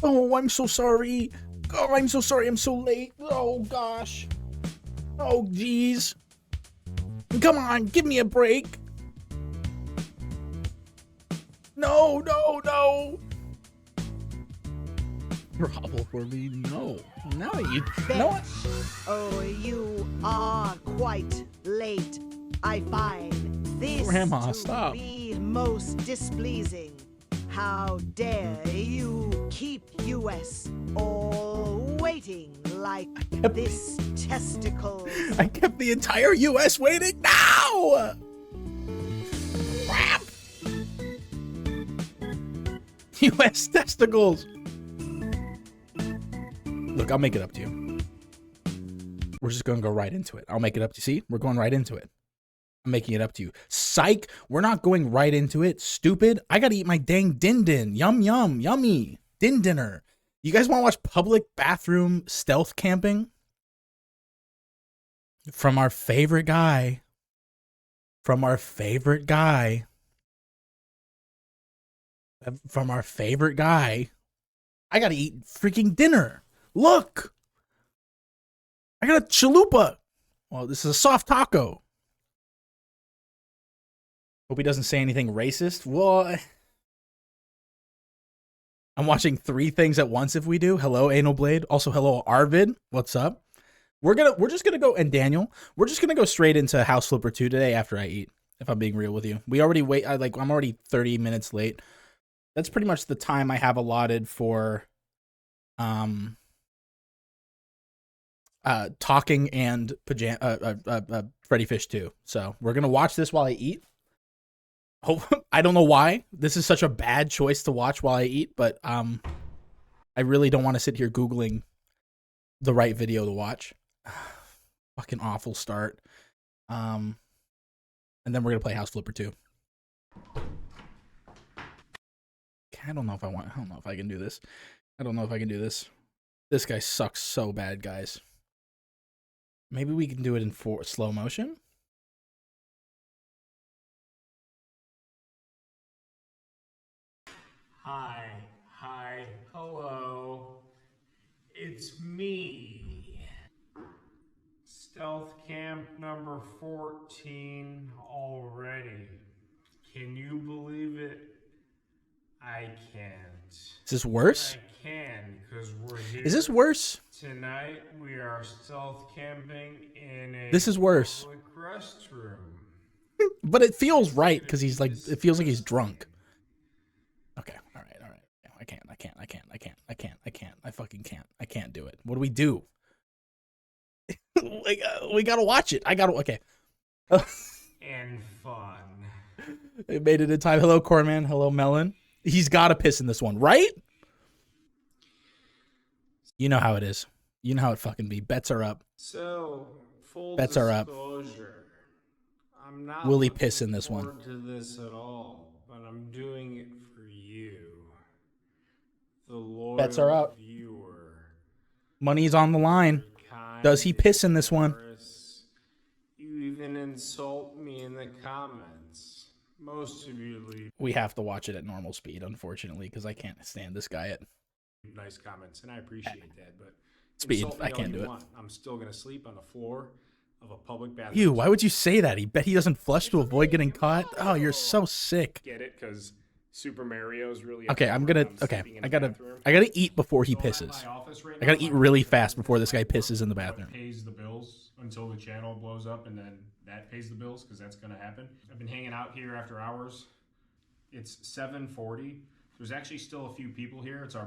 Oh, I'm so sorry. Oh, I'm so sorry. I'm so late. Oh, gosh. Oh, geez. Come on, give me a break. No, no, no. Grovel for me? No. No, you know what? Oh, you are quite late. I find this Grandma, to stop. be most displeasing. How dare you keep us all waiting like this testicles. I kept the entire U.S. waiting. No! Crap! U.S. testicles. Look, I'll make it up to you. We're just gonna go right into it. I'll make it up to you. See? We're going right into it. I'm making it up to you. Psych! We're not going right into it. Stupid. I gotta eat my dang din din. Yum yum. Yummy. Din dinner. You guys wanna watch public bathroom stealth camping? From our favorite guy. From our favorite guy. From our favorite guy. I gotta eat freaking dinner. Look! I got a chalupa. Well, this is a soft taco. Hope he doesn't say anything racist. Well, I'm watching 3 things at once if we do. Hello, Anal Blade. Also, hello, Arvid. What's up? We're just gonna go, and Daniel, we're just gonna go straight into House Flipper 2 today after I eat, if I'm being real with you. We already I'm already 30 minutes late. That's pretty much the time I have allotted for talking and Freddy Fish 2. So we're gonna watch this while I eat. I don't know why this is such a bad choice to watch while I eat, but I really don't want to sit here googling the right video to watch. Fucking awful start. And then we're gonna play House Flipper 2. I don't know if I can do this. I don't know if I can do this. This guy sucks so bad, guys. Maybe we can do it in slow motion. Hi, hello. It's me. Stealth camp number 14 already. Can you believe it? I can't. Is this worse? I can, because we're here. Is this worse? Tonight we are stealth camping in a This is worse. public restroom. But it feels right because he's like, it feels like he's drunk. Okay, all right. I fucking can't. I can't do it. What do we do? We gotta watch it. Okay. And fun. It made it in time. Hello, Corman. Hello, Melon. He's gotta piss in this one, right? You know how it is. You know how it fucking be. Bets are up. So, full Bets are up. I'm not Will he piss in this one? to this at all, but I'm doing it for you, the loyal Bets are up. viewer. Money's on the line. Does he piss in this one? You even insult me in the comments. Most of you leave We have to watch it at normal speed, unfortunately, because I can't stand this guy at nice comments, and I appreciate that, but speed. insult me I all can't you do it. want. I'm still gonna sleep on the floor of a public bathroom. Ew, why would you say that? He bet he doesn't flush to avoid getting caught? Oh, you're so sick. Get it? Because Super Mario's really. Okay, I gotta eat before he pisses. I gotta eat really fast before this guy pisses in the bathroom. Pays the bills until the channel blows up, and then that pays the bills because that's gonna happen. I've been hanging out here after hours. It's 7:40. There's actually still a few people here. It's our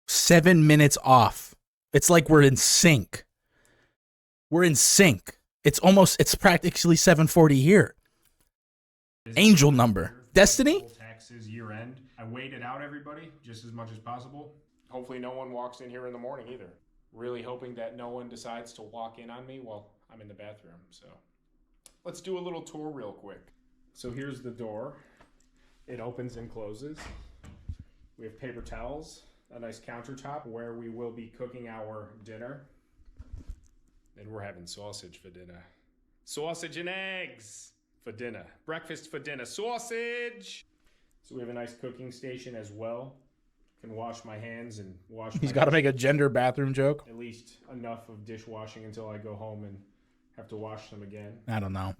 7 minutes off. It's like we're in sync. We're in sync. It's practically 7:40 here. Angel number. Destiny? Taxes year end. I waited out everybody just as much as possible. Hopefully no one walks in here in the morning either. Really hoping that no one decides to walk in on me while I'm in the bathroom. So let's do a little tour real quick. So here's the door. It opens and closes. We have paper towels, a nice countertop where we will be cooking our dinner. And we're having sausage for dinner. Sausage and eggs. for dinner. Breakfast for dinner. Sausage! So we have a nice cooking station as well. Can wash my hands and wash He's my got to make a dishes. gender bathroom joke. At least enough of dishwashing until I go home and have to wash them again. I don't know.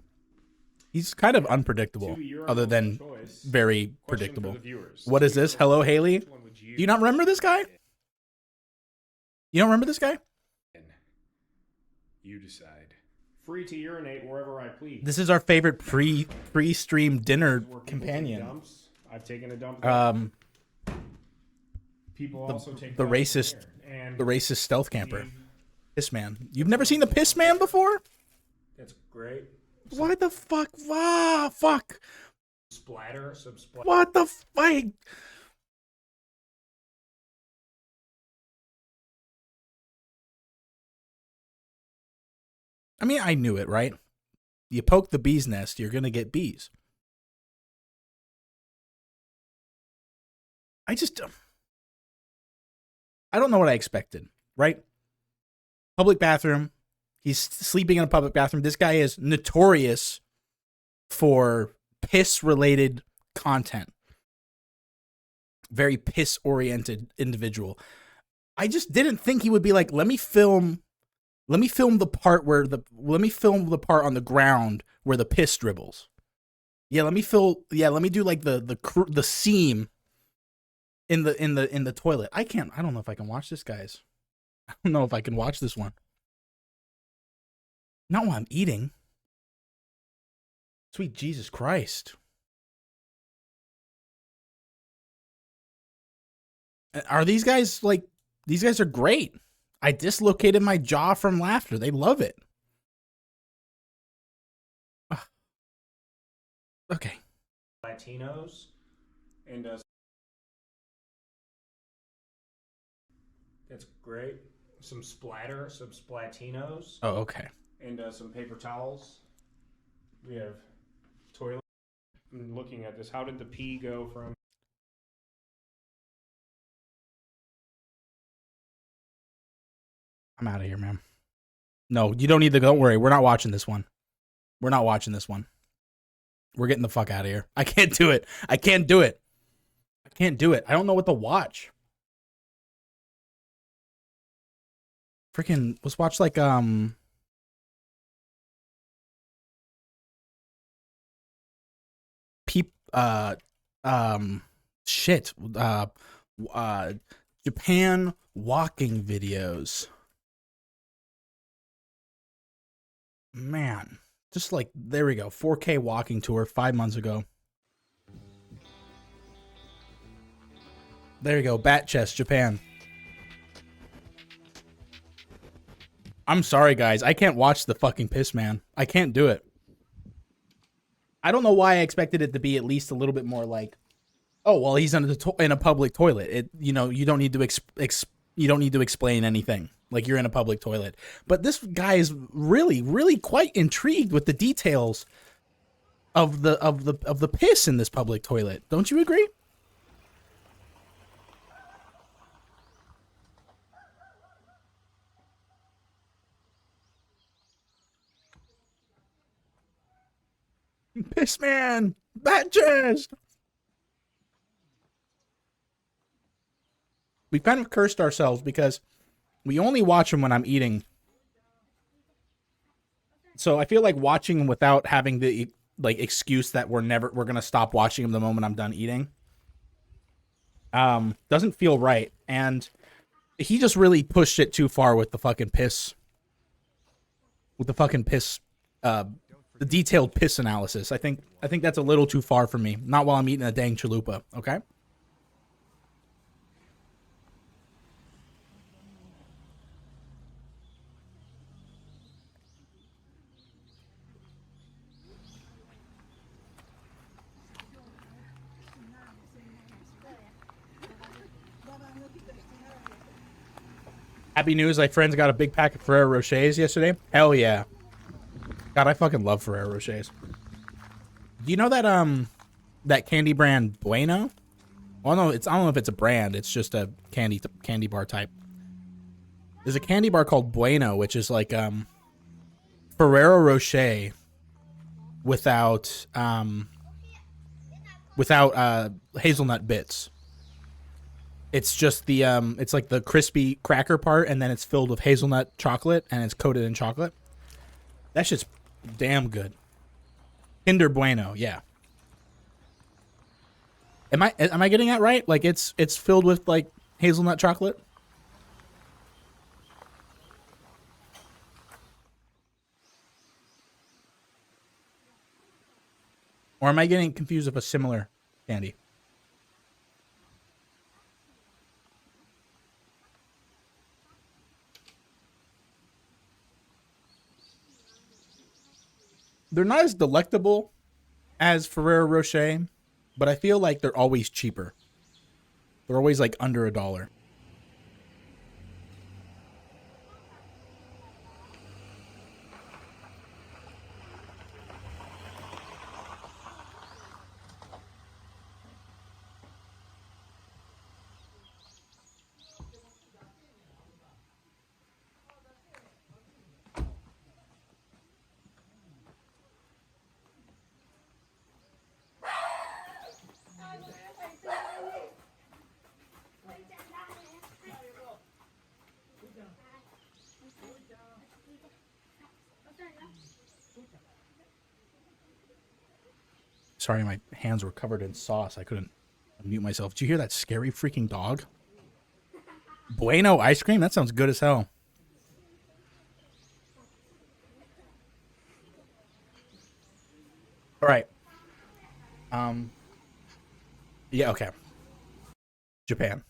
He's kind of unpredictable, other than very predictable. What is this? Hello, Haley? Do you not remember this guy? You don't remember this guy? You decide. Free to urinate wherever I please. This is our favorite pre-stream dinner Where people take companion. dumps. I've taken a dump. People also take The dumps racist, here. And the racist stealth camper. Piss Man. You've never seen the Piss Man before? that's great. What the fuck? Ah, fuck. Splatter, some splatter. What the fuck? I mean, I knew it, right? You poke the bee's nest, you're gonna get bees. I don't know what I expected, right? Public bathroom. He's sleeping in a public bathroom. This guy is notorious for piss-related content. Very piss-oriented individual. I just didn't think he would be like, let me film the part on the ground where the piss dribbles. Let me do like the seam in the toilet. I don't know if I can watch this, guys. I don't know if I can watch this one. Not while I'm eating. Sweet Jesus Christ. Are these guys like, these guys are great. I dislocated my jaw from laughter. They love it. Okay. Latinos and that's great. Some splatter, some splatinos. Oh, okay. And some paper towels. We have toilet. I'm looking at this. How did the pee go from? I'm out of here, man. No, you don't need to. Don't worry. We're not watching this one. We're not watching this one. We're getting the fuck out of here. I can't do it. I can't do it. I can't do it. I don't know what to watch. Freaking, let's watch like shit. Japan walking videos. Man, just like, there we go. 4K walking tour 5 months ago. There you go. Bat chest, Japan. I'm sorry, guys. I can't watch the fucking Piss Man. I can't do it. I don't know why I expected it to be at least a little bit more like, oh, well, he's in a public toilet. It, you know, you don't need to explain anything. Like, you're in a public toilet. But this guy is really, really quite intrigued with the details of the piss in this public toilet. Don't you agree? Piss Man, bat chest. We kind of cursed ourselves because we only watch them when I'm eating. So I feel like watching them without having the like excuse that we're gonna stop watching them the moment I'm done eating. Doesn't feel right, and he just really pushed it too far with the fucking piss. With the fucking piss, the detailed piss analysis. I think that's a little too far for me. Not while I'm eating a dang chalupa. Okay. Happy news, my friends got a big pack of Ferrero Rochers yesterday. Hell yeah. God, I fucking love Ferrero Rochers. Do you know that that candy brand Bueno? Well, no, I don't know if it's a brand. It's just a candy bar type. There's a candy bar called Bueno, which is like Ferrero Rocher without hazelnut bits. It's just the it's like the crispy cracker part, and then it's filled with hazelnut chocolate, and it's coated in chocolate. That shit's damn good. Kinder Bueno, yeah. Am I getting that right? Like it's filled with like hazelnut chocolate? Or am I getting confused with a similar candy? They're not as delectable as Ferrero Rocher, but I feel like they're always cheaper. They're always like under $1. Sorry, my hands were covered in sauce. I couldn't mute myself. Did you hear that scary freaking dog? Bueno ice cream? That sounds good as hell. All right. Yeah, okay. Japan.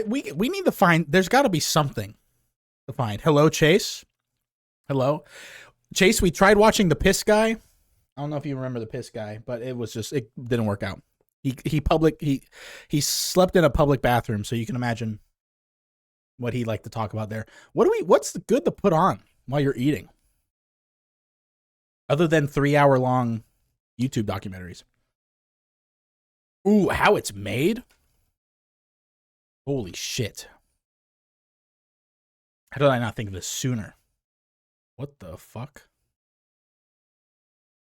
We need to find, there's got to be something to find. Hello, Chase. Hello. Chase, we tried watching The Piss Guy. I don't know if you remember The Piss Guy, but it didn't work out. He slept in a public bathroom, so you can imagine what he liked to talk about there. What's good to put on while you're eating? Other than 3-hour-long YouTube documentaries. Ooh, how it's made? Holy shit. How did I not think of this sooner? What the fuck?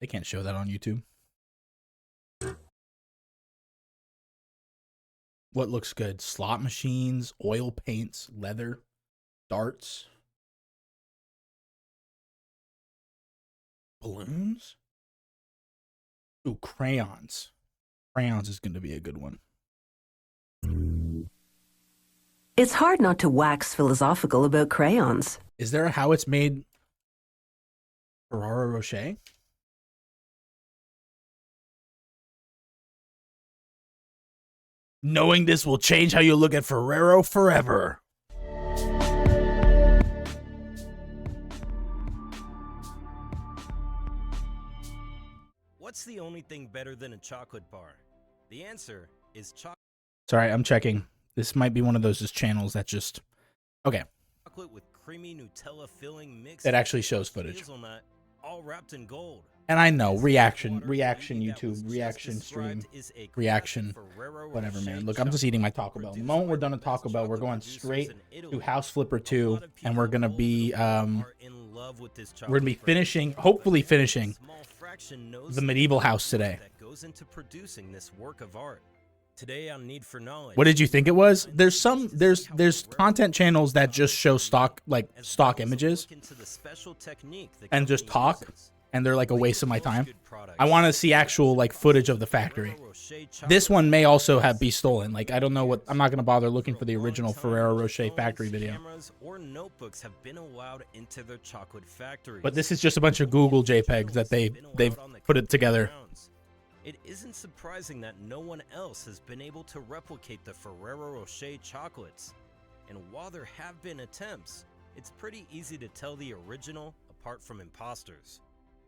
They can't show that on YouTube. What looks good? Slot machines, oil paints, leather, darts, balloons. Ooh, crayons. Crayons is going to be a good one. It's hard not to wax philosophical about crayons. Is there a how it's made Ferrero Rocher? Knowing this will change how you look at Ferrero forever. What's the only thing better than a chocolate bar? The answer is chocolate. Sorry, I'm checking. This might be one of those just channels that just... Okay. Chocolate with creamy Nutella filling mixed. It actually shows footage. Hazelnut, all wrapped in gold. And I know, reaction YouTube, reaction stream, reaction, whatever, man. Look, I'm just eating my Taco Bell. The moment we're done with Taco Bell, we're going straight to House Flipper 2, and we're gonna be finishing, hopefully finishing, the medieval house today. Today on Need for Knowledge. What did you think it was? There's content channels that just show stock images and just talk, and they're like a waste of my time. I want to see actual like footage of the factory. This one may also be stolen. Like I don't know what. I'm not gonna bother looking for the original Ferrero Rocher factory video. But this is just a bunch of Google JPEGs that they've put it together. It isn't surprising that no one else has been able to replicate the Ferrero Rocher chocolates. And while there have been attempts, it's pretty easy to tell the original apart from imposters.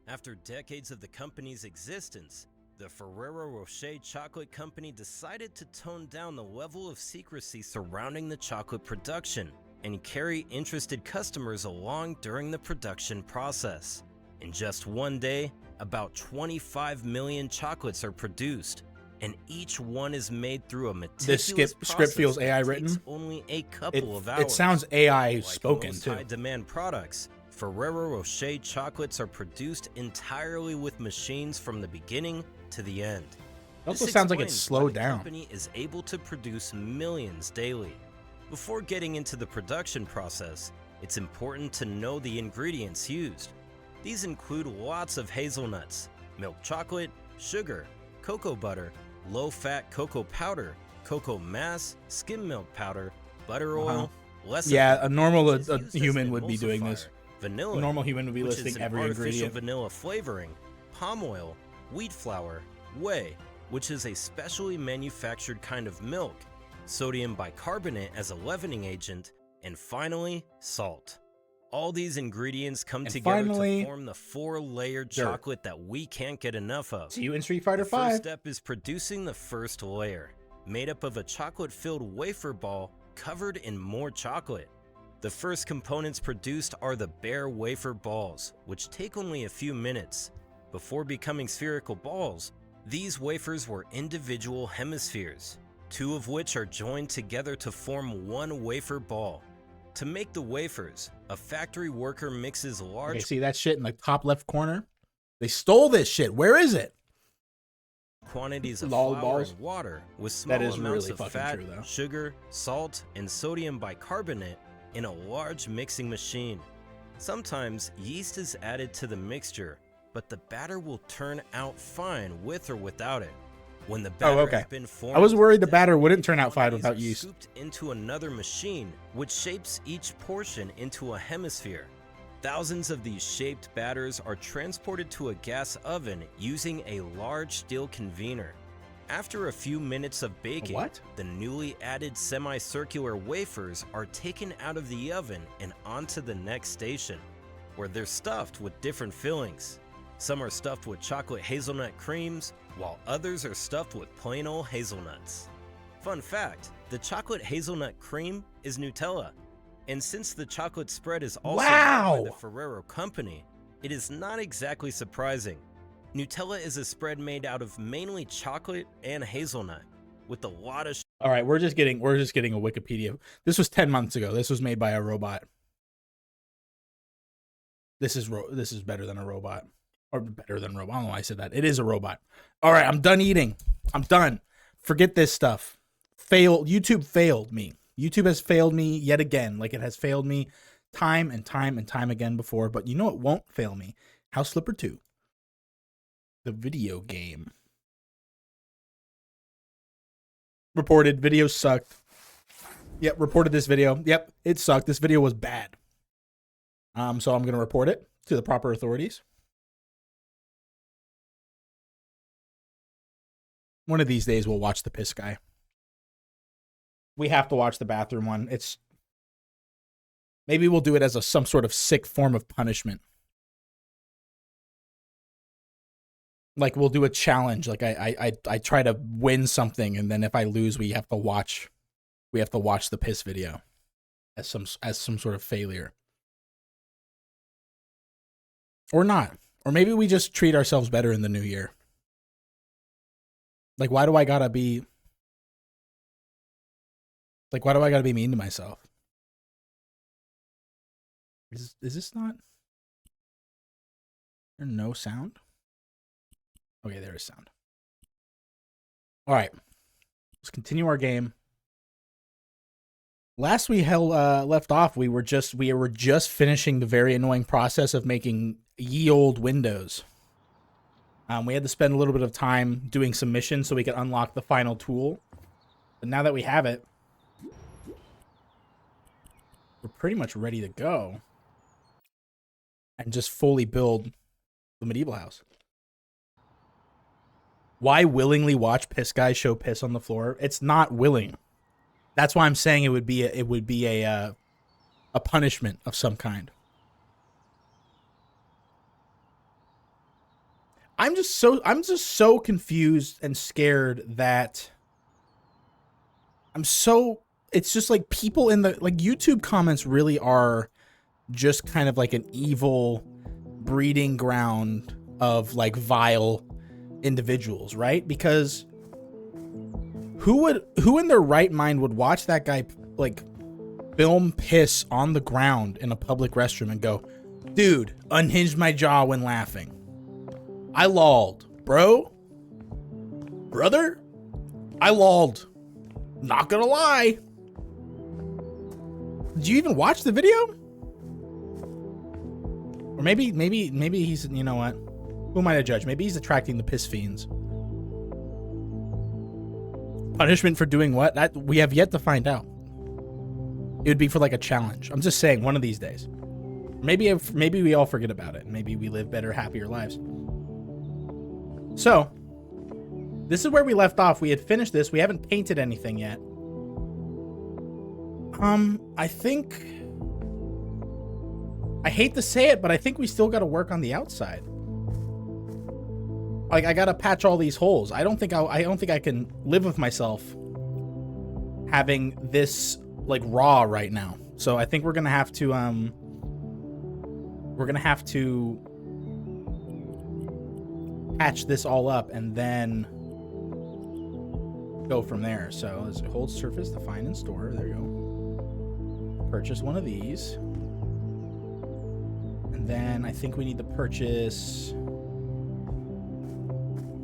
After decades of the company's existence, the Ferrero Rocher Chocolate Company decided to tone down the level of secrecy surrounding the chocolate production and carry interested customers along during the production process. In just one day, about 25 million chocolates are produced, and each one is made through a meticulous This script feels AI written. Only a couple of hours. It sounds AI spoken most too. High-demand products, Ferrero Rocher chocolates are produced entirely with machines from the beginning to the end. It also This sounds like explains it's why slowed the down. company is able to produce millions daily. Before getting into the production process, it's important to know the ingredients used. These include lots of hazelnuts, milk chocolate, sugar, cocoa butter, low-fat cocoa powder, cocoa mass, skim milk powder, butter oil, lecithin, Yeah, a normal which is a used as human an would be doing this. emulsifier, vanilla, A normal human would be which is listing an every artificial ingredient. vanilla flavoring, palm oil, wheat flour, whey, which is a specially manufactured kind of milk, sodium bicarbonate as a leavening agent, and finally, salt. All these ingredients come And together finally, to form the 4-layered dirt. chocolate that we can't get enough of. See you in Street Fighter The first 5. step is producing the first layer, made up of a chocolate-filled wafer ball covered in more chocolate. The first components produced are the bare wafer balls, which take only a few minutes. Before becoming spherical balls, these wafers were individual hemispheres, 2 of which are joined together to form one wafer ball. To make the wafers, a factory worker mixes large Okay, see that shit in the top left corner? They stole this shit. Where is it? quantities of Lol flour balls. and water with small That is amounts really of fucking fat, true, though. sugar, salt, and sodium bicarbonate in a large mixing machine. Sometimes yeast is added to the mixture, but the batter will turn out fine with or without it. When the batter okay. has been formed, I was worried the batter then wouldn't turn out fine quantities without are yeast. Scooped into another machine, which shapes each portion into a hemisphere. Thousands of these shaped batters are transported to a gas oven using a large steel convener. After a few minutes of baking, What? the newly added semicircular wafers are taken out of the oven and onto the next station, where they're stuffed with different fillings. Some are stuffed with chocolate hazelnut creams, while others are stuffed with plain old hazelnuts. Fun fact, the chocolate hazelnut cream is Nutella. And since the chocolate spread is also made Wow! by the Ferrero company, it is not exactly surprising. Nutella is a spread made out of mainly chocolate and hazelnut, with a lot of All right, we're just getting a Wikipedia. This was 10 months ago. This was made by a robot. This is better than a robot. Or better than a robot. I don't know why I said that. It is a robot. All right, I'm done eating. I'm done. Forget this stuff. YouTube failed me. YouTube has failed me yet again, like it has failed me time and time and time again before. But you know it won't fail me. House Flipper 2. The video game. Reported. Video sucked. Yep, reported this video. Yep, it sucked. This video was bad. So I'm going to report it to the proper authorities. One of these days we'll watch the piss guy. We have to watch the bathroom one. Maybe we'll do it as some sort of sick form of punishment. Like we'll do a challenge. Like I try to win something, and then if I lose, we have to watch the piss video as some sort of failure. Or not. Or maybe we just treat ourselves better in the new year. Like why do I gotta be mean to myself? Is this not? There's no sound? Okay, there is sound. All right. Let's continue our game. Last we left off, we were just finishing the very annoying process of making ye old windows. We had to spend a little bit of time doing some missions so we could unlock the final tool. But now that we have it, we're pretty much ready to go and just fully build the medieval house. Why willingly watch piss guys show piss on the floor? It's not willing. That's why I'm saying it would be a punishment of some kind. I'm just so confused and scared that it's just like people in the YouTube comments really are just kind of like an evil breeding ground of like vile individuals, right? Because who in their right mind would watch that guy like film piss on the ground in a public restroom and go, Dude, unhinged my jaw when laughing. I lolled. Bro? Brother? I lolled. Not gonna lie. Did you even watch the video? Or maybe he's, you know what? Who am I to judge? Maybe he's attracting the piss fiends. Punishment for doing what? That we have yet to find out. It would be for like a challenge. I'm just saying, one of these days. Maybe we all forget about it. Maybe we live better, happier lives. So, this is where we left off. We had finished this. We haven't painted anything yet. I think... I hate to say it, but I think we still got to work on the outside. Like, I got to patch all these holes. I don't think I can live with myself having this, like, raw right now. So I think we're going to have to, patch this all up and then go from there. So let's hold surface to find and store. There you go. Purchase one of these. And then I think we need to purchase...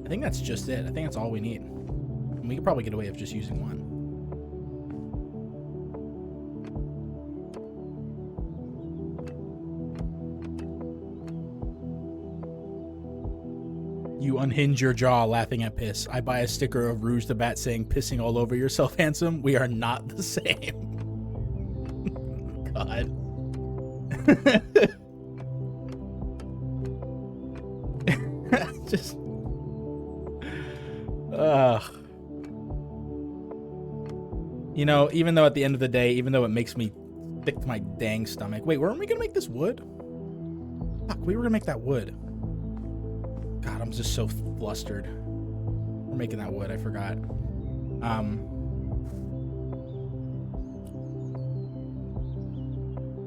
I think that's just it. I think that's all we need. And we could probably get away with just using one. You unhinge your jaw laughing at piss. I buy a sticker of Rouge the Bat saying pissing all over yourself, handsome. We are not the same. God. Just you know, even though at the end of the day, even though it makes me sick to my dang stomach. Wait, weren't we gonna make this wood? Fuck, we were gonna make that wood. God, I'm just so flustered. We're making that wood, I forgot.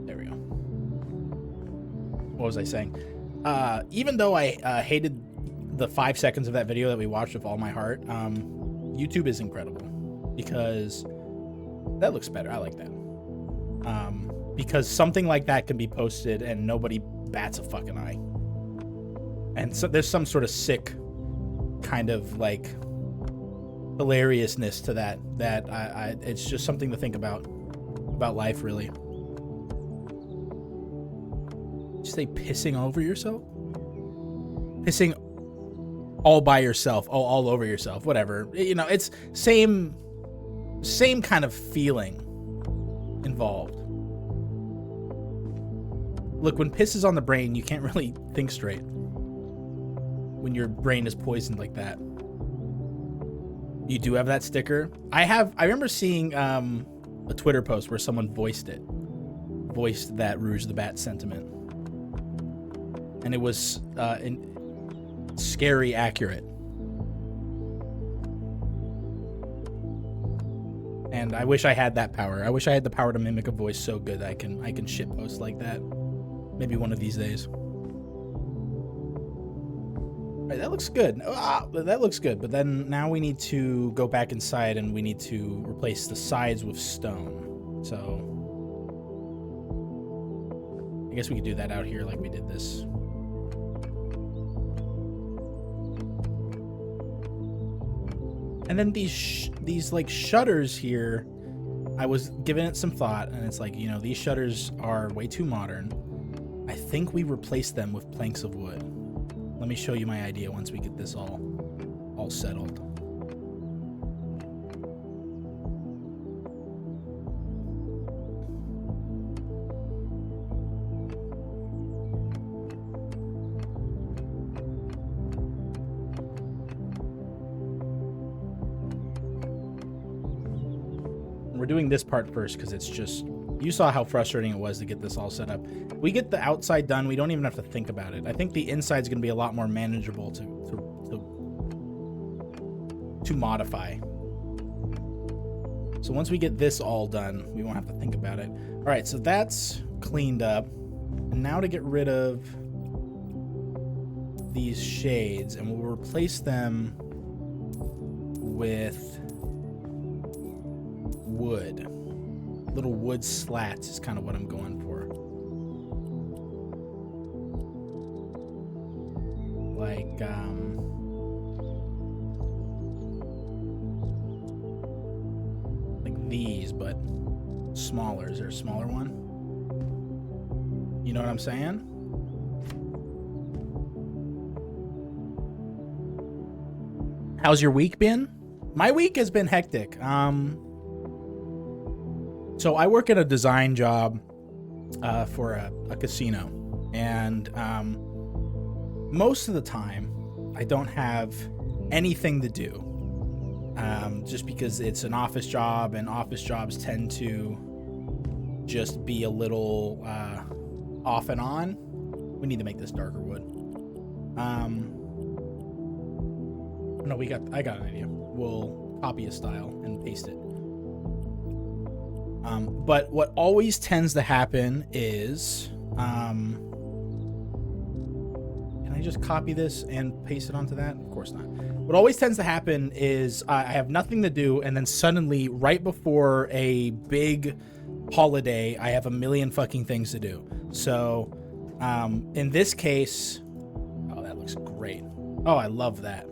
There we go. What was I saying? Even though I hated the 5 seconds of that video that we watched with all my heart, YouTube is incredible because that looks better. I like that. Because something like that can be posted and nobody bats a fucking eye. And so there's some sort of sick kind of like hilariousness to that it's just something to think about life, really. Did you say pissing over yourself? Pissing all by yourself, all over yourself, whatever. You know, it's same kind of feeling involved. Look, when piss is on the brain, you can't really think straight. When your brain is poisoned like that. You do have that sticker. I remember seeing a Twitter post where someone voiced that Rouge the Bat sentiment. And it was scary accurate. And I wish I had that power. I wish I had the power to mimic a voice so good that I can shitpost like that. Maybe one of these days. Right, that looks good. That looks good. But then now we need to go back inside and we need to replace the sides with stone. So I guess we could do that out here like we did this. And then these like shutters here, I was giving it some thought and it's like, you know, these shutters are way too modern. I think we replaced them with planks of wood. Let me show you my idea once we get this all settled. We're doing this part first because it's just, you saw how frustrating it was to get this all set up. We get the outside done, we don't even have to think about it. I think the inside's going to be a lot more manageable to modify. So once we get this all done, we won't have to think about it. All right, so that's cleaned up. And now to get rid of these shades, and we'll replace them with wood. Little wood slats is kind of what I'm going for. like these, but smaller. Is there a smaller one? You know what I'm saying? How's your week been? My week has been hectic. So I work at a design job for a casino, and most of the time I don't have anything to do, just because it's an office job, and office jobs tend to just be a little off and on. We need to make this darker wood. No, I got an idea. We'll copy a style and paste it. But what always tends to happen is, can I just copy this and paste it onto that? Of course not. What always tends to happen is I have nothing to do, and then suddenly, right before a big holiday, I have a million fucking things to do. So, in this case, oh, that looks great. Oh, I love that.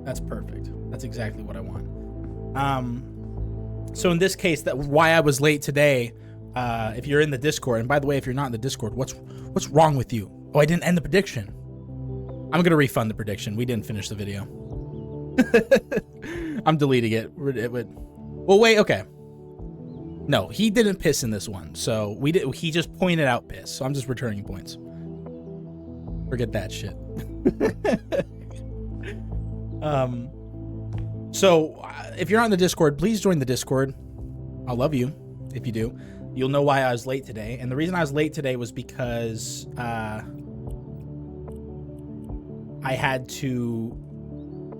That's perfect. That's exactly what I want. So in this case, that why I was late today. If you're in the Discord, and by the way, if you're not in the Discord, what's wrong with you? Oh, I didn't end the prediction. I'm gonna refund the prediction. We didn't finish the video. I'm deleting it. Well, wait. Okay. No, he didn't piss in this one. So we did. He just pointed out piss. So I'm just returning points. Forget that shit. So if you're on the Discord, please join the Discord. I love you. If you do, you'll know why I was late today. And the reason I was late today was because I had to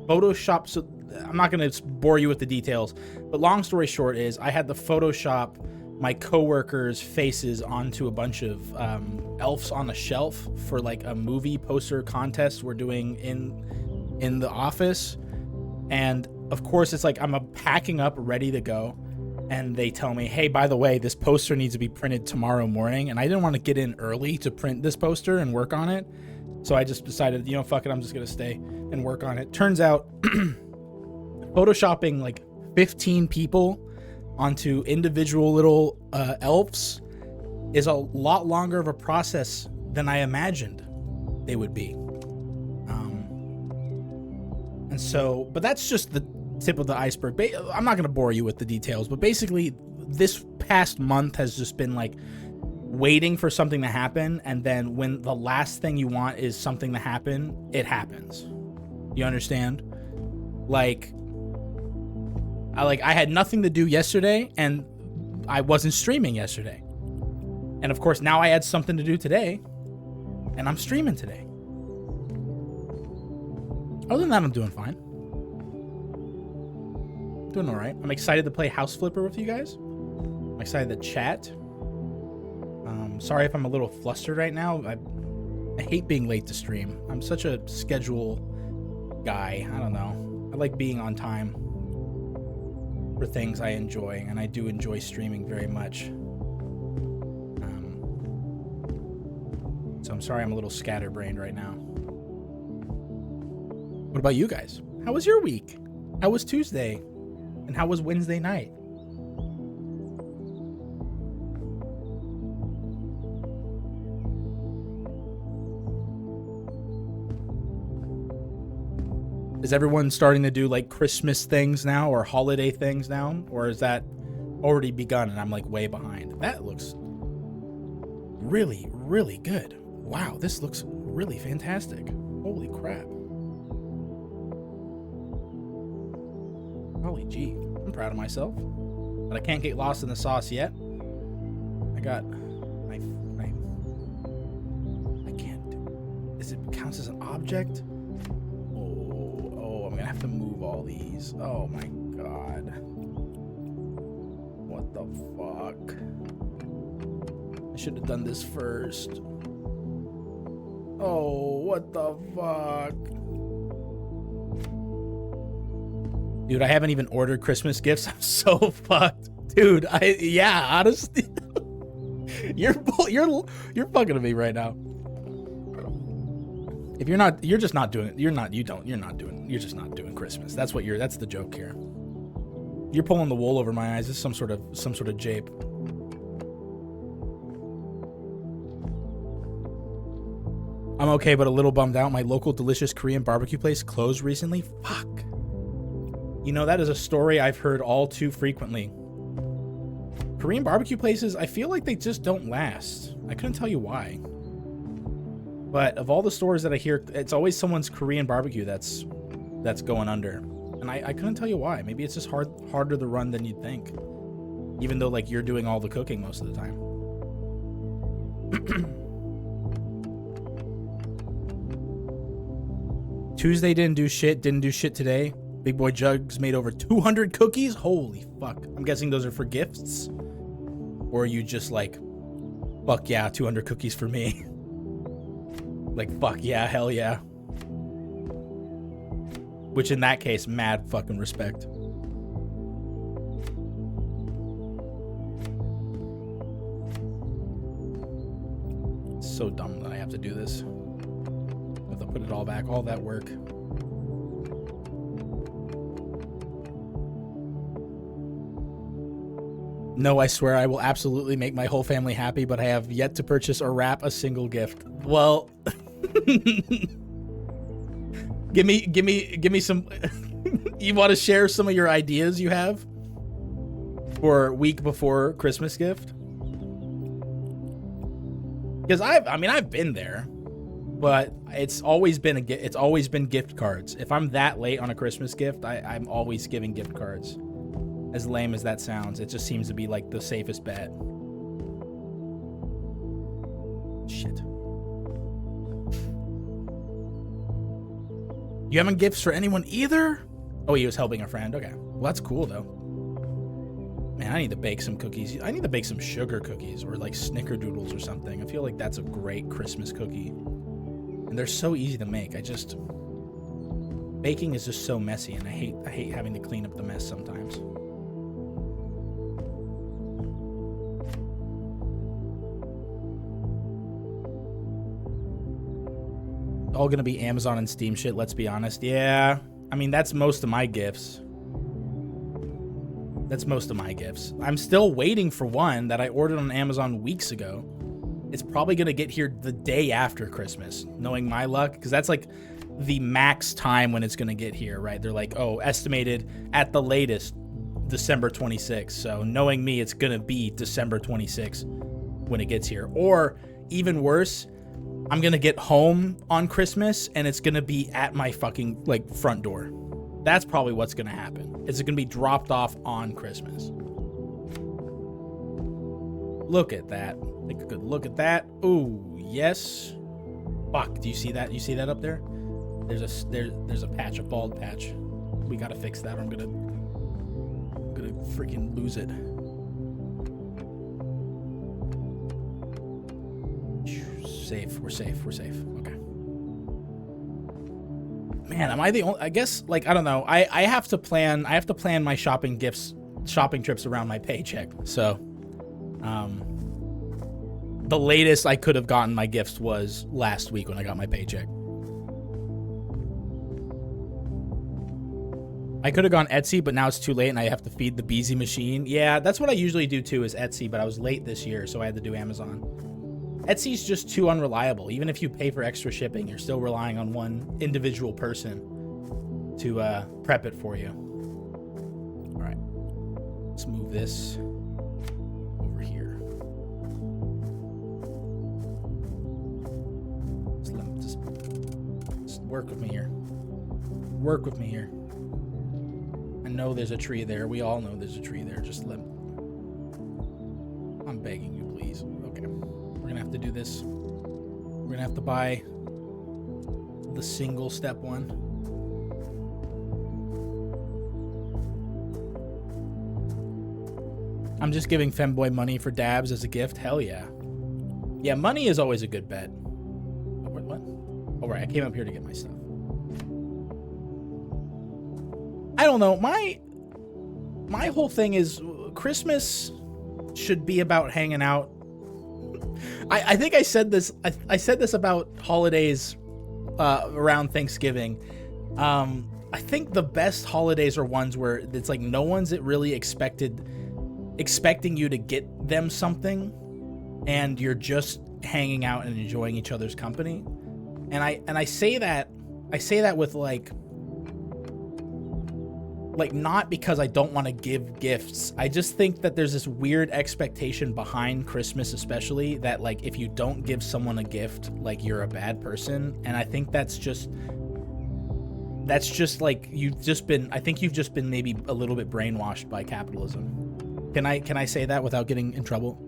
Photoshop. So I'm not going to bore you with the details, but long story short is I had to Photoshop my coworkers' faces onto a bunch of elves on a shelf for like a movie poster contest we're doing in the office. And of course it's like I'm packing up ready to go, and they tell me, hey, by the way, this poster needs to be printed tomorrow morning. And I didn't want to get in early to print this poster and work on it, so I just decided, fuck it, I'm just gonna stay and work on it. Turns out photoshopping like 15 people onto individual little elves is a lot longer of a process than I imagined they would be. And so, but that's just the tip of the iceberg. I'm not going to bore you with the details, but basically this past month has just been like waiting for something to happen. And then when the last thing you want is something to happen, it happens. You understand? Like I had nothing to do yesterday, and I wasn't streaming yesterday. And of course now I had something to do today, and I'm streaming today. Other than that, I'm doing fine. Doing all right. I'm excited to play House Flipper with you guys. I'm excited to chat. Sorry if I'm a little flustered right now. I hate being late to stream. I'm such a schedule guy. I don't know. I like being on time for things I enjoy, and I do enjoy streaming very much. So I'm sorry I'm a little scatterbrained right now. What about you guys? How was your week? How was Tuesday? And how was Wednesday night? Is everyone starting to do like Christmas things now, or holiday things now? Or is that already begun and I'm like way behind? That looks really, really good. Wow, this looks really fantastic. Holy crap. Holy gee, I'm proud of myself. But I can't get lost in the sauce yet. I got my I can't. Is it counts as an object? Oh, I'm gonna have to move all these. Oh my god. What the fuck? I should have done this first. Oh, what the fuck? Dude, I haven't even ordered Christmas gifts. I'm so fucked. Dude, honestly. You're fucking with me right now. If you're not, you're just not doing it. You're not just not doing Christmas. That's the joke here. You're pulling the wool over my eyes. This is some sort of jape. I'm okay, but a little bummed out. My local delicious Korean barbecue place closed recently. Fuck. You know, that is a story I've heard all too frequently. Korean barbecue places, I feel like they just don't last. I couldn't tell you why. But of all the stories that I hear, it's always someone's Korean barbecue that's going under. And I couldn't tell you why. Maybe it's just harder to run than you'd think. Even though, like, you're doing all the cooking most of the time. Tuesday didn't do shit today. Big Boy Jugs made over 200 cookies. Holy fuck. I'm guessing those are for gifts. Or are you just like, fuck yeah, 200 cookies for me. Like, fuck yeah, hell yeah. Which in that case, mad fucking respect. It's so dumb that I have to do this. I have to put it all back, all that work. No, I swear I will absolutely make my whole family happy, but I have yet to purchase or wrap a single gift. Well, give me some. You want to share some of your ideas you have for week before Christmas gift? Because I've been there, but it's always been gift cards. If I'm that late on a Christmas gift, I'm always giving gift cards. As lame as that sounds, it just seems to be like the safest bet. Shit. You having gifts for anyone either? Oh, he was helping a friend. Okay. Well, that's cool though. Man, I need to bake some cookies. I need to bake some sugar cookies or like snickerdoodles or something. I feel like that's a great Christmas cookie. And they're so easy to make. Baking is just so messy, and I hate having to clean up the mess sometimes. All gonna be Amazon and Steam shit, let's be honest. Yeah, I mean, that's most of my gifts. I'm still waiting for one that I ordered on Amazon weeks ago. It's probably gonna get here the day after Christmas, knowing my luck, because that's like the max time when it's gonna get here, right? They're like, oh, estimated at the latest December 26th. So knowing me, it's gonna be December 26th when it gets here. Or even worse, I'm gonna get home on Christmas and it's gonna be at my fucking like front door. That's probably what's gonna happen. It's gonna be dropped off on Christmas. Look at that. Take a good look at that. Ooh, yes. Fuck, do you see that? You see that up there? There's a patch, a bald patch. We gotta fix that or I'm gonna freaking lose it. Safe. We're safe. Okay. Man, am I the only? I guess, like, I don't know. I have to plan my shopping trips around my paycheck. So, the latest I could have gotten my gifts was last week when I got my paycheck. I could have gone Etsy, but now it's too late and I have to feed the Beezy machine. Yeah, that's what I usually do too, is Etsy, but I was late this year, so I had to do Amazon. Etsy's just too unreliable. Even if you pay for extra shipping, you're still relying on one individual person to prep it for you. All right, let's move this over here. Just work with me here. Work with me here. I know there's a tree there. We all know there's a tree there. I'm begging you, please. Okay. We're gonna have to do this. We're gonna have to buy the single step one. I'm just giving Femboy money for dabs as a gift. Hell yeah. Yeah, money is always a good bet. Oh, wait, what? Oh, right. I came up here to get my stuff. I don't know. My whole thing is Christmas should be about hanging out. I think I said this. I said this about holidays around Thanksgiving. I think the best holidays are ones where it's like no one's really expecting you to get them something, and you're just hanging out and enjoying each other's company. And I say that with like not because I don't want to give gifts. I just think that there's this weird expectation behind Christmas, especially, that like if you don't give someone a gift, like you're a bad person. And I think that's just like I think you've just been maybe a little bit brainwashed by capitalism. Can I say that without getting in trouble?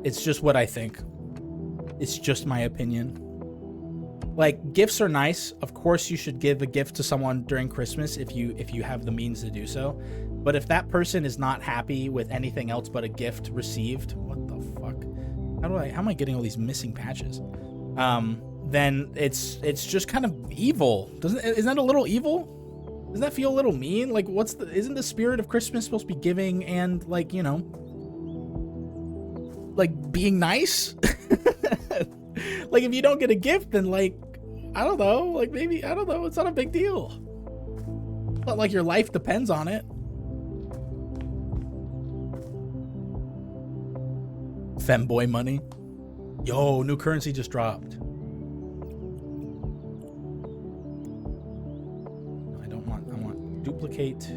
It's just what I think. It's just my opinion. Like, gifts are nice. Of course you should give a gift to someone during Christmas if you have the means to do so. But if that person is not happy with anything else but a gift received, what the fuck? How am I getting all these missing patches? Then it's just kind of evil. Isn't that a little evil? Doesn't that feel a little mean? Like, isn't the spirit of Christmas supposed to be giving and, like, you know, like being nice? Like, if you don't get a gift, then, like, I don't know, like, maybe, I don't know, it's not a big deal. It's not like your life depends on it. Femboy money. Yo, new currency just dropped. I want duplicate. I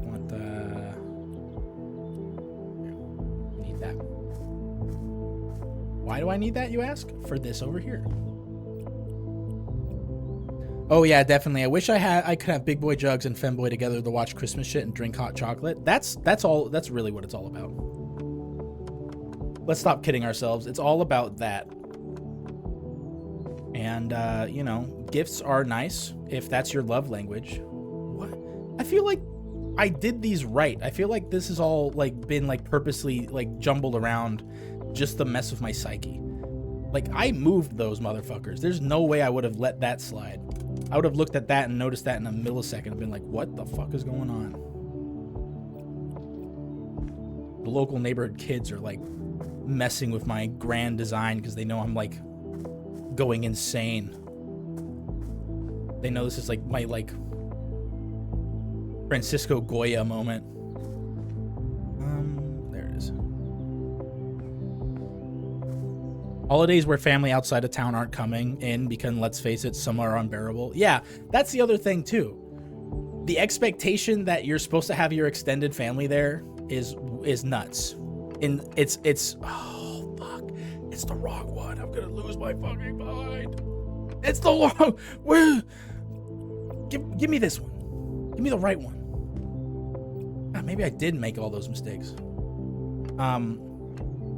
want need that. Why do I need that, you ask? For this over here. Oh yeah, definitely. I wish I could have Big Boy Jugs and Femboy together to watch Christmas shit and drink hot chocolate. That's really what it's all about. Let's stop kidding ourselves. It's all about that. And you know, gifts are nice if that's your love language. What? I feel like I did these right. I feel like this has all like been like purposely like jumbled around just to mess with my psyche. Like, I moved those motherfuckers. There's no way I would have let that slide. I would have looked at that and noticed that in a millisecond and been like, what the fuck is going on? The local neighborhood kids are like messing with my grand design because they know I'm like going insane. They know this is like my like Francisco Goya moment. There it is. Holidays where family outside of town aren't coming in because, let's face it, some are unbearable. Yeah, that's the other thing too. The expectation that you're supposed to have your extended family there is nuts. And it's oh fuck, it's the wrong one. I'm gonna lose my fucking mind. It's the wrong. Give me this one. Give me the right one. Maybe I did make all those mistakes.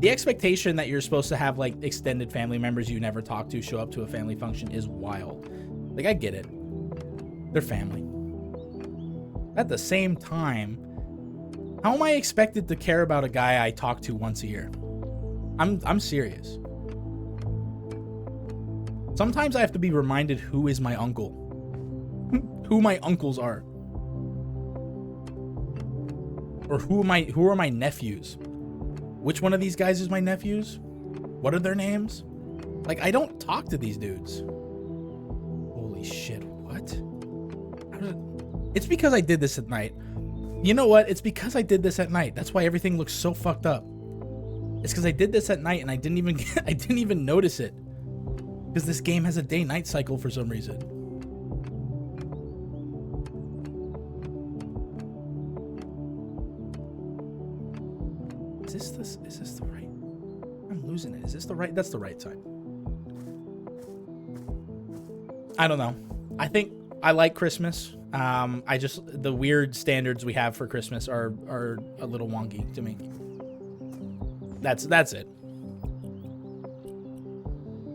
The expectation that you're supposed to have like extended family members you never talk to show up to a family function is wild. Like, I get it. They're family. At the same time, how am I expected to care about a guy I talk to once a year? I'm serious. Sometimes I have to be reminded who is my uncle. Who my uncles are. Or who are my nephews? Which one of these guys is my nephews? What are their names? Like, I don't talk to these dudes. Holy shit, what? It's because I did this at night. You know what? It's because I did this at night. That's why everything looks so fucked up. It's because I did this at night and I didn't even notice it. Because this game has a day-night cycle for some reason. Is this the right? I'm losing it. Is this the right? That's the right side. I don't know. I think I like Christmas. The weird standards we have for Christmas are a little wonky to me. That's it.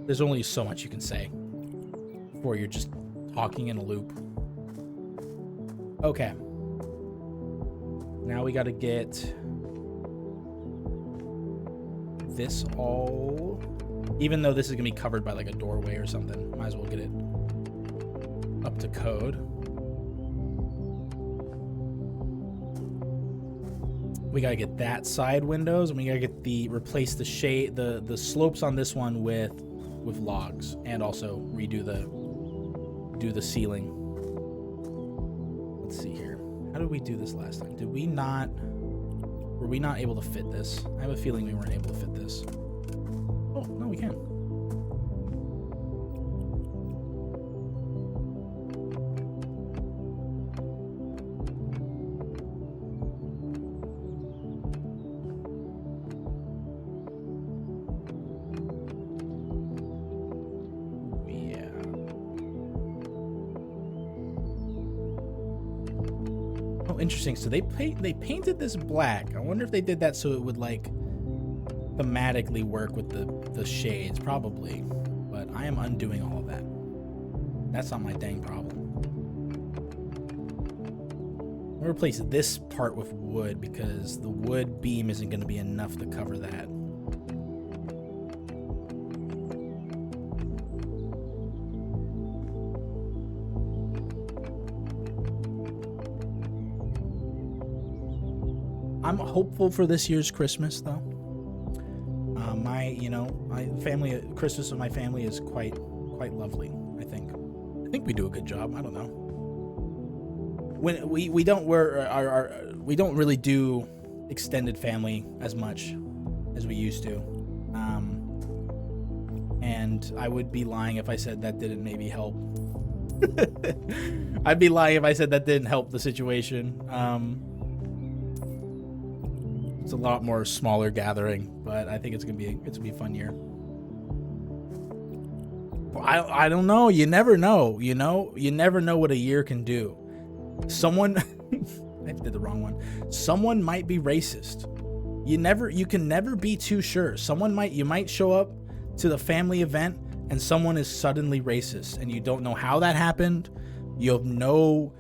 There's only so much you can say before you're just talking in a loop. Okay. Now we got to get this all, even though this is gonna be covered by like a doorway or something, might as well get it up to code. We gotta get that side windows, and we gotta get replace the shade, the slopes on this one with logs, and also redo the ceiling. Let's see here. How did we do this last time? Were we not able to fit this? I have a feeling we weren't able to fit this. Oh, no, we can. Interesting. So they painted this black. I wonder if they did that so it would like thematically work with the shades, probably. But I am undoing all of that. That's not my dang problem. I'm gonna replace this part with wood because the wood beam isn't going to be enough to cover that. I'm hopeful for this year's Christmas, though. My family, Christmas with my family is quite lovely. I think we do a good job. I don't know. When we don't really do extended family as much as we used to, and I would be lying if I said that didn't maybe help. I'd be lying if I said that didn't help the situation. It's a lot more smaller gathering, but I think it's gonna be a fun year. I don't know. You never know. You never know what a year can do. Someone, I did the wrong one. Someone might be racist. You can never be too sure. You might show up to the family event and someone is suddenly racist, and you don't know how that happened. You have no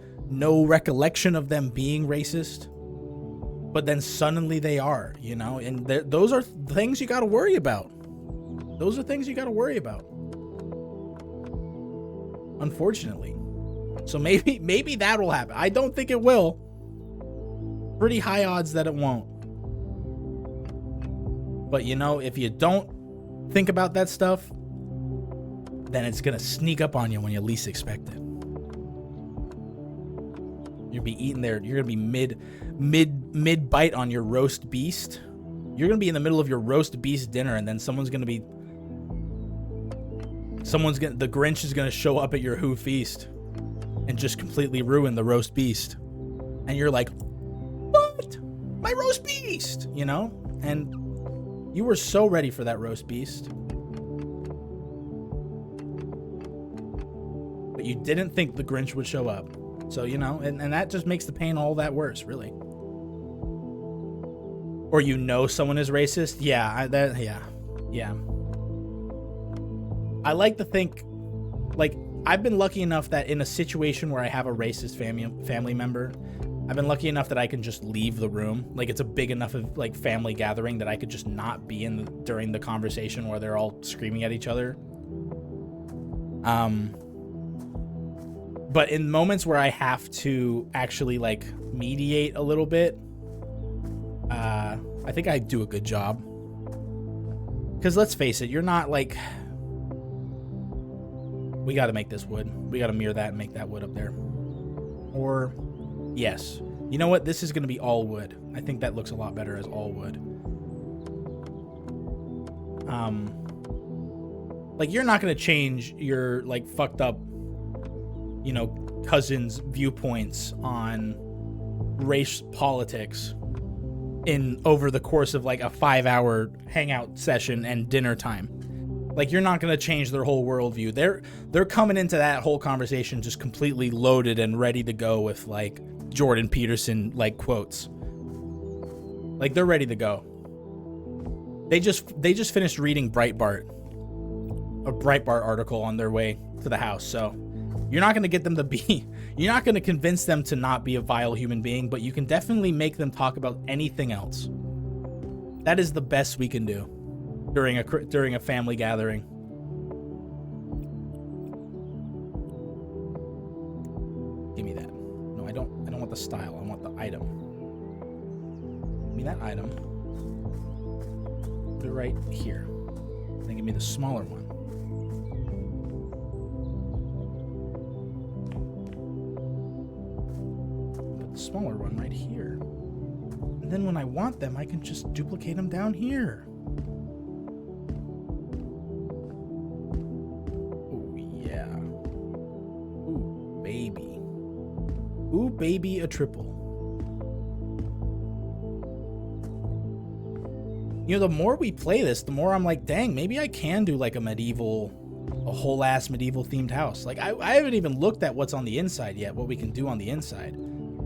recollection of them being racist. But then suddenly they are, and those are things you got to worry about. Those are things you got to worry about. Unfortunately. So maybe that will happen. I don't think it will. Pretty high odds that it won't. But if you don't think about that stuff, then it's going to sneak up on you when you least expect it. You'll be eating there. You're going to be mid bite on your roast beast. You're going to be in the middle of your roast beast dinner, and then the Grinch is going to show up at your Who feast and just completely ruin the roast beast. And you're like, what? My roast beast, and you were so ready for that roast beast. But you didn't think the Grinch would show up. So, and that just makes the pain all that worse, really. Or someone is racist. Yeah. I like to think, I've been lucky enough that in a situation where I have a racist family member, I've been lucky enough that I can just leave the room. It's a big enough of family gathering that I could just not be during the conversation where they're all screaming at each other. But in moments where I have to actually mediate a little bit, I think I do a good job. Because let's face it, you're not we got to make this wood. We got to mirror that and make that wood up there. Or, yes. You know what? This is going to be all wood. I think that looks a lot better as all wood. You're not going to change your fucked up cousins' viewpoints on race politics over the course of a 5-hour hangout session and dinner time. You're not going to change their whole worldview. They're coming into that whole conversation just completely loaded and ready to go with Jordan Peterson quotes. They're ready to go. They just finished reading Breitbart, a Breitbart article on their way to the house. So you're not going to get them to be, you're not going to convince them to not be a vile human being, but you can definitely make them talk about anything else. That is the best we can do during a family gathering. Give me that. No, I don't want the style. I want the item. me that item. Put it right here. Then give me the smaller one. Put the smaller one right here. And then when I want them, I can just duplicate them down here. Oh, yeah. Ooh, baby. Ooh, baby, a triple. You know, the more we play this, the more I'm like, dang, maybe I can do like a whole ass medieval themed house. Like, I haven't even looked at what's on the inside yet, what we can do on the inside.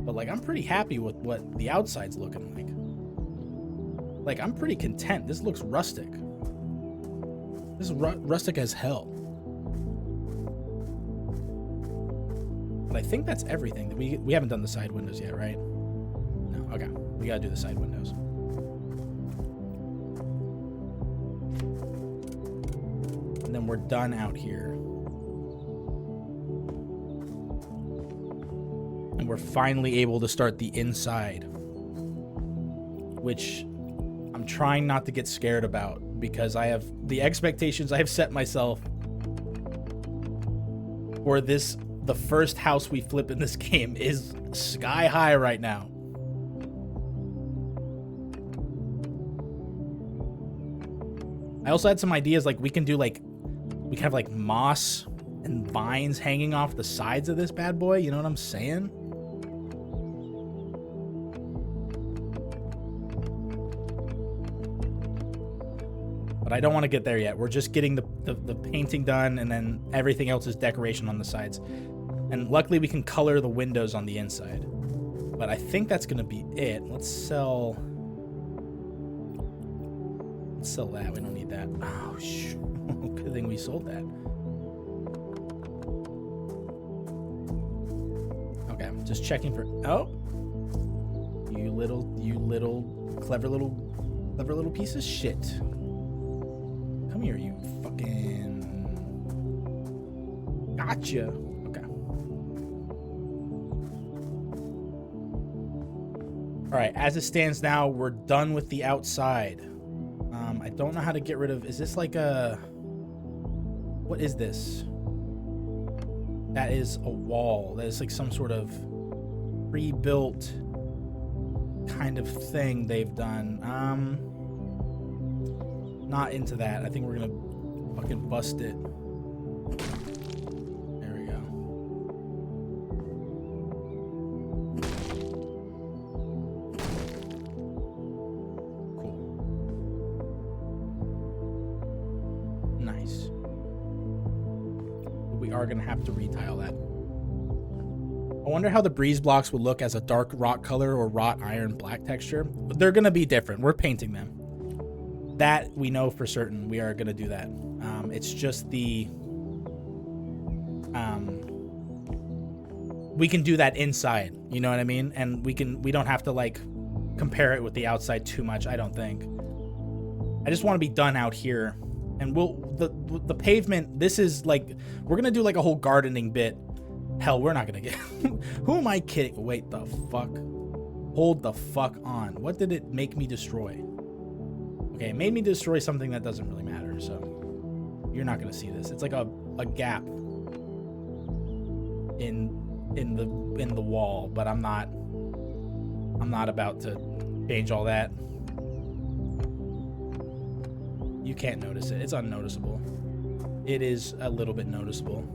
But like, I'm pretty happy with what the outside's looking like. Like, I'm pretty content. This looks rustic. This is rustic as hell. But I think that's everything. We haven't done the side windows yet, right? No, okay. We gotta do the side windows. And then we're done out here. And we're finally able to start the inside, which I'm trying not to get scared about because I have the expectations I have set myself for this. The first house we flip in this game is sky high right now. I also had some ideas, like we can have like moss and vines hanging off the sides of this bad boy. You know what I'm saying? But I don't want to get there yet. We're just getting the painting done, and then everything else is decoration on the sides. And luckily we can color the windows on the inside. But I think that's going to be it. Let's sell that. We don't need that. Oh, shoot. Good thing we sold that. Okay, I'm just checking for... Oh! You little clever little piece of shit. Come here, you fucking... Gotcha! Okay. Alright, as it stands now, we're done with the outside. I don't know how to get rid of... Is this like a... What is this? That is a wall. That is like some sort of pre-built kind of thing they've done. Not into that. I think we're gonna fucking bust it. There we go. Cool. Nice. But we are gonna have to retile that. I wonder how the breeze blocks would look as a dark rock color or wrought iron black texture. They're gonna be different. We're painting them. That we know for certain. We are gonna do that. It's just the we can do that inside, you know what I mean? And we don't have to like compare it with the outside too much, I don't think. I just want to be done out here. And the pavement, this is like, we're gonna do like a whole gardening bit. Hell, we're not gonna get who am I kidding? Wait, the fuck? Hold the fuck on. What did it make me destroy? Okay, it made me destroy something that doesn't really matter, so you're not gonna see this. It's like a gap in the wall, but I'm not about to change all that. You can't notice it. It's unnoticeable. It is a little bit noticeable.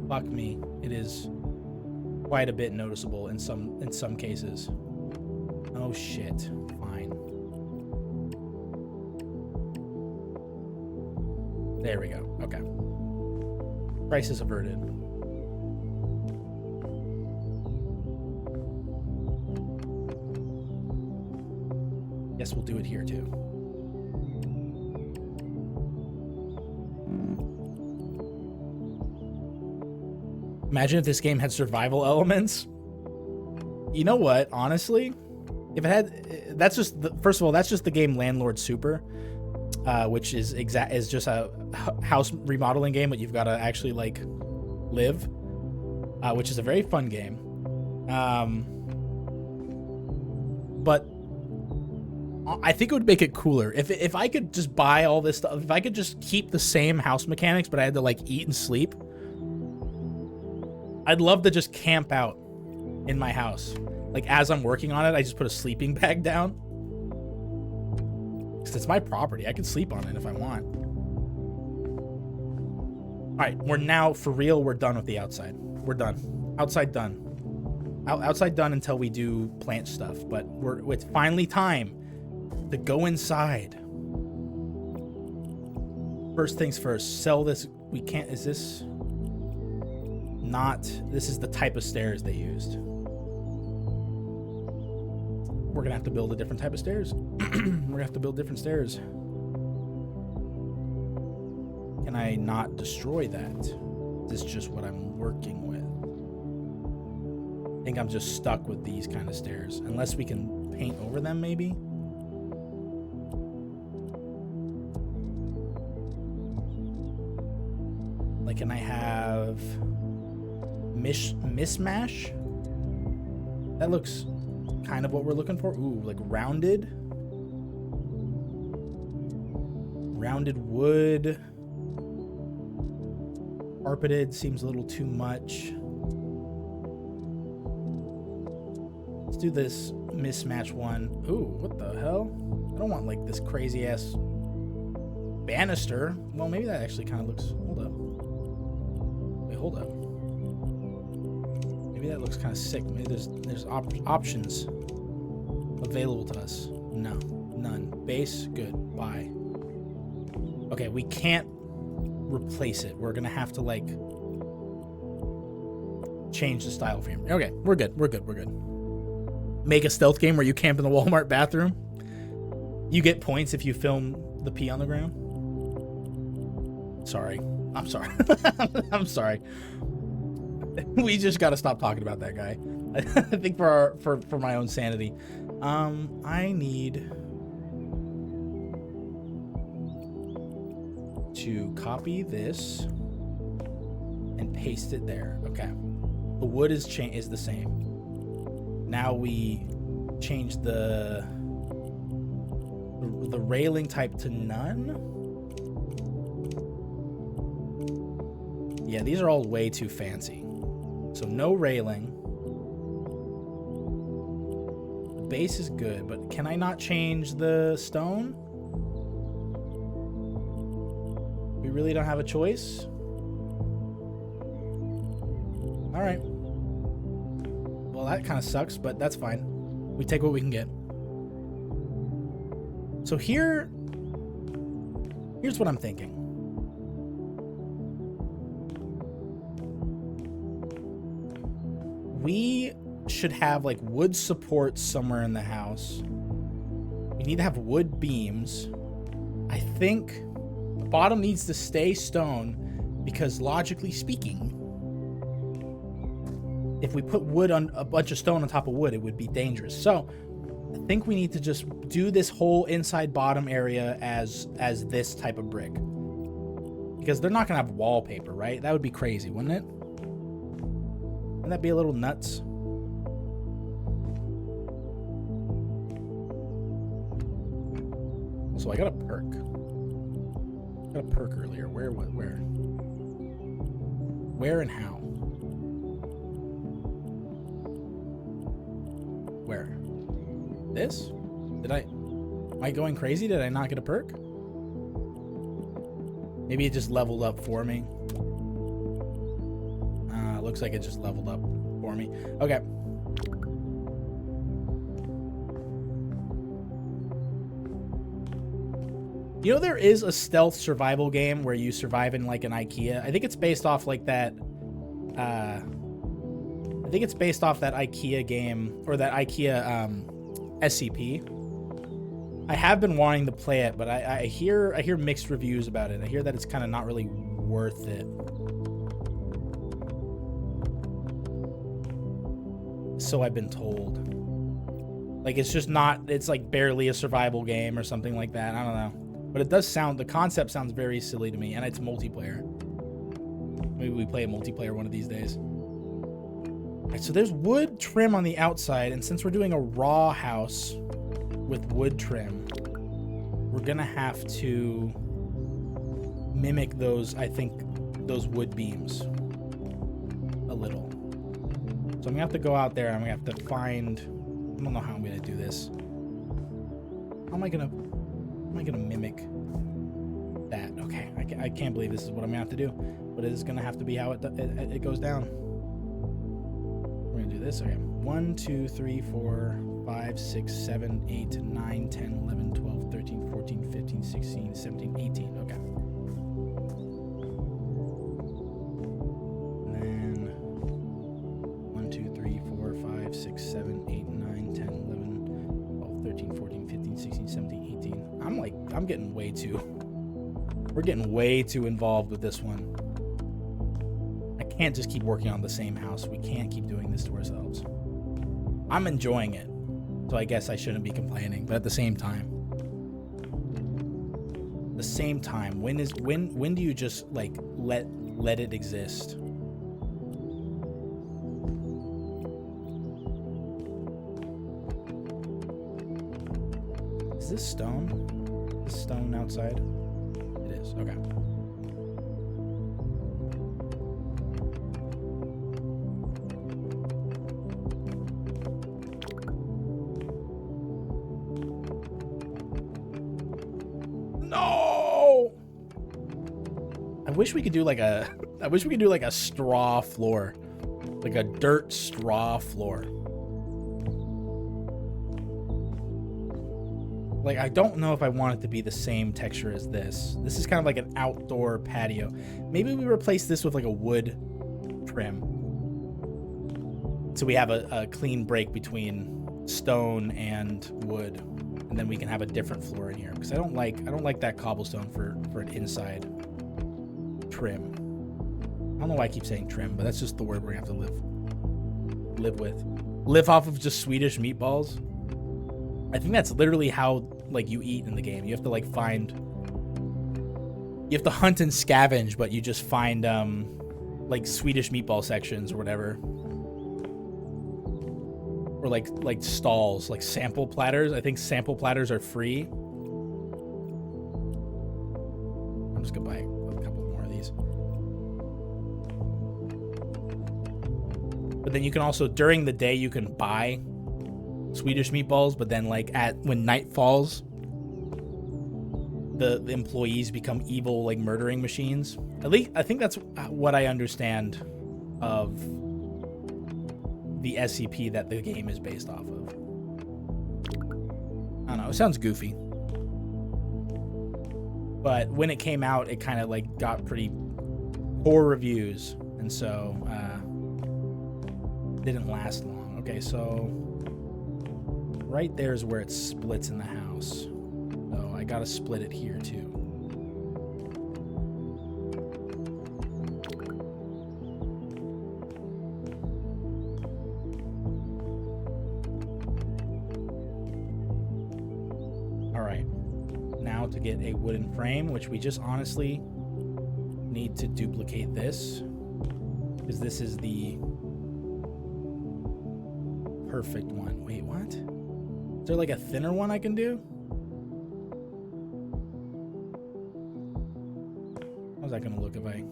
Fuck me. It is quite a bit noticeable in some cases. Oh shit. Fine. There we go. Okay. Crisis averted. Guess we'll do it here too. Imagine if this game had survival elements. You know what? Honestly, if it had, that's just first of all, that's just the game Landlord Super, which is just a house remodeling game, but you've got to actually like live, which is a very fun game. But I think it would make it cooler if I could just buy all this stuff. If I could just keep the same house mechanics, but I had to like eat and sleep. I'd love to just camp out in my house. Like as I'm working on it, I just put a sleeping bag down. Because it's my property. I can sleep on it if I want. All right, we're now for real. We're done with the outside. We're done. Outside done. Outside done until we do plant stuff. But it's finally time to go inside. First things first, sell this. We can't, is this not, this is the type of stairs they used. We're gonna have to build a different type of stairs. We're gonna have to build different stairs. Can I not destroy that? Is this just what I'm working with? I think I'm just stuck with these kind of stairs. Unless we can paint over them, maybe? Like, can I have mismatch? That looks kind of what we're looking for. Ooh, like rounded. Rounded wood. Carpeted seems a little too much. Let's do this mismatch one. Ooh, what the hell? I don't want like this crazy ass banister. Well, maybe that actually kind of looks, hold up. Wait, hold up. Maybe that looks kind of sick. Maybe there's options available to us. No, none. Base, good, buy. Okay, we can't replace it. We're gonna have to like change the style frame. Okay, we're good. Make a stealth game where you camp in the Walmart bathroom. You get points if you film the pee on the ground. Sorry. I'm sorry. I'm sorry. We just got to stop talking about that guy. I think for my own sanity. I need to copy this and paste it there. Okay. The wood is the same. Now we change the railing type to none. Yeah, these are all way too fancy. So no railing. The base is good, but can I not change the stone? We really don't have a choice? All right. Well, that kind of sucks, but that's fine. We take what we can get. So here's what I'm thinking. We should have like wood supports somewhere in the house. We need to have wood beams. I think the bottom needs to stay stone because logically speaking, if we put wood on a bunch of stone on top of wood, it would be dangerous. So I think we need to just do this whole inside bottom area as this type of brick. Because they're not gonna have wallpaper, right? That would be crazy, wouldn't it? Wouldn't that be a little nuts? So I got a perk. I got a perk earlier. Where and how? Where? This? Am I going crazy? Did I not get a perk? Maybe it just leveled up for me. Looks like it just leveled up for me. Okay. You know, there is a stealth survival game where you survive in like an IKEA. I think it's based off like that. I think it's based off that IKEA game or that IKEA SCP. I have been wanting to play it, but I hear mixed reviews about it. I hear that it's kind of not really worth it. So I've been told. Like it's just not. It's like barely a survival game or something like that. I don't know. But it does sound. The concept sounds very silly to me, and it's multiplayer. Maybe we play a multiplayer one of these days. All right, so there's wood trim on the outside, and since we're doing a raw house, with wood trim, we're gonna have to mimic those, I think, those wood beams a little. So I'm gonna have to go out there. I'm gonna have to find, I don't know how I'm gonna do this. How am I gonna mimic that? Okay, I can't believe this is what I'm gonna have to do, but it is gonna have to be how it goes down. We're gonna do this. Okay, 1, 2, 3, 4, 5, 6, 7, 8, 9, 10, 11, 12, 13, 14, 15, 16, 17, 18. Okay. And then 1, 2, 3, 4, 5, 6, 7, 8, 9, 10, 11, 12, 13, 14, 15, 16, 17, 18. I'm getting way too. We're getting way too involved with this one. I can't just keep working on the same house. We can't keep doing this to ourselves. I'm enjoying it, so I guess I shouldn't be complaining. But at the same time, when do you just like let it exist? Is this stone? Is stone outside? It is. Okay. No! I wish we could do like a straw floor. Like a dirt straw floor. Like, I don't know if I want it to be the same texture as this. This is kind of like an outdoor patio. Maybe we replace this with like a wood trim, so we have a clean break between stone and wood, and then we can have a different floor in here. Because I don't like that cobblestone for an inside trim. I don't know why I keep saying trim, but that's just the word we're gonna have to live with. Live off of just Swedish meatballs. I think that's literally how like you eat in the game. You have to like hunt and scavenge, but you just find like Swedish meatball sections or whatever, or like stalls, like sample platters. I think sample platters are free. I'm just gonna buy a couple more of these. But then you can also, during the day, you can buy Swedish meatballs, but then like when night falls, the employees become evil, like murdering machines. At least I think that's what I understand of the SCP that the game is based off of. I don't know, it sounds goofy, but when it came out, it kind of like got pretty poor reviews, and so didn't last long. Okay, so right there is where it splits in the house. So I gotta split it here too. All right, now to get a wooden frame, which we just honestly need to duplicate this, because this is the perfect one. Wait, what? Is there like a thinner one I can do? How's that gonna look if I...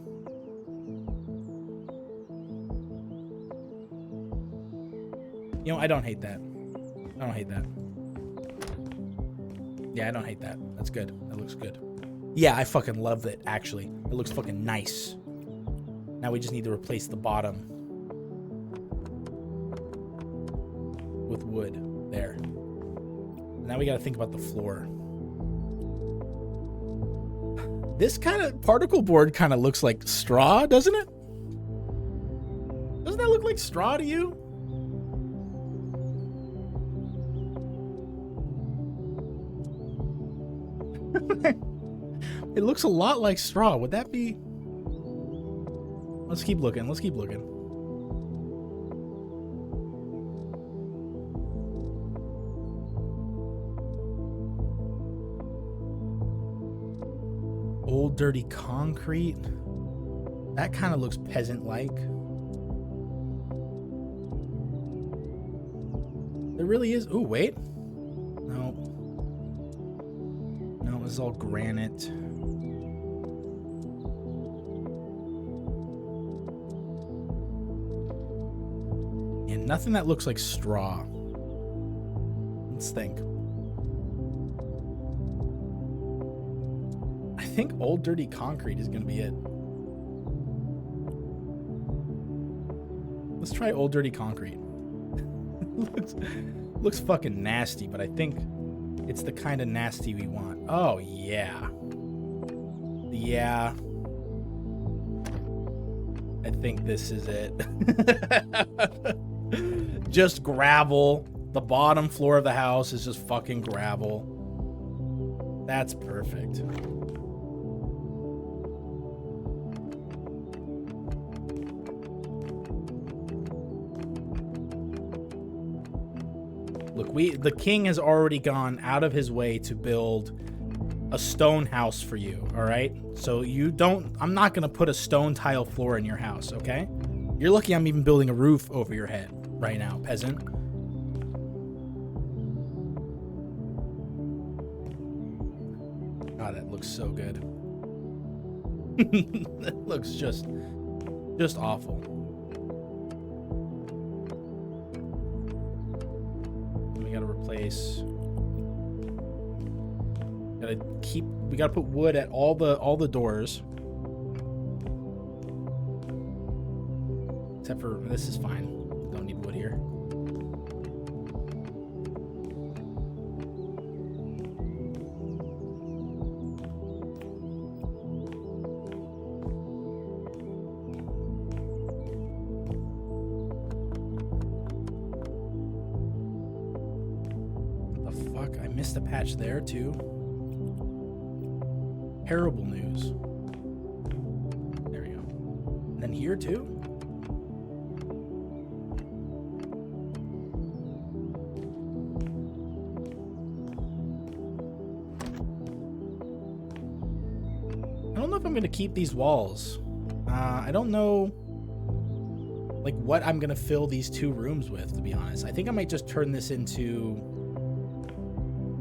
You know, I don't hate that. I don't hate that. Yeah, I don't hate that. That's good. That looks good. Yeah, I fucking love it, actually. It looks fucking nice. Now we just need to replace the bottom with wood. There. Now we gotta think about the floor. This kind of particle board kind of looks like straw, doesn't it? Doesn't that look like straw to you? It looks a lot like straw. Would that be... Let's keep looking. Let's keep looking. Old dirty concrete. That kind of looks peasant-like. There really is... Ooh, wait. No. This is all granite. And nothing that looks like straw. Let's think. I think old dirty concrete is gonna be it. Let's try old dirty concrete. looks fucking nasty, but I think it's the kind of nasty we want. Oh yeah. Yeah. I think this is it. Just gravel. The bottom floor of the house is just fucking gravel. That's perfect. Look, the king has already gone out of his way to build a stone house for you, all right? So I'm not gonna put a stone tile floor in your house, okay? You're lucky I'm even building a roof over your head right now, peasant. God, that looks so good. That looks just awful. We gotta replace. We gotta put wood at all the doors. Except for this is fine. Don't need wood here. What the fuck? I missed a patch there too. Terrible news. There we go. And then here too. I don't know if I'm gonna keep these walls. I don't know like what I'm gonna fill these two rooms with, to be honest. I think I might just turn this into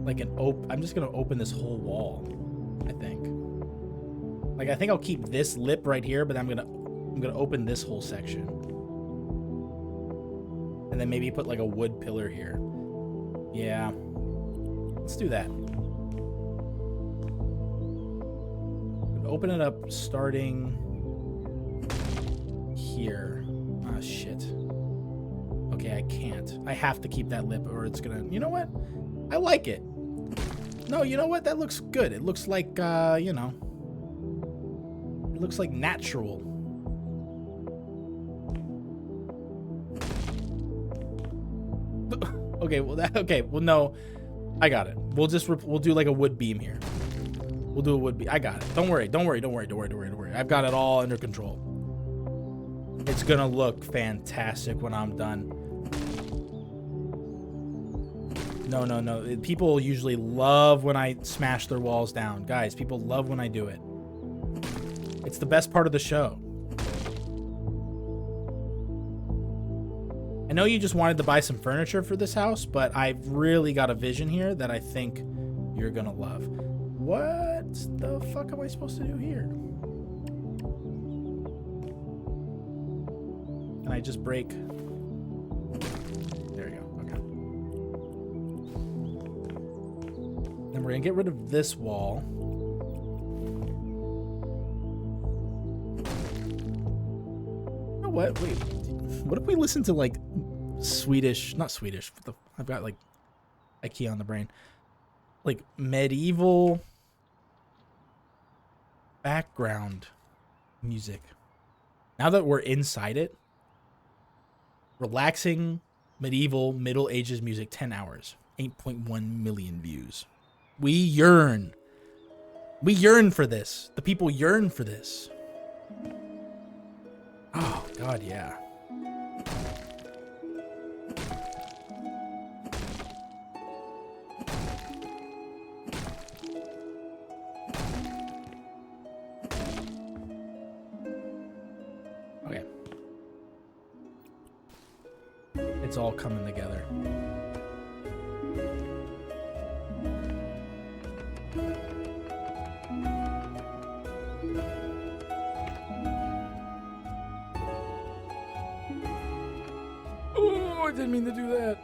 like I'm just gonna open this whole wall, I think. Like, I think I'll keep this lip right here, but I'm gonna open this whole section. And then maybe put like a wood pillar here. Yeah. Let's do that. Open it up starting here. Ah, shit. Okay, I can't. I have to keep that lip or it's gonna... You know what? I like it. No, you know what? That looks good. It looks like, you know... It looks like natural. Okay, well, no. I got it. We'll do like a wood beam here. We'll do a wood beam. I got it. Don't worry. I've got it all under control. It's gonna look fantastic when I'm done. No. People usually love when I smash their walls down. Guys, people love when I do it. It's the best part of the show. I know you just wanted to buy some furniture for this house, but I've really got a vision here that I think you're gonna love. What the fuck am I supposed to do here? Can I just break? There you go. Okay. Then we're gonna get rid of this wall. You know what? Wait. What if we listen to like not Swedish. I've got like IKEA on the brain. Like medieval background music. Now that we're inside it, relaxing medieval Middle Ages music, 10 hours, 8.1 million views. We yearn for this. The people yearn for this. Oh God, yeah. It's all coming together. I didn't mean to do that.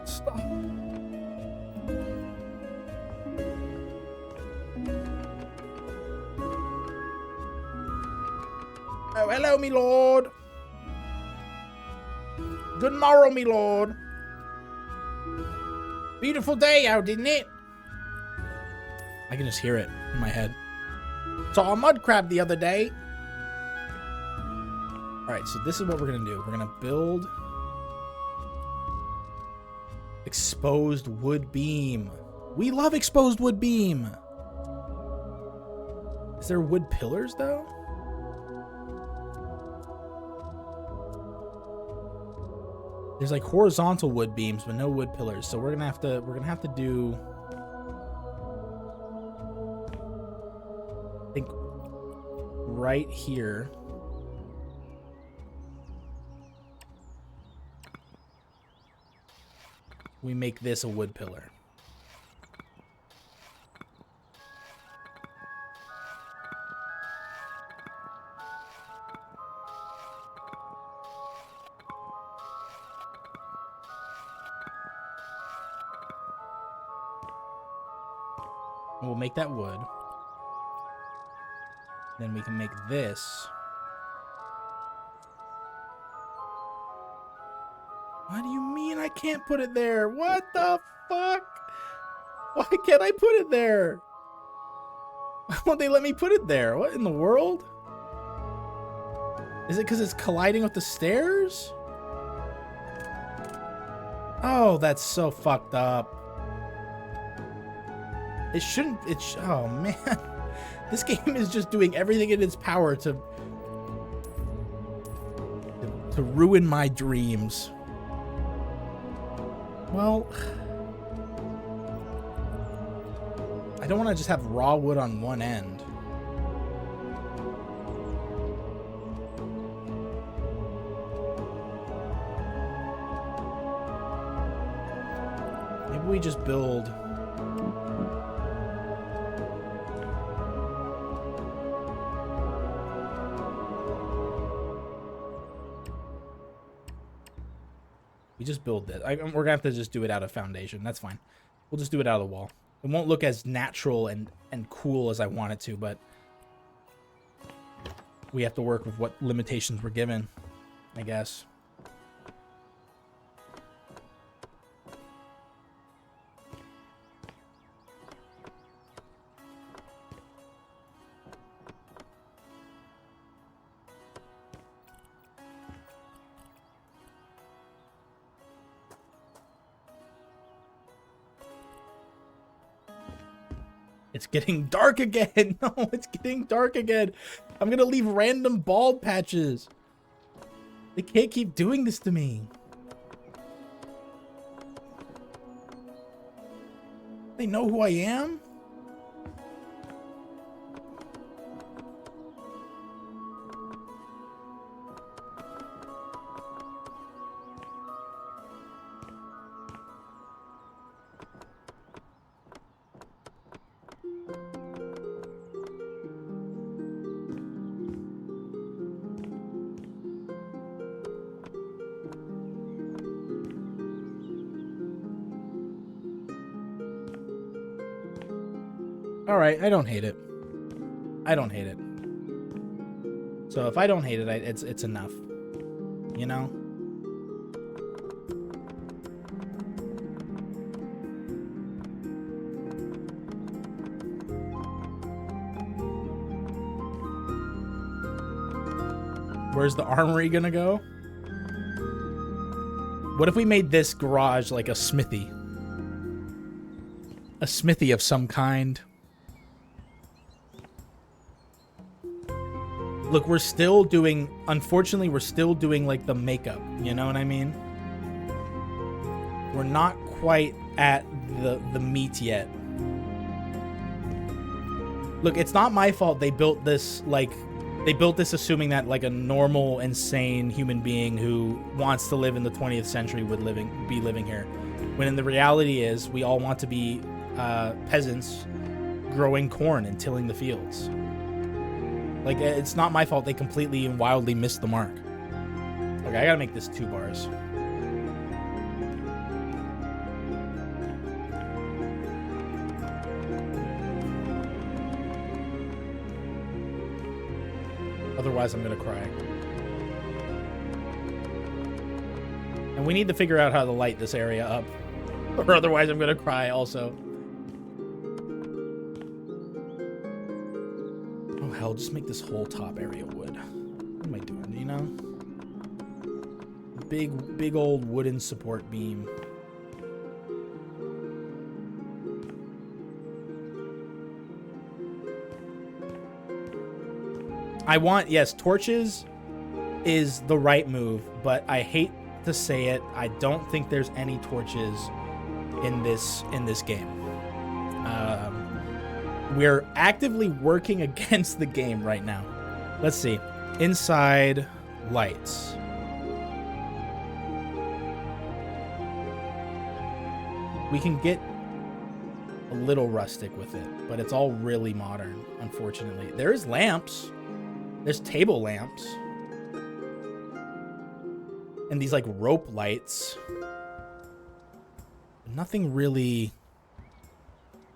Stop. Oh, hello, me lord. Good morrow, me lord. Beautiful day out, isn't it? I can just hear it in my head. Saw a mud crab the other day. Alright, so this is what we're gonna do. We're gonna build exposed wood beam. We love exposed wood beam. Is there wood pillars though? There's like horizontal wood beams, but no wood pillars. So we're gonna have to do, I think, right here. We make this a wood pillar. We'll make that wood. Then we can make this. What do you mean I can't put it there? What the fuck? Why can't I put it there? Why won't they let me put it there? What in the world? Is it because it's colliding with the stairs? Oh, that's so fucked up. It shouldn't, oh man. This game is just doing everything in its power to ruin my dreams. Well, I don't want to just have raw wood on one end. Maybe we just build... We just build this. We're gonna have to just do it out of foundation. That's fine. We'll just do it out of the wall. It won't look as natural and cool as I want it to, but we have to work with what limitations we're given, I guess. It's getting dark again. No, it's getting dark again. I'm gonna leave random bald patches. They can't keep doing this to me. They know who I am? All right, I don't hate it. I don't hate it. So if I don't hate it, it's enough. You know? Where's the armory gonna go? What if we made this garage like a smithy? A smithy of some kind. Look, we're still doing, unfortunately, we're still doing like the makeup, you know what I mean? We're not quite at the meat yet. Look, it's not my fault they built this, like, they built this assuming that like a normal, insane human being who wants to live in the 20th century would be living here. When in the reality is, we all want to be peasants growing corn and tilling the fields. Like, it's not my fault they completely and wildly missed the mark. Okay, I gotta make this 2 bars. Otherwise, I'm gonna cry. And we need to figure out how to light this area up. Or otherwise, I'm gonna cry also. Oh, hell, just make this whole top area wood. What am I doing, you know? Big old wooden support beam. I want, yes, torches is the right move, but I hate to say it, I don't think there's any torches in this game. We're actively working against the game right now. Let's see. Inside lights. We can get a little rustic with it, but it's all really modern, unfortunately. There is lamps. There's table lamps. And these like rope lights. Nothing really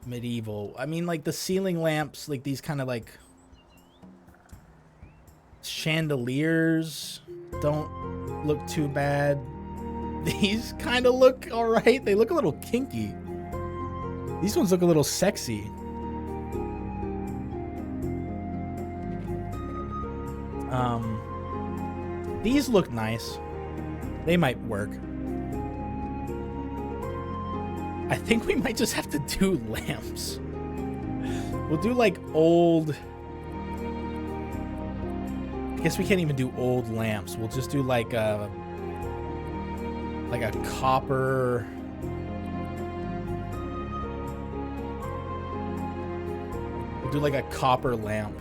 medieval. I mean, like the ceiling lamps, like these kind of like chandeliers don't look too bad. These kind of look all right. They look a little kinky. These ones look a little sexy. These look nice. They might work. I think we might just have to do lamps. We'll do like old... I guess we can't even do old lamps. We'll just do like a copper... We'll do like a copper lamp.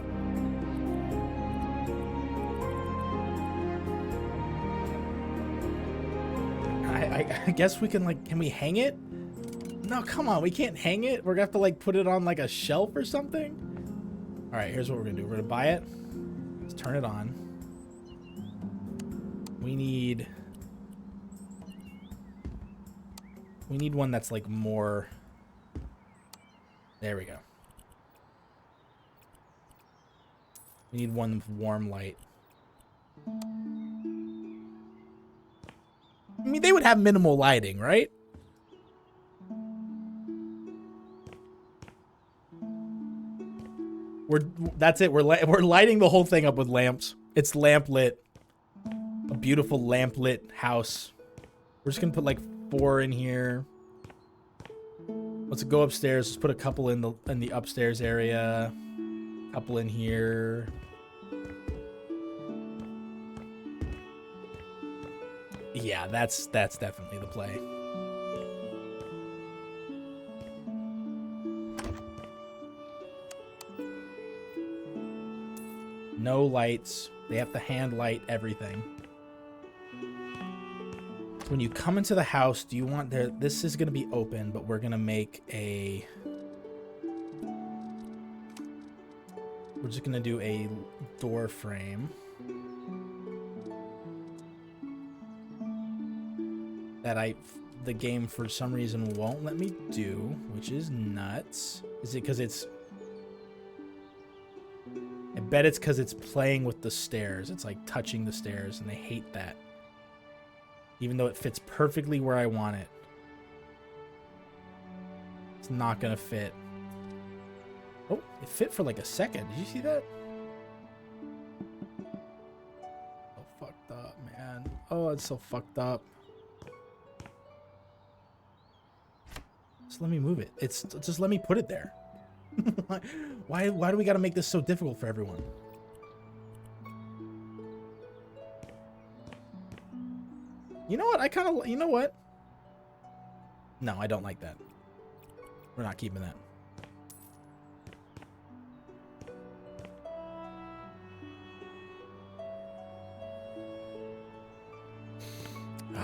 I guess we can like, can we hang it? No, come on, we can't hang it. We're gonna have to like put it on like a shelf or something. All right, here's what we're gonna do. We're gonna buy it. Let's turn it on. We need one that's like more. There we go. We need one with warm light. I mean, they would have minimal lighting, right? That's it. We're lighting the whole thing up with lamps. It's lamp lit. A beautiful lamp lit house. We're just gonna put like 4 in here. Let's go upstairs. Let's put a couple in the upstairs area. A couple in here. Yeah, that's definitely the play. No lights. They have to hand light everything. So when you come into the house, do you want there? This is going to be open, but we're going to make a... We're just going to do a door frame. That the game for some reason won't let me do, which is nuts. Is it because it's... I bet it's because it's playing with the stairs. It's like touching the stairs, and they hate that. Even though it fits perfectly where I want it. It's not gonna fit. Oh, it fit for like a second. Did you see that? Oh, fucked up, man. Oh, it's so fucked up. Just let me move it. Just let me put it there. Why do we gotta make this so difficult for everyone? You know what? You know what? No, I don't like that. We're not keeping that.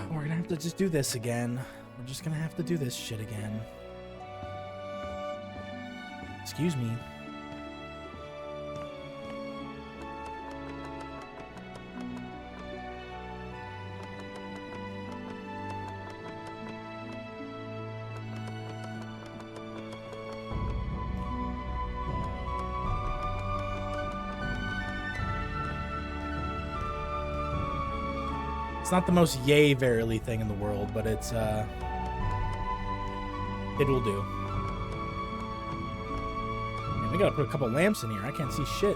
We're gonna have to just do this again. We're just gonna have to do this shit again. Excuse me. It's not the most yay verily thing in the world, but it's it will do. Man, we gotta put a couple lamps in here. I can't see shit.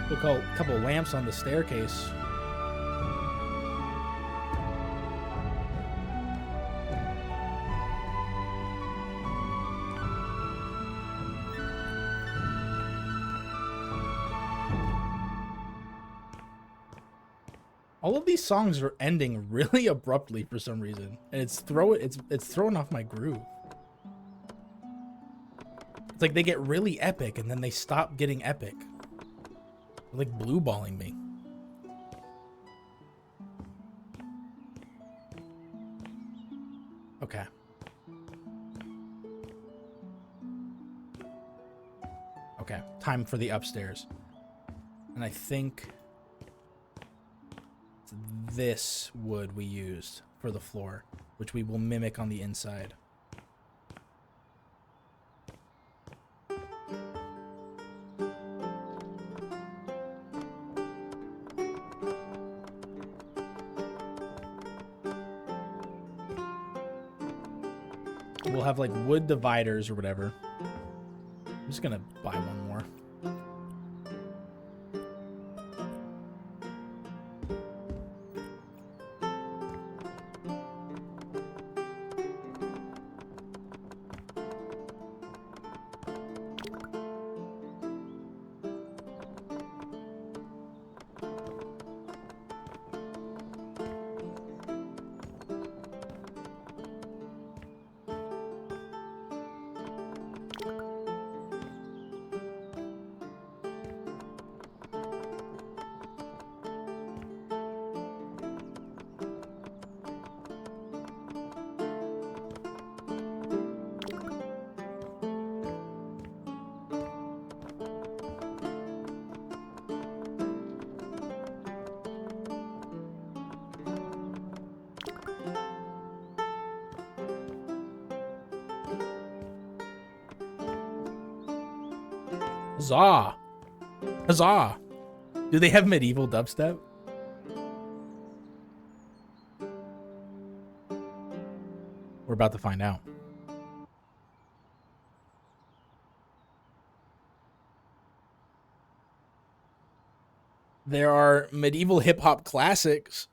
Put a couple lamps on the staircase. All of these songs are ending really abruptly for some reason, and it's throwing off my groove. It's like they get really epic and then they stop getting epic. They're like blue balling me. Okay. Okay, time for the upstairs. And I think this wood we used for the floor, which we will mimic on the inside. We'll have like wood dividers or whatever. I'm just gonna buy one more. Huzzah! Huzzah! Do they have medieval dubstep? We're about to find out. There are medieval hip-hop classics.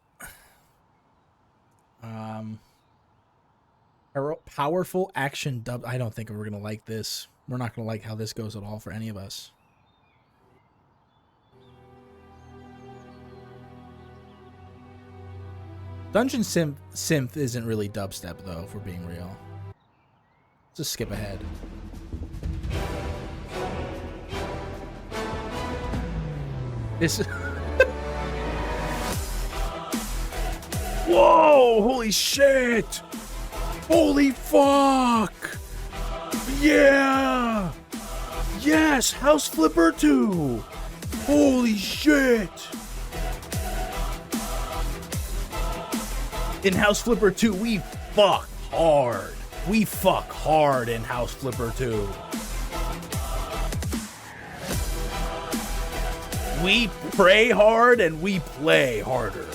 Powerful action dub. I don't think we're going to like this. We're not going to like how this goes at all for any of us. Dungeon Synth isn't really dubstep, though, if we're being real. Just skip ahead. This. Whoa! Holy shit! Holy fuck! Yeah! Yes! House Flipper 2! Holy shit! In House Flipper 2, we fuck hard. We fuck hard in House Flipper 2. We pray hard and we play harder.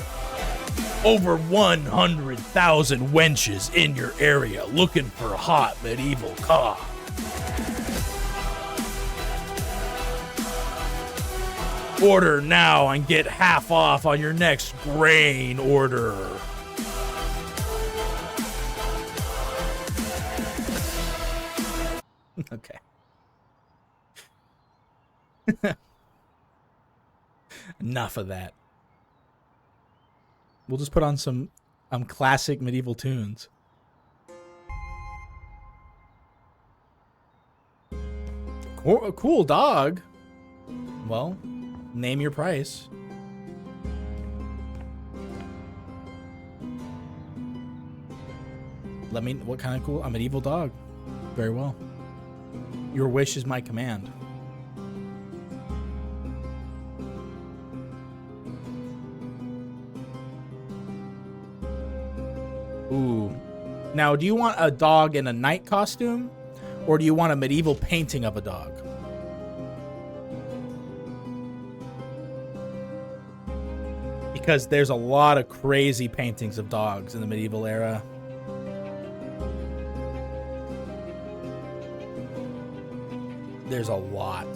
Over 100,000 wenches in your area looking for hot medieval cock. Order now and get half off on your next grain order. Okay. Enough of that. We'll just put on some classic medieval tunes. Cool dog. Well, name your price. Let me. What kind of cool? A medieval dog. Very well. Your wish is my command. Ooh. Now, do you want a dog in a knight costume? Or do you want a medieval painting of a dog? Because there's a lot of crazy paintings of dogs in the medieval era. There's a lot.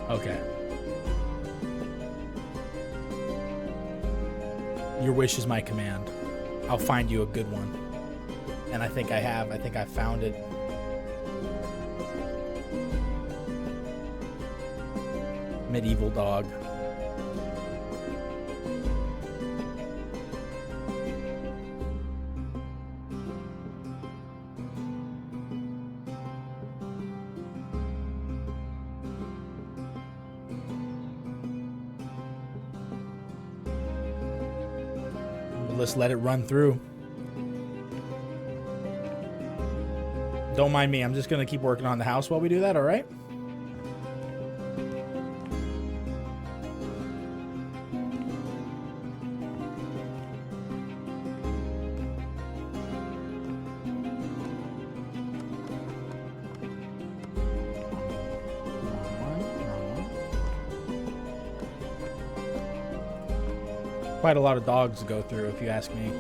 Okay. Your wish is my command. I'll find you a good one. And I think I have. I think I found it. Medieval dog. Let's let it run through. Don't mind me. I'm just going to keep working on the house while we do that, all right? Quite a lot of dogs to go through, if you ask me.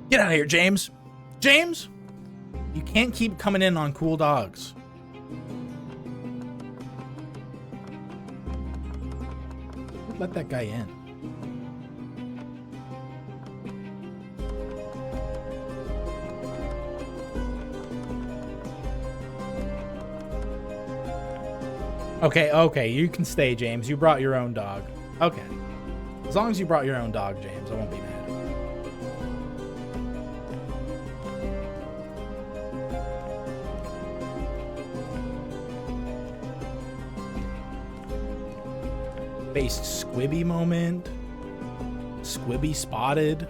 Get out of here, James. James? You can't keep coming in on cool dogs. Let that guy in. Okay, you can stay, James. You brought your own dog. Okay. As long as you brought your own dog, James, I won't be mad. Faced Squibby moment. Squibby spotted.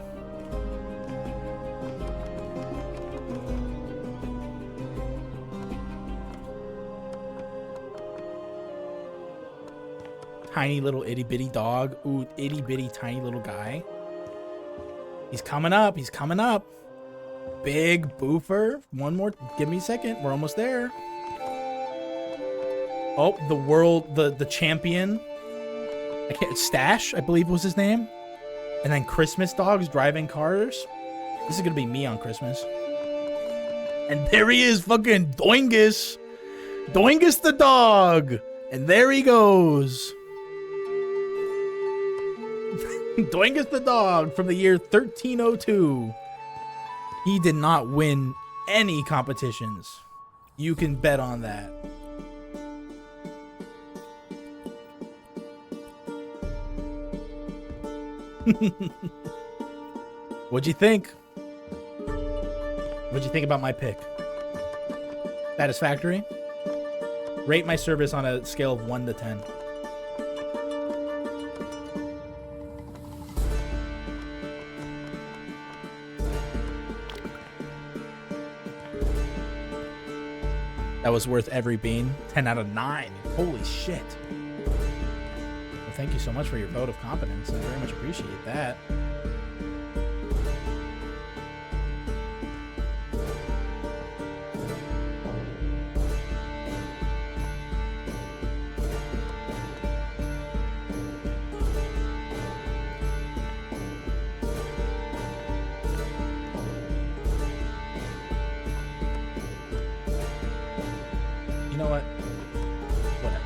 Tiny little itty bitty dog. Ooh, itty bitty tiny little guy. He's coming up. He's coming up. Big boofer. One more. Give me a second. We're almost there. Oh, the world, the champion. Stash, I believe was his name. And then Christmas dogs driving cars. This is gonna be me on Christmas. And there he is, fucking Doingus. Doingus the dog. And there he goes. Doingus the dog from the year 1302. He did not win any competitions. You can bet on that. What'd you think? What'd you think about my pick? Satisfactory? Rate my service on a scale of 1 to 10. That was worth every bean. 10 out of 9. Holy shit. Well, thank you so much for your vote of confidence. I very much appreciate that. You know what? Whatever.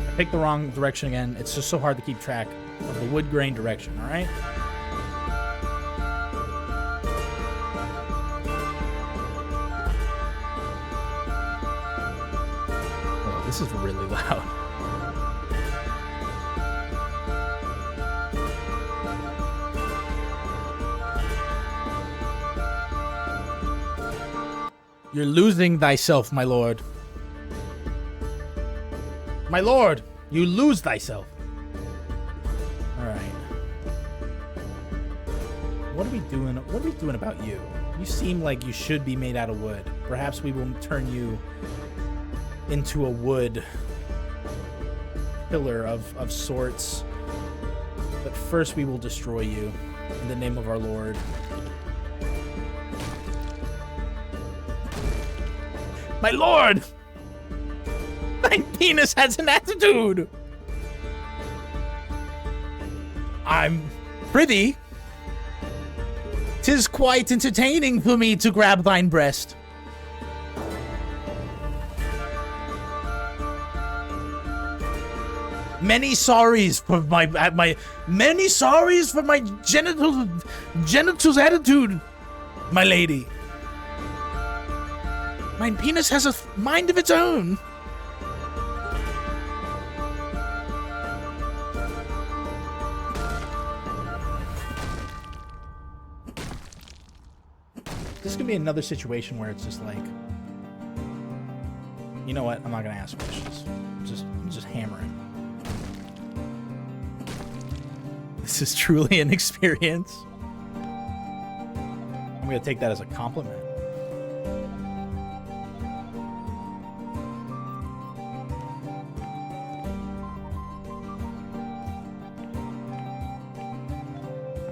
I picked the wrong direction again. It's just so hard to keep track of the wood grain direction, alright? Oh, this is really loud. You're losing thyself, my lord. My lord, you lose thyself. All right. What are we doing? What are we doing about you? You seem like you should be made out of wood. Perhaps we will turn you into a wood pillar of sorts. But first we will destroy you in the name of our Lord. My lord! My penis has an attitude! I'm prithee. 'Tis quite entertaining for me to grab thine breast. Many sorries for my genitals attitude, my lady. My penis has a mind of its own. This is gonna be another situation where it's just like, you know what? I'm not gonna ask questions. I'm just hammering. This is truly an experience. I'm gonna take that as a compliment.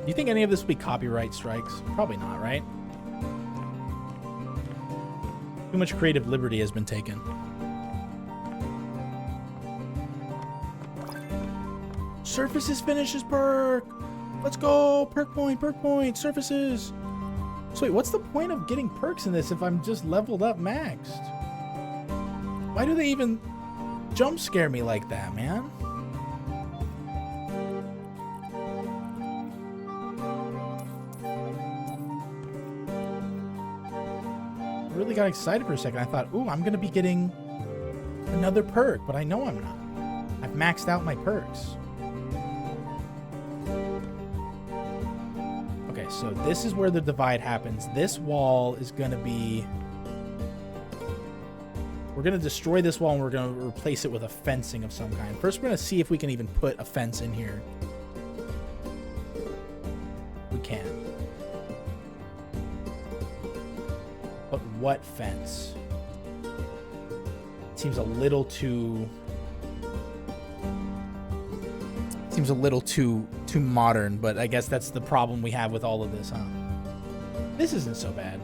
Do you think any of this will be copyright strikes? Probably not, right? Too much creative liberty has been taken. Surfaces finishes perk. Let's go. Perk point, surfaces. So wait, what's the point of getting perks in this if I'm just leveled up maxed? Why do they even jump scare me like that, man? I really got excited for a second. I thought, ooh, I'm gonna be getting another perk, but I know I'm not. I've maxed out my perks. Okay, so this is where the divide happens. This wall is gonna be... We're gonna destroy this wall and we're gonna replace it with a fencing of some kind. First, we're gonna see if we can even put a fence in here. We can. But what fence? Seems a little too... Seems a little too modern, but I guess that's the problem we have with all of this, huh? This isn't so bad.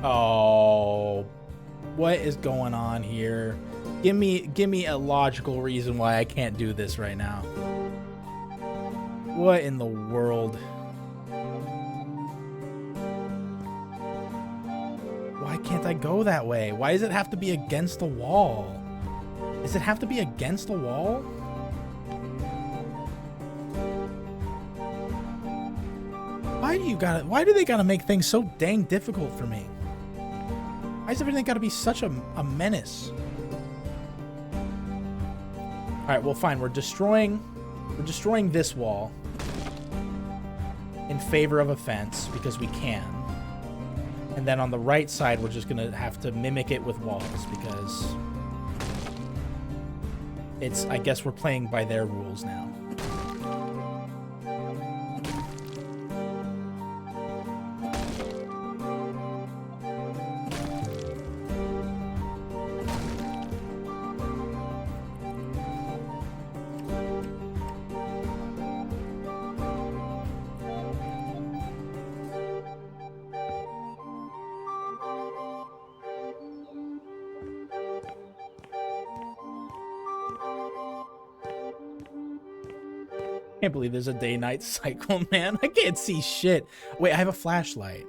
Oh, what is going on here? Give me a logical reason why I can't do this right now. What in the world? Why can't I go that way? Why does it have to be against the wall? Does it have to be against the wall? Why do they gotta make things so dang difficult for me? Why is everything gotta be such a menace? Alright, well fine, we're destroying this wall in favor of a fence because we can. And then on the right side, we're just gonna have to mimic it with walls because it's, I guess we're playing by their rules now. I can't believe there's a day-night cycle, man. I can't see shit. Wait, I have a flashlight.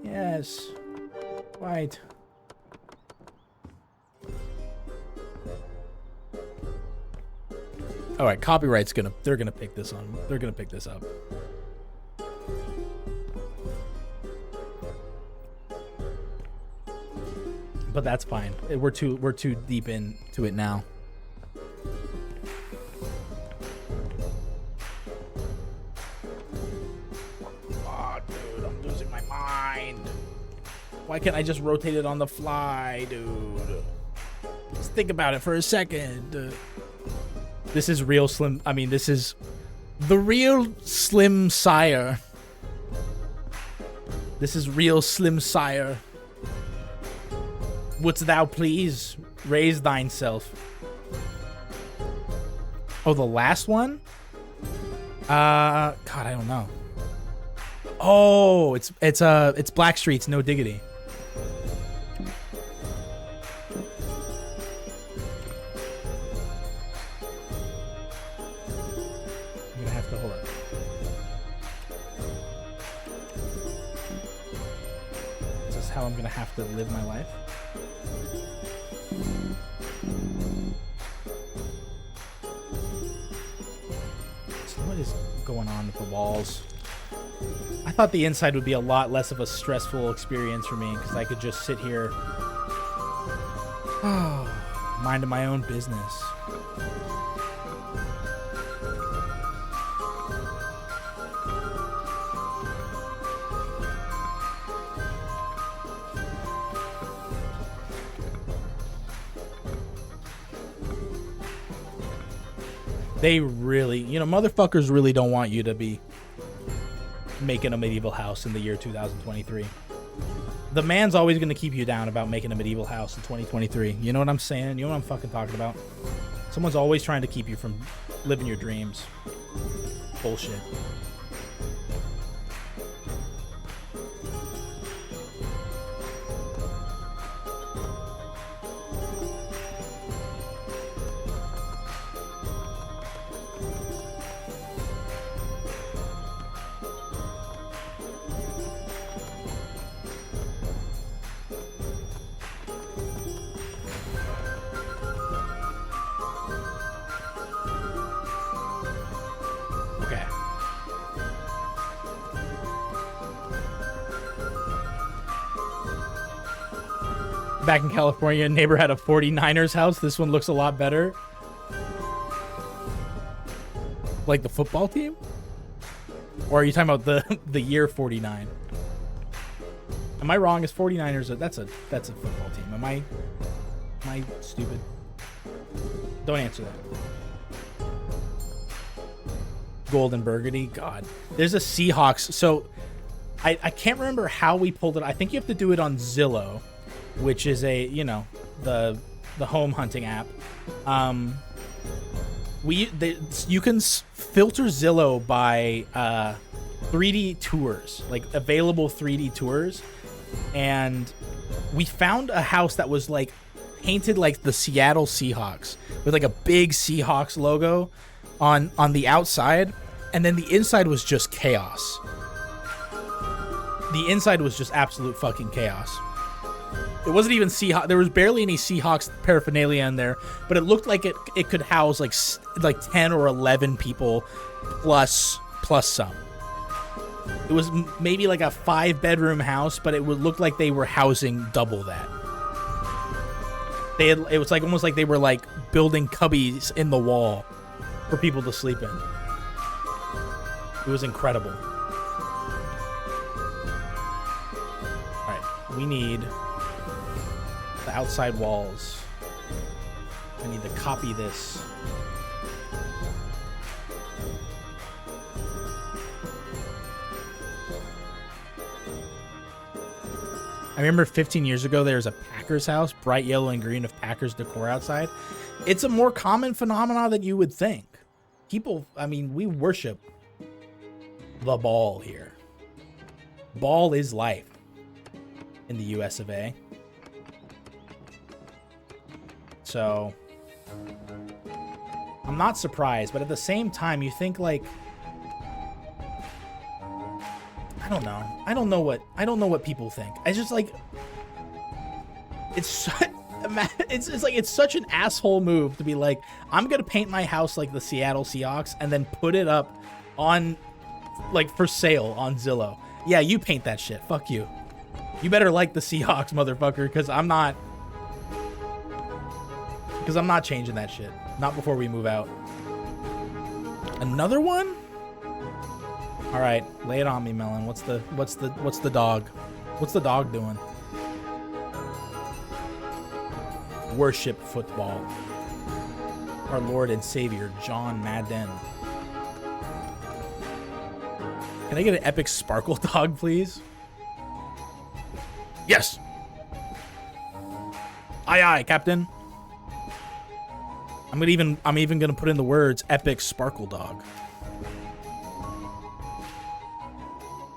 Yes. Right. All right, copyright's they're gonna pick this on. They're gonna pick this up. But that's fine. We're too deep into it now. Oh, dude, I'm losing my mind. Why can't I just rotate it on the fly, dude? Just think about it for a second. This is real Slim. I mean, this is the real Slim Sire. This is real Slim Sire. Wouldst thou please raise thine self? Oh, the last one? God, I don't know. Oh, it's Blackstreet's No Diggity. I'm gonna have to hold it. Is this how I'm gonna have to live my life? What is going on with the walls? I thought the inside would be a lot less of a stressful experience for me because I could just sit here minding my own business. They really, you know, motherfuckers really don't want you to be making a medieval house in the year 2023. The man's always going to keep you down about making a medieval house in 2023. You know what I'm saying? You know what I'm fucking talking about? Someone's always trying to keep you from living your dreams. Bullshit. Okay. Back in California, a neighbor had a 49ers house. This one looks a lot better. Like the football team? Or are you talking about the year 49? Am I wrong? Is 49ers that's a football team? Am I stupid? Don't answer that. Gold and burgundy. God. There's a Seahawks. So I can't remember how we pulled it. I think you have to do it on Zillow, which is a, you know, the home hunting app. You can filter Zillow by 3D tours, like available 3D tours, and we found a house that was like painted like the Seattle Seahawks with like a big Seahawks logo on the outside, and then the inside was just chaos. The inside was just absolute fucking chaos. It wasn't even Seahawks. There was barely any Seahawks paraphernalia in there, but it looked like it could house like 10 or 11 people plus some. It was maybe like a 5-bedroom house, but it would look like they were housing double that. It was like almost like they were like building cubbies in the wall for people to sleep in. It was incredible. All right, we need the outside walls. I need to copy this. I remember 15 years ago there was a Packers house, bright yellow and green with Packers decor outside. It's a more common phenomenon than you would think. People, I mean, we worship the ball here. Ball is life in the US of A. So I'm not surprised, but at the same time, you think like, I don't know what people think. I just like, it's like it's such an asshole move to be like, I'm gonna paint my house like the Seattle Seahawks and then put it up on like for sale on Zillow. Yeah, you paint that shit. Fuck you. You better like the Seahawks, motherfucker, because I'm not changing that shit. Not before we move out. Another one? All right, lay it on me, Melon. What's the dog? What's the dog doing? worship football. Our Lord and Savior, John Madden. Can I get an epic sparkle dog, please? Yes. Aye, aye, Captain. I'm even gonna put in the words epic sparkle dog.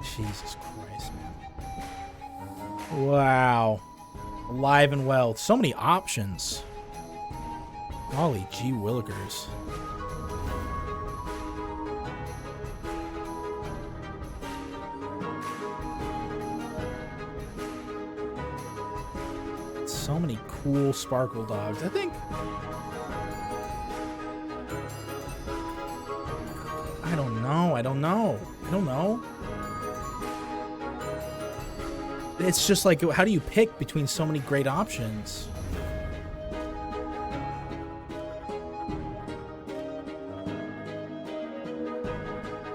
Jesus Christ, man. Wow. Alive and well. So many options. Golly gee willikers. So many cool sparkle dogs. I think I don't know. It's just like, how do you pick between so many great options?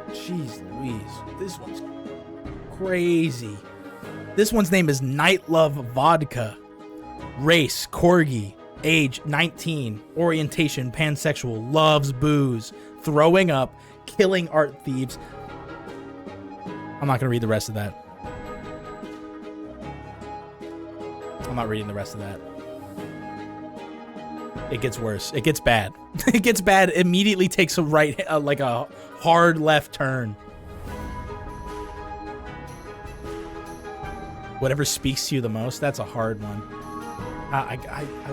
Jeez Louise. This one's crazy. This one's name is Night Love Vodka. Race, Corgi. Age, 19. Orientation, pansexual. Loves booze. Throwing up. Killing art thieves. I'm not going to read the rest of that. I'm not reading the rest of that. It gets worse. It gets bad. It gets bad. Immediately takes a right, like a hard left turn. Whatever speaks to you the most. That's a hard one. I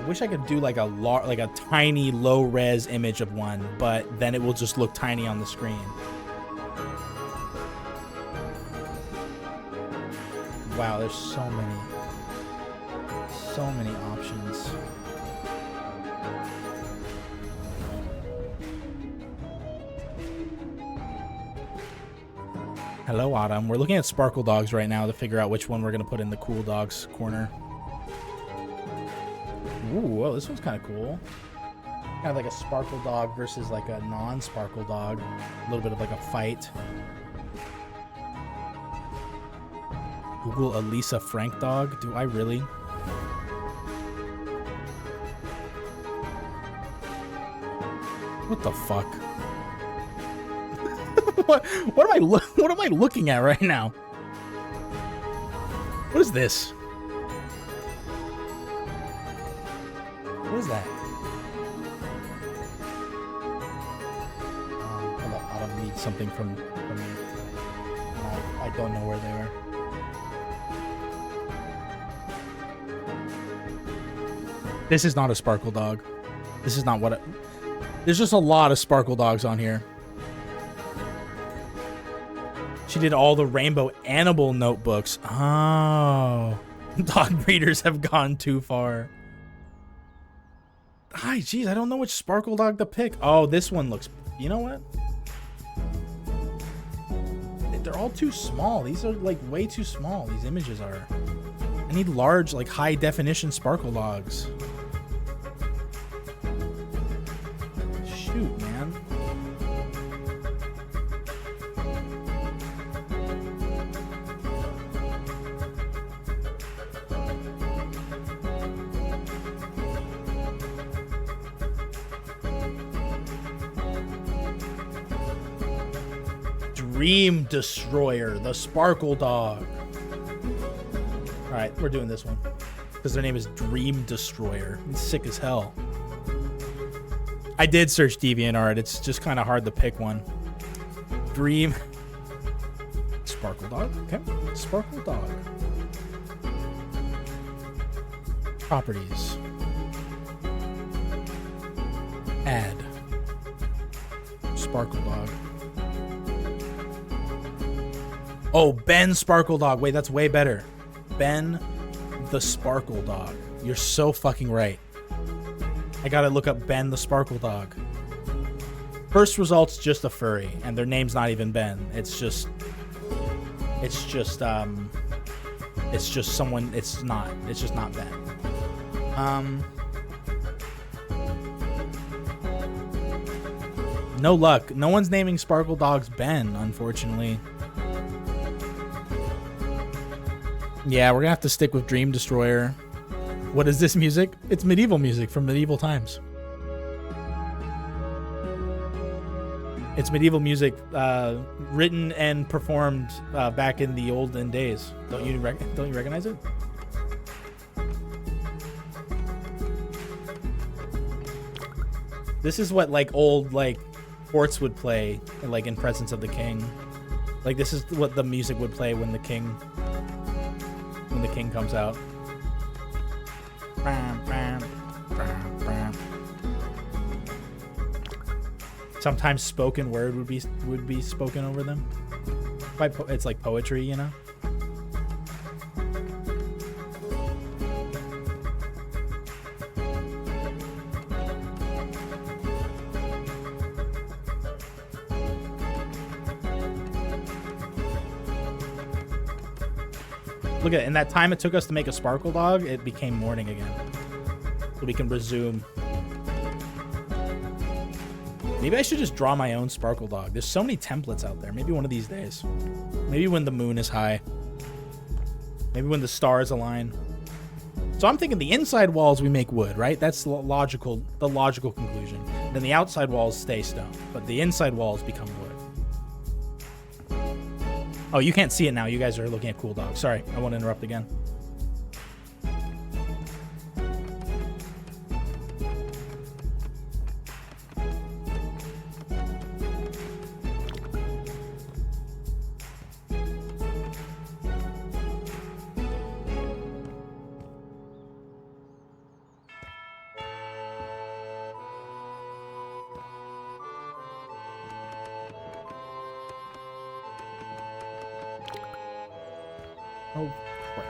wish I could do like a tiny low res image of one, but then it will just look tiny on the screen. Wow, there's so many options. Hello, Autumn. We're looking at Sparkle Dogs right now to figure out which one we're going to put in the Cool Dogs corner. Ooh, whoa, this one's kind of cool. Kind of like a Sparkle Dog versus like a non-Sparkle Dog. A little bit of like a fight. Google a Lisa Frank dog. Do I really? What the fuck? What am I looking at right now? What is this? What is that? Hold up, I don't need something from me. I don't know where they are. This is not a Sparkle Dog. This is not what there's just a lot of Sparkle Dogs on here. She did all the Rainbow Animal notebooks. Oh. Dog breeders have gone too far. Hi, geez, I don't know which Sparkle Dog to pick. Oh, this one looks... You know what? They're all too small. These are, like, way too small. These images are. I need large, like, high-definition Sparkle Dogs. Shoot, man. Dream Destroyer, the Sparkle Dog. All right, we're doing this one because their name is Dream Destroyer. It's sick as hell. I did search DeviantArt. It's just kind of hard to pick one. Dream Sparkle Dog. Okay, Sparkle Dog. Properties. Add. Sparkle Dog. Oh, Ben Sparkle Dog. Wait, that's way better. Ben the Sparkle Dog. You're so fucking right. I gotta look up Ben the Sparkle Dog. First result's just a furry, and their name's not even Ben. It's just someone. It's just not Ben. No luck. No one's naming Sparkle Dogs Ben, unfortunately. Yeah, we're gonna have to stick with Dream Destroyer. What is this music? It's medieval music from medieval times. It's medieval music written and performed back in the olden days. Don't you recognize it? This is what like old like courts would play like in presence of the king. Like this is what the music would play when the king comes out. Sometimes spoken word would be spoken over them. It's like poetry, you know. Look at it. In that time it took us to make a sparkle dog, it became morning again. So we can resume. Maybe I should just draw my own sparkle dog. There's so many templates out there. Maybe one of these days. Maybe when the moon is high. Maybe when the stars align. So I'm thinking the inside walls we make wood, right? That's the logical conclusion. Then the outside walls stay stone, but the inside walls become wood. Oh, you can't see it now. You guys are looking at Cool Dog. Sorry, I won't interrupt again. Oh, crap.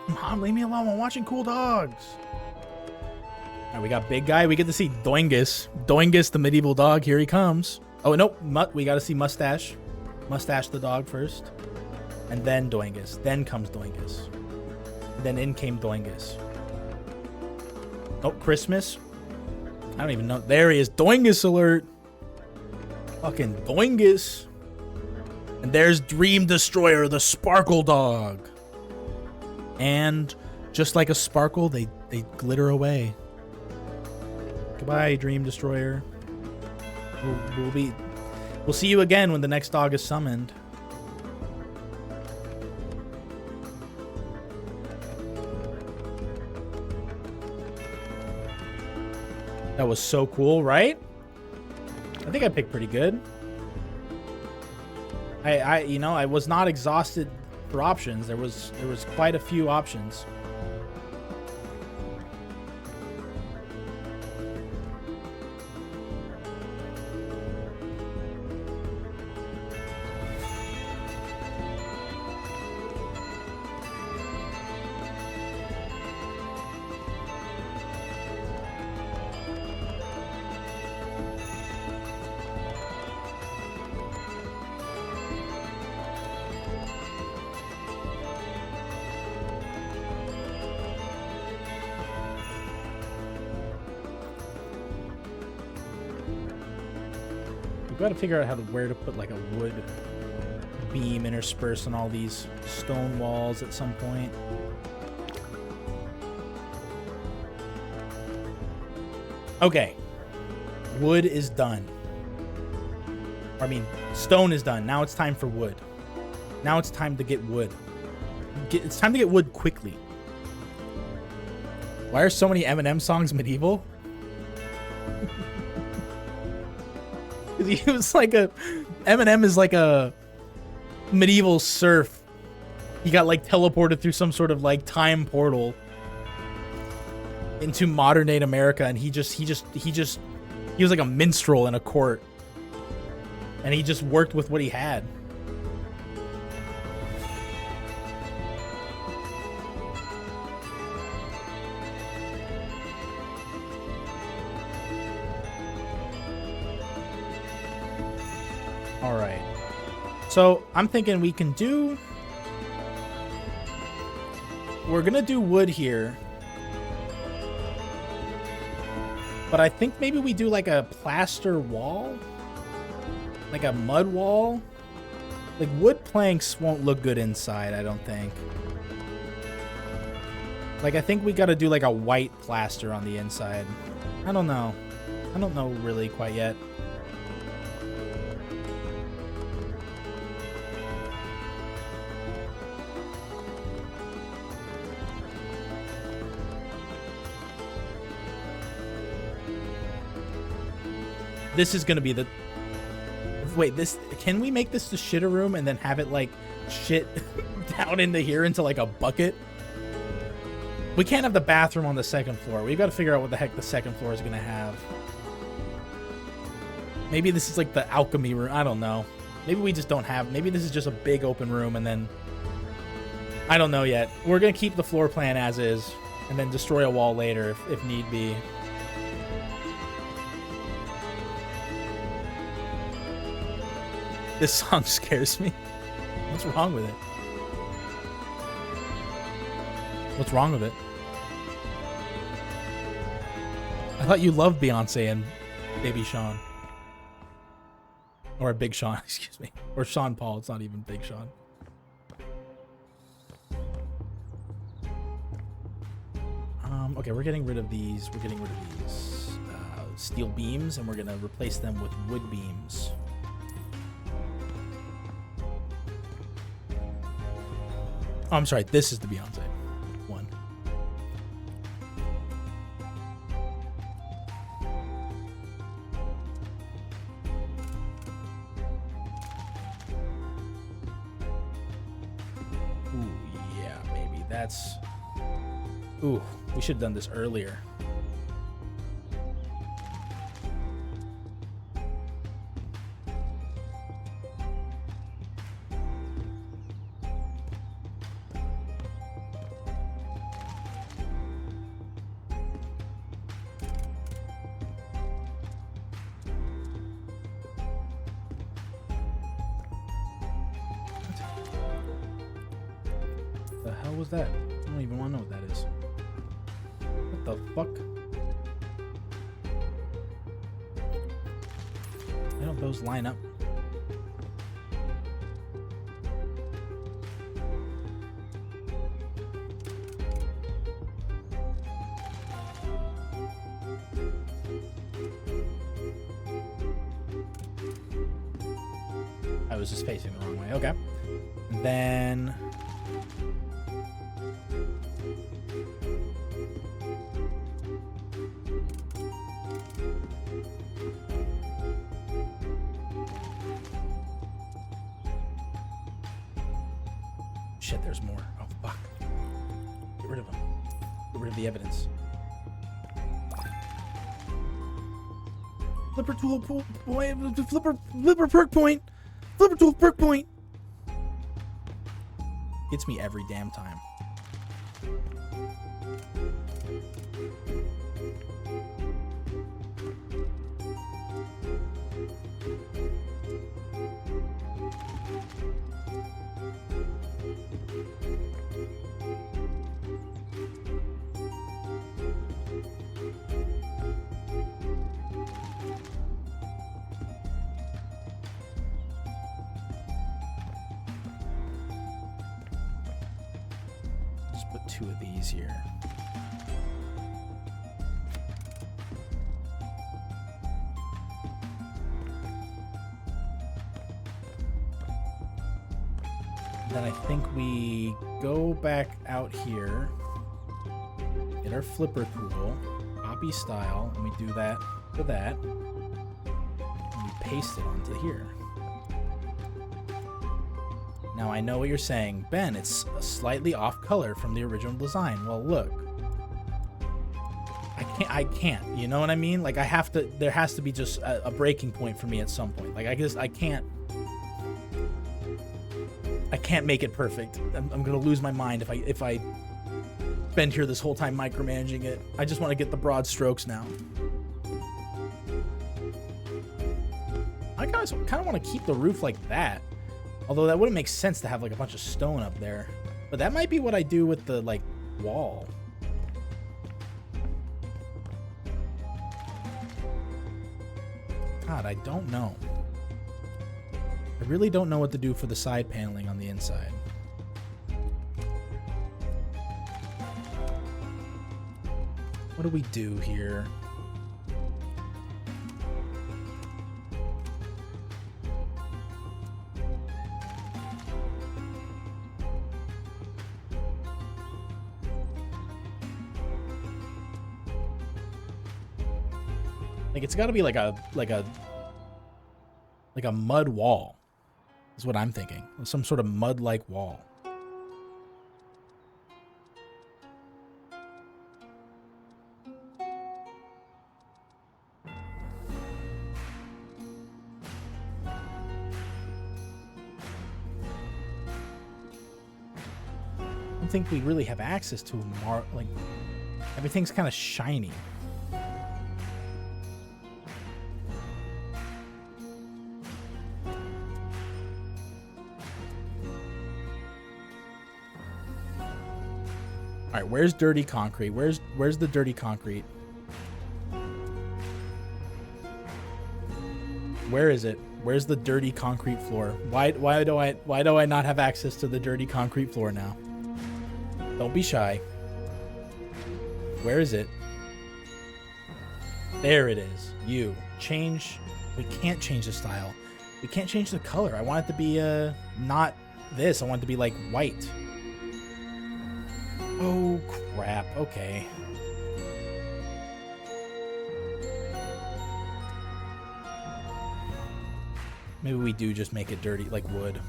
Mom, leave me alone. I'm watching Cool Dogs. All right, we got Big Guy. We get to see Doingus. Doingus, the medieval dog. Here he comes. Oh, nope. We got to see Mustache. Mustache the dog first. And then Doingus. Then comes Doingus. Then in came Doingus. Oh, Christmas. I don't even know. There he is. Doingus alert. Fucking Doingus. And there's Dream Destroyer, the Sparkle Dog. And just like a sparkle, they glitter away. Goodbye, Dream Destroyer. We'll see you again when the next dog is summoned. That was so cool, right? I think I picked pretty good. I was not exhausted for options. There was quite a few options. We've got to figure out where to put like a wood beam interspersed on all these stone walls at some point. Okay. Wood is done. I mean, stone is done. Now it's time for wood. Now it's time to get wood. It's time to get wood quickly. Why are so many Eminem songs medieval? He was like Eminem is like a medieval serf. He got like teleported through some sort of like time portal into modern day America, and he was like a minstrel in a court, and he just worked with what he had. All right. So I'm thinking we're gonna do wood here. But I think maybe we do like a plaster wall, like a mud wall. Like, wood planks won't look good inside, I don't think. Like, I think we gotta do like a white plaster on the inside. I don't know. I don't know really quite yet. This is gonna be the... Wait, this... Can we make this the shitter room and then have it, like, shit down into here into, like, a bucket? We can't have the bathroom on the second floor. We've got to figure out what the heck the second floor is gonna have. Maybe this is, like, the alchemy room. I don't know. Maybe we just don't have... Maybe this is just a big open room and then... I don't know yet. We're gonna keep the floor plan as is and then destroy a wall later if need be. This song scares me. What's wrong with it? What's wrong with it? I thought you loved Beyonce and Baby Sean. Or Big Sean, excuse me. Or Sean Paul. It's not even Big Sean. Okay, we're getting rid of these. We're getting rid of these steel beams, and we're going to replace them with wood beams. Oh, I'm sorry. This is the Beyonce one. Ooh, yeah, maybe. That's... Ooh, we should have done this earlier. The hell was that? I don't even want to know what that is. What the fuck? Why don't those line up? I was just facing the wrong way. Okay. And then... Shit, there's more. Oh, fuck. Get rid of them. Get rid of the evidence. Flipper tool point. Flipper perk point. Flipper tool perk point. Gets me every damn time. Just put 2 of these here. Then I think we go back out here, get our flipper tool, copy style, and we do that for that, and we paste it onto here. Now I know what you're saying, Ben, it's slightly off color from the original design. Well, look, I can't, you know what I mean? Like, I have to, there has to be just a breaking point for me at some point. Like, I can't make it perfect. I'm gonna lose my mind if I spend here this whole time micromanaging it. I just want to get the broad strokes now. I kind of want to keep the roof like that. Although that wouldn't make sense to have like a bunch of stone up there. But that might be what I do with the like wall. God, I don't know. I really don't know what to do for the side paneling on the inside. What do we do here? Like it's got to be like a mud wall. Is what I'm thinking. Some sort of mud-like wall. I don't think we really have access to like everything's kind of shiny. All right, where's dirty concrete? Where's the dirty concrete? Where is it? Where's the dirty concrete floor? Why do I not have access to the dirty concrete floor now? Don't be shy. Where is it? There it is. You change. We can't change the style. We can't change the color. I want it to be not this. I want it to be like white. Oh, crap. Okay. Maybe we do just make it dirty, like wood.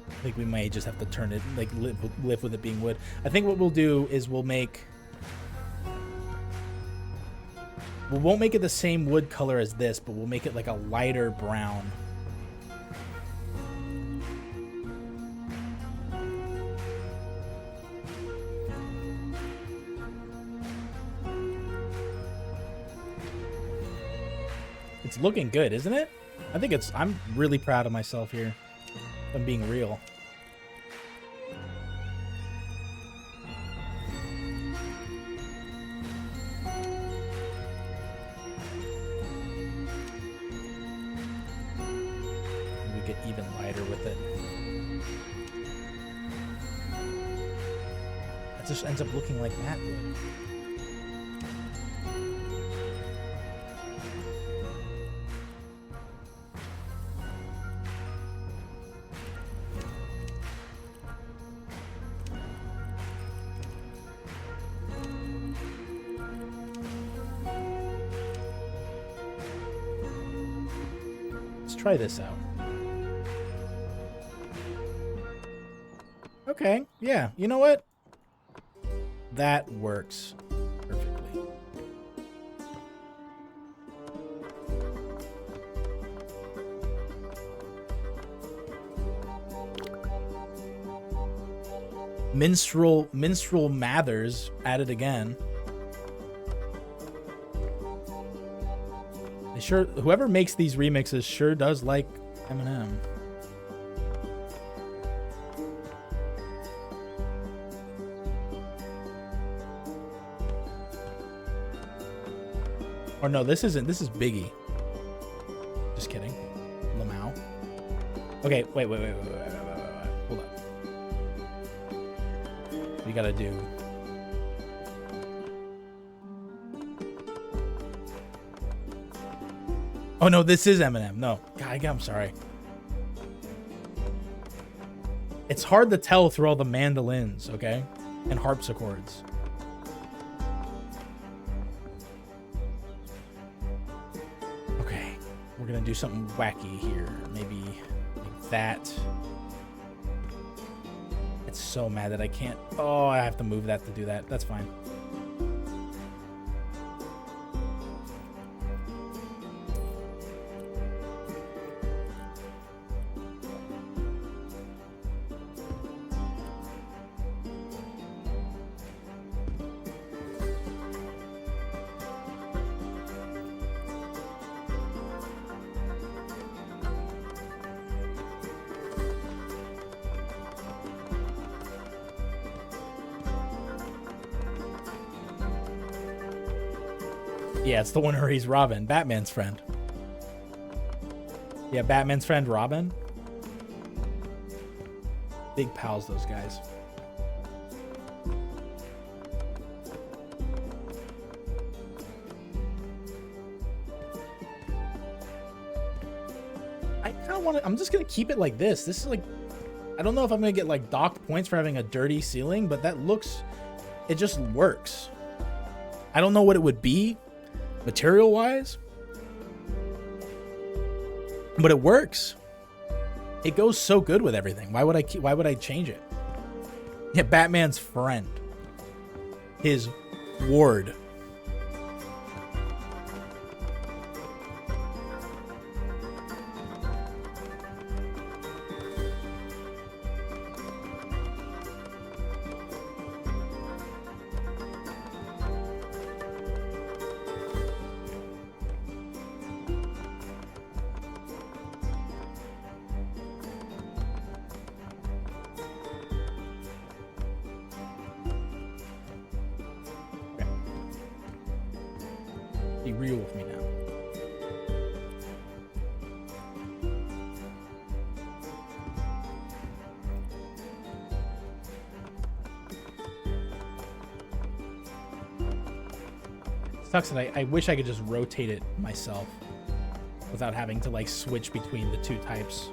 I think we may just have to turn it, like, live with it being wood. I think what we'll do is we'll make... We won't make it the same wood color as this, but we'll make it like a lighter brown. It's looking good, isn't it? I think it's... I'm really proud of myself here. If I'm being real. We get even lighter with it. It just ends up looking like that wood. Try this out. Okay, yeah, you know what? That works perfectly. Minstrel Mathers at it again. Sure, whoever makes these remixes sure does like Eminem. Or no, this isn't. This is Biggie. Just kidding. Lamau. Okay, wait. Hold up. We gotta do... Oh no, this is Eminem. No, God, I'm sorry. It's hard to tell through all the mandolins, okay? And harpsichords. Okay, we're gonna do something wacky here. Maybe like that. It's so mad that I can't... Oh, I have to move that to do that. That's fine. Yeah, it's the one where he's Robin, Batman's friend. Yeah, Batman's friend Robin. Big pals, those guys. I kind of want to. I'm just gonna keep it like this. This is like, I don't know if I'm gonna get like docked points for having a dirty ceiling, but that looks, it just works. I don't know what it would be, material wise, but it works. It goes so good with everything. Why would I change it? Yeah, Batman's friend. His ward. Be real with me now. Sucks that I wish I could just rotate it myself without having to like switch between the two types.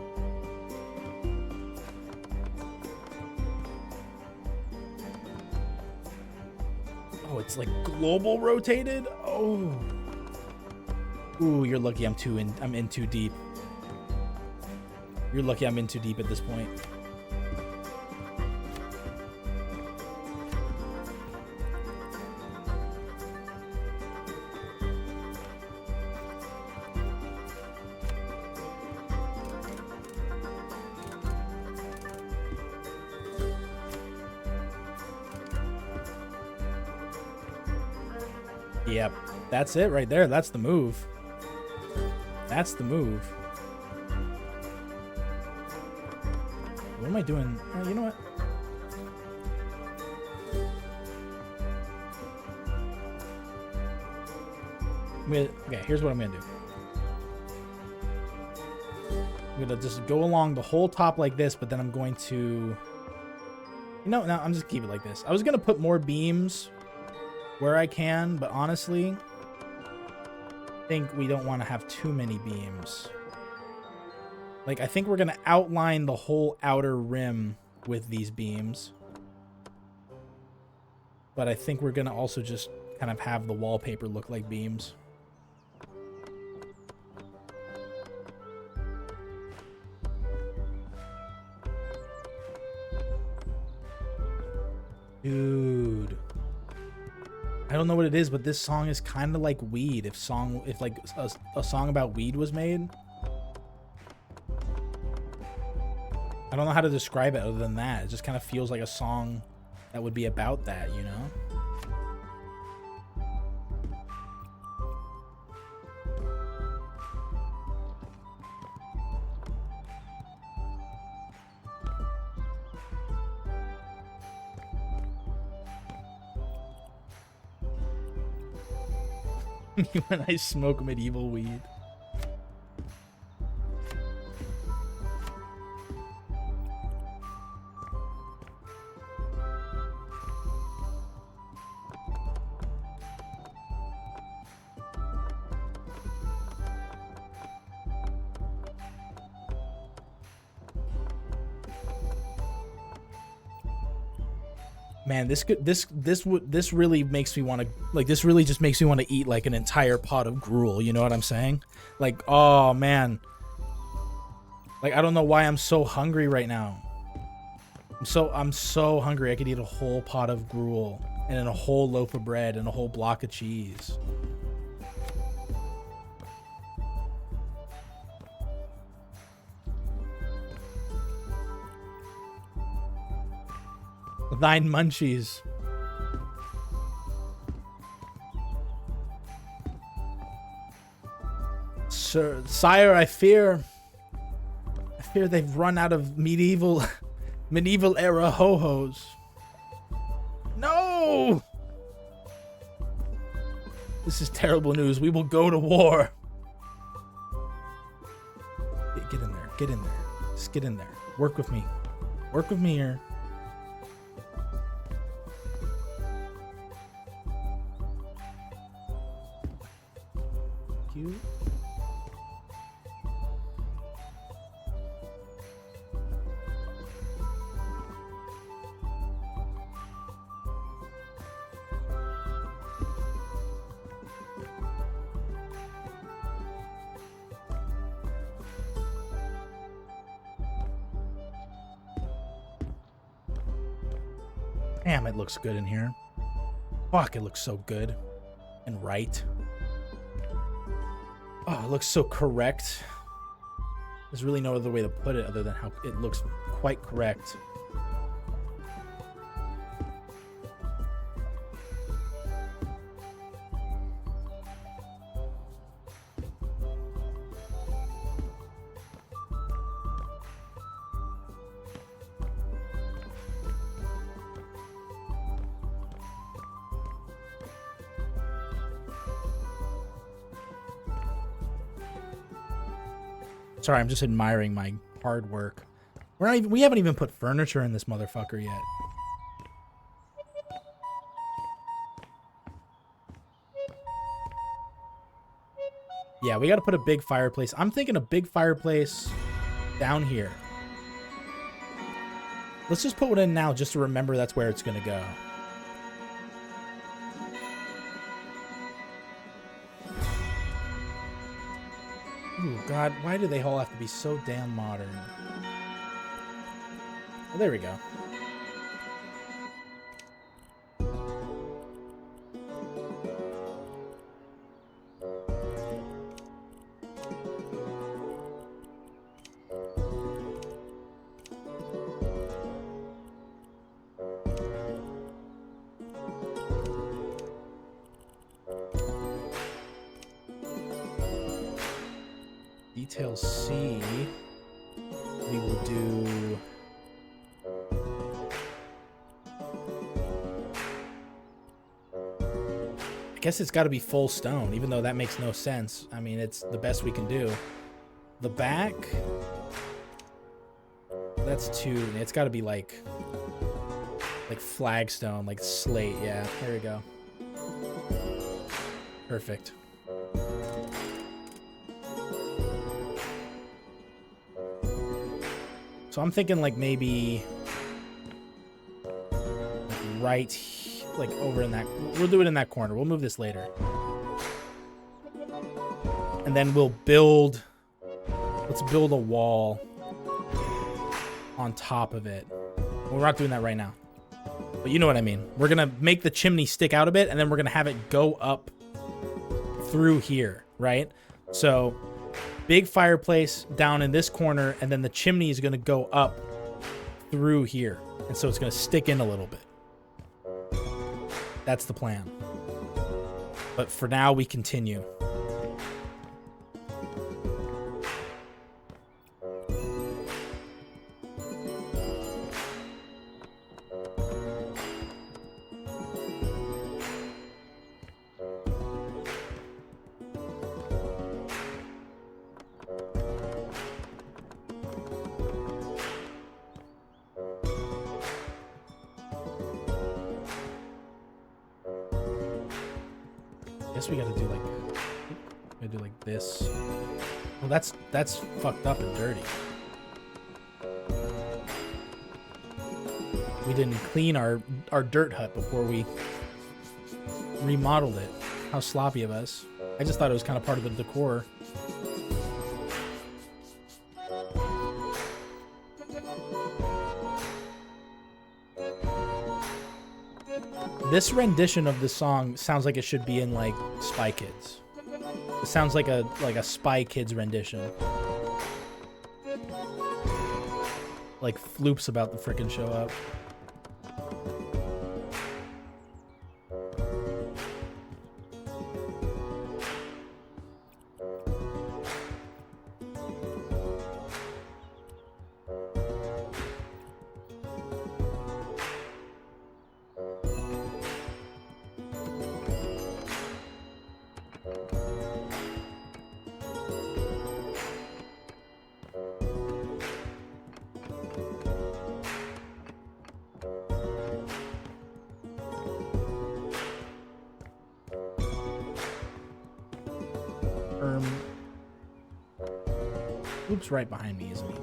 Oh, it's like global rotated? Oh. Ooh, you're lucky I'm in too deep. You're lucky I'm in too deep at this point. Yep, that's it right there. That's the move. That's the move. What am I doing? You know what? Okay, here's what I'm gonna do. I'm gonna just go along the whole top like this, but then I'm going to... No, I'm just keep it like this. I was gonna put more beams where I can, but honestly, I think we don't want to have too many beams. Like, I think we're gonna outline the whole outer rim with these beams, but I think we're gonna also just kind of have the wallpaper look like beams. Dude, I don't know what it is, but this song is kind of like weed. If like a song about weed was made, I don't know how to describe it other than that. It just kind of feels like a song that would be about that, you know? When I smoke medieval weed. Man, this really makes me want to, like, this really just makes me want to eat like an entire pot of gruel, you know what I'm saying? Like, oh man, like, I don't know why I'm so hungry right now. I'm so hungry. I could eat a whole pot of gruel and then a whole loaf of bread and a whole block of cheese. Thine munchies. Sir, sire, I fear they've run out of medieval era ho-hos. No! This is terrible news. We will go to war. get in there. Get in there. Just get in there. Work with me. Work with me here. You. Damn, it looks good in here. Fuck, it looks so good and right. Oh, it looks so correct. There's really no other way to put it other than how it looks quite correct. Sorry, I'm just admiring my hard work. We haven't even put furniture in this motherfucker yet. Yeah, we got to put a big fireplace. I'm thinking a big fireplace down here. Let's just put one in now just to remember that's where it's going to go. Ooh, God, why do they all have to be so damn modern? Well, there we go. Detail C, we will do I guess it's got to be full stone, even though that makes no sense. I mean, it's the best we can do. The back, that's two. It's got to be like flagstone, like slate. Yeah, there we go. Perfect. So I'm thinking like maybe right, like over in that, we'll do it in that corner. We'll move this later. And then we'll build, let's build a wall on top of it. We're not doing that right now, but you know what I mean. We're going to make the chimney stick out a bit and then we're going to have it go up through here, right? So big fireplace down in this corner, and then the chimney is going to go up through here. And so it's going to stick in a little bit. That's the plan. But for now, we continue. Guess we gotta do like this. Well, that's fucked up and dirty. We didn't clean our dirt hut before we remodeled it. How sloppy of us. I just thought it was kind of part of the decor. This rendition of the song sounds like it should be in like Spy Kids. It sounds like a Spy Kids rendition. Like Floop's about to frickin' show up. confirm. Oops, right behind me, isn't he?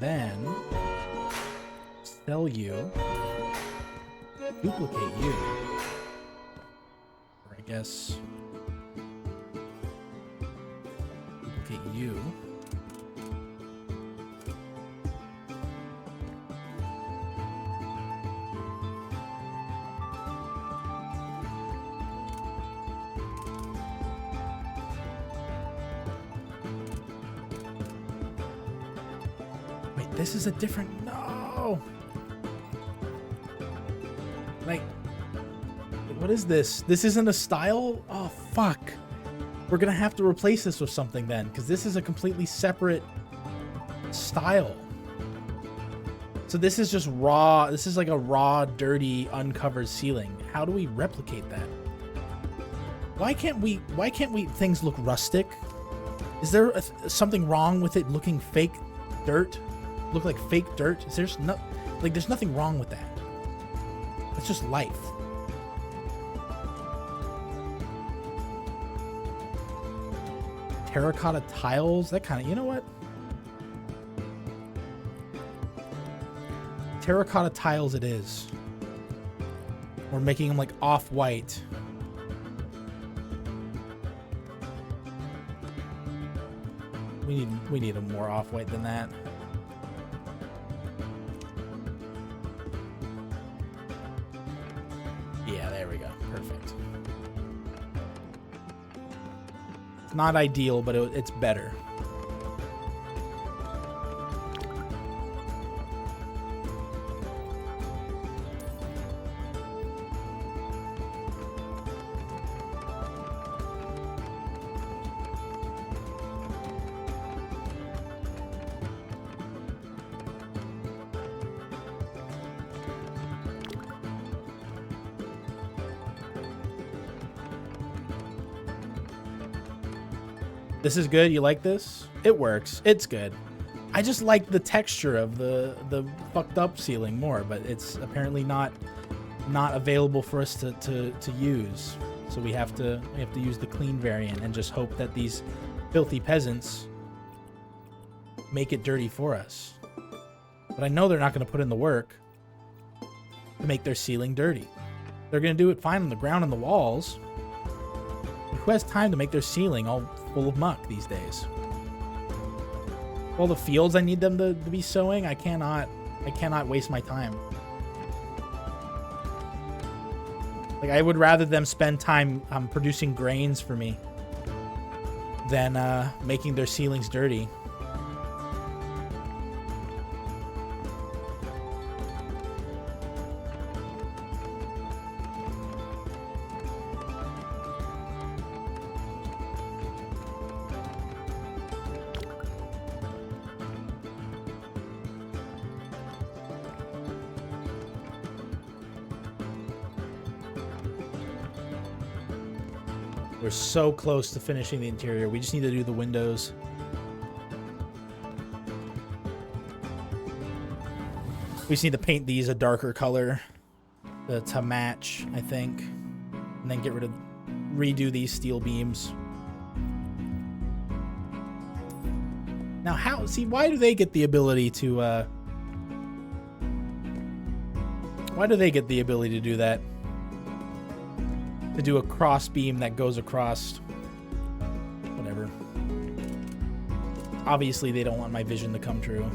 Then sell you, duplicate you, or I guess duplicate you. This is a different... No! Like... What is this? This isn't a style? Oh, fuck. We're gonna have to replace this with something then, because this is a completely separate style. So this is just raw... This is like a raw, dirty, uncovered ceiling. How do we replicate that? Why can't we things look rustic? Is there something wrong with it looking fake dirt? Look like fake dirt? There's nothing wrong with that. It's just life. Terracotta tiles, that kind of, you know what? Terracotta tiles it is. We're making them like off-white. We need them more off-white than that. Yeah, there we go. Perfect. It's not ideal, but it's better. This is good. You like this? It works. It's good. I just like the texture of the fucked up ceiling more, but it's apparently not available for us to use. So we have to use the clean variant and just hope that these filthy peasants make it dirty for us. But I know they're not going to put in the work to make their ceiling dirty. They're going to do it fine on the ground and the walls. But who has time to make their ceiling all full of muck these days? All the fields I need them to be sowing, I cannot waste my time. Like, I would rather them spend time producing grains for me than making their ceilings dirty. We're so close to finishing the interior. We just need to do the windows. We just need to paint these a darker color to match, I think. And then redo these steel beams. Now why do they get the ability to do that? To do a cross beam that goes across. Whatever. Obviously, they don't want my vision to come true.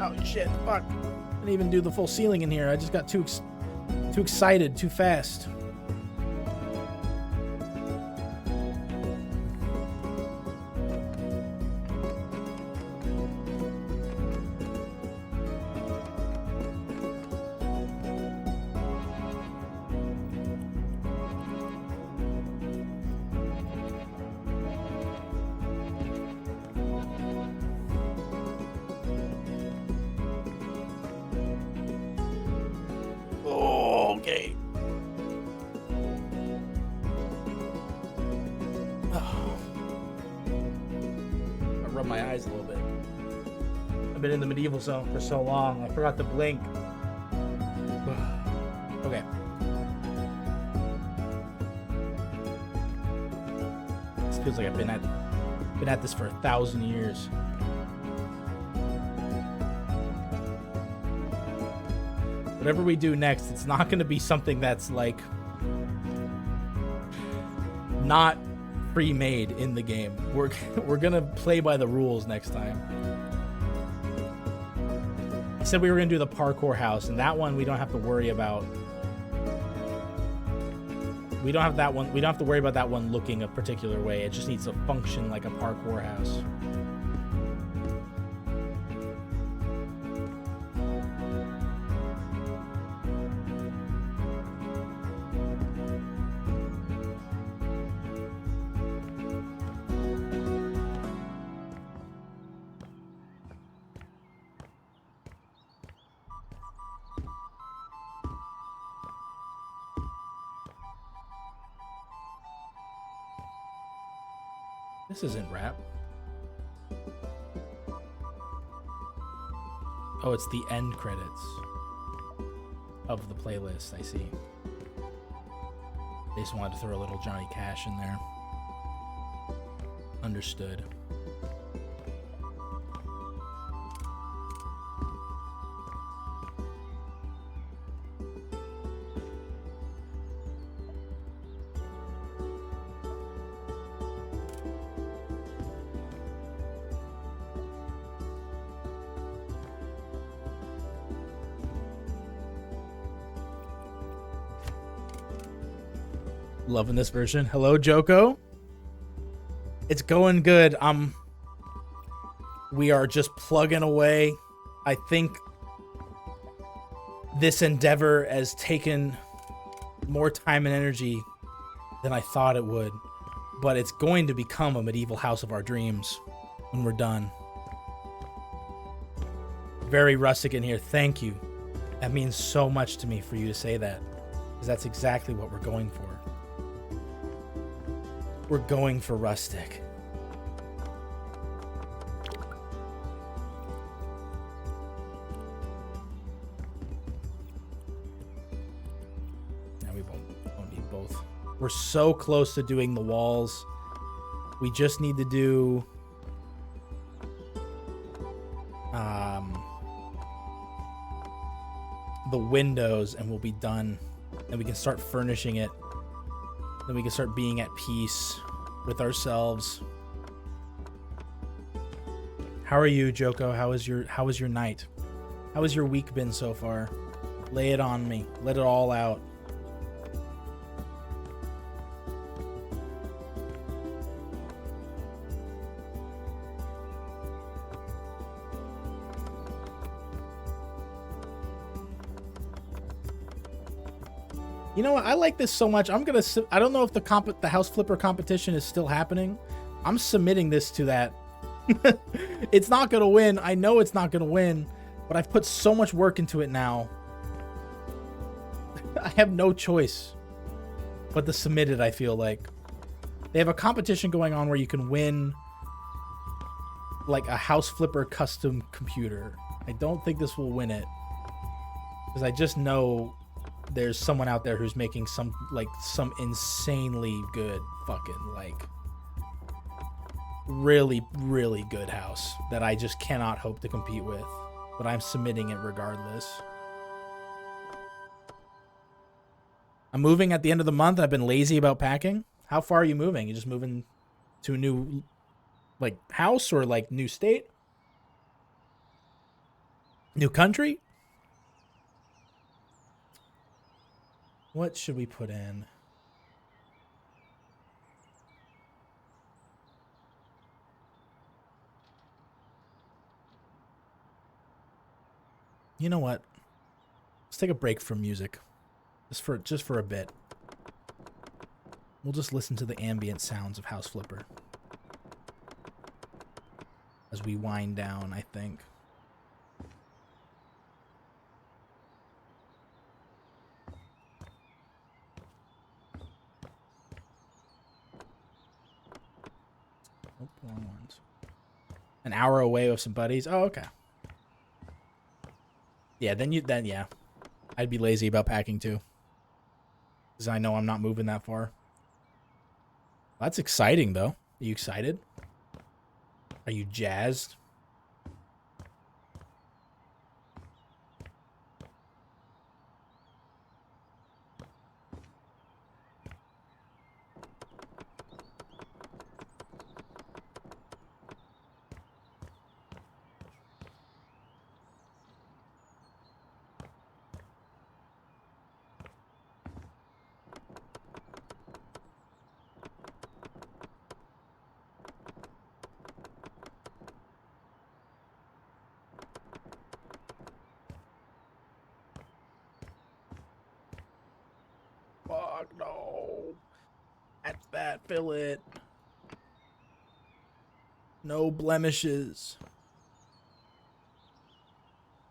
Oh shit! Fuck! I didn't even do the full ceiling in here. I just got too excited, too fast. Okay. Oh. I rub my eyes a little bit. I've been in the medieval zone for so long. I forgot to blink. Okay. This feels like I've been at this for 1,000 years. Whatever we do next, it's not going to be something that's like not pre-made in the game. We're going to play by the rules next time. I said we were going to do the parkour house, and that one we don't have to worry about. We don't have that one. We don't have to worry about that one looking a particular way. It just needs to function like a parkour house. This isn't rap. Oh, it's the end credits of the playlist, I see. They just wanted to throw a little Johnny Cash in there. Understood. Loving this version. Hello, Joko. It's going good. We are just plugging away. I think this endeavor has taken more time and energy than I thought it would, but it's going to become a medieval house of our dreams when we're done. Very rustic in here. Thank you. That means so much to me for you to say that, because that's exactly what we're going for. We're going for rustic. Now we won't need both. We're so close to doing the walls. We just need to do the windows and we'll be done. And we can start furnishing it. Then we can start being at peace with ourselves. How are you, Joko? How was your night? How has your week been so far? Lay it on me. Let it all out. You know what? I like this so much. I don't know if the house flipper competition is still happening. I'm submitting this to that. It's not going to win. I know it's not going to win, but I've put so much work into it now. I have no choice but to submit it, I feel like. They have a competition going on where you can win like a house flipper custom computer. I don't think this will win it, because I just know there's someone out there who's making some insanely good fucking really, really good house that I just cannot hope to compete with, but I'm submitting it regardless. I'm moving at the end of the month. I've been lazy about packing. How far are you moving? You just moving to a new house or new state? New country? What should we put in? You know what? Let's take a break from music. Just for a bit. We'll just listen to the ambient sounds of House Flipper. As we wind down, I think. Oh, wrong ones. An hour away with some buddies. Oh, okay. Yeah, then yeah. I'd be lazy about packing too. Because I know I'm not moving that far. That's exciting though. Are you excited? Are you jazzed? Fuck no. That's that. Fill it. No blemishes.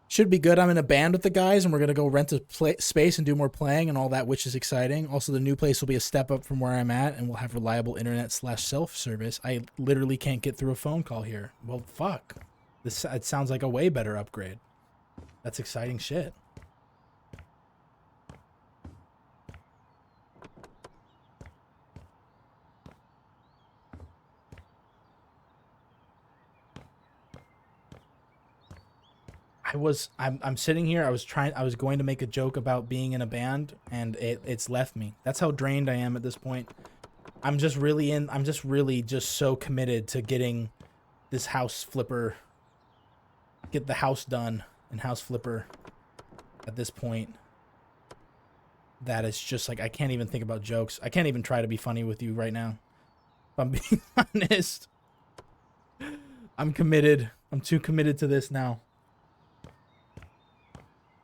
Should be good. I'm in a band with the guys, and we're gonna go rent a space and do more playing and all that, which is exciting. Also, the new place will be a step up from where I'm at, and we'll have reliable internet / self service. I literally can't get through a phone call here. Well, fuck. It sounds like a way better upgrade. That's exciting shit. I'm sitting here. I was going to make a joke about being in a band, and it's left me. That's how drained I am at this point. I'm just really so committed to getting this House Flipper, get the house done in House Flipper at this point. That is just like, I can't even think about jokes. I can't even try to be funny with you right now. If I'm being honest. I'm committed. I'm too committed to this now.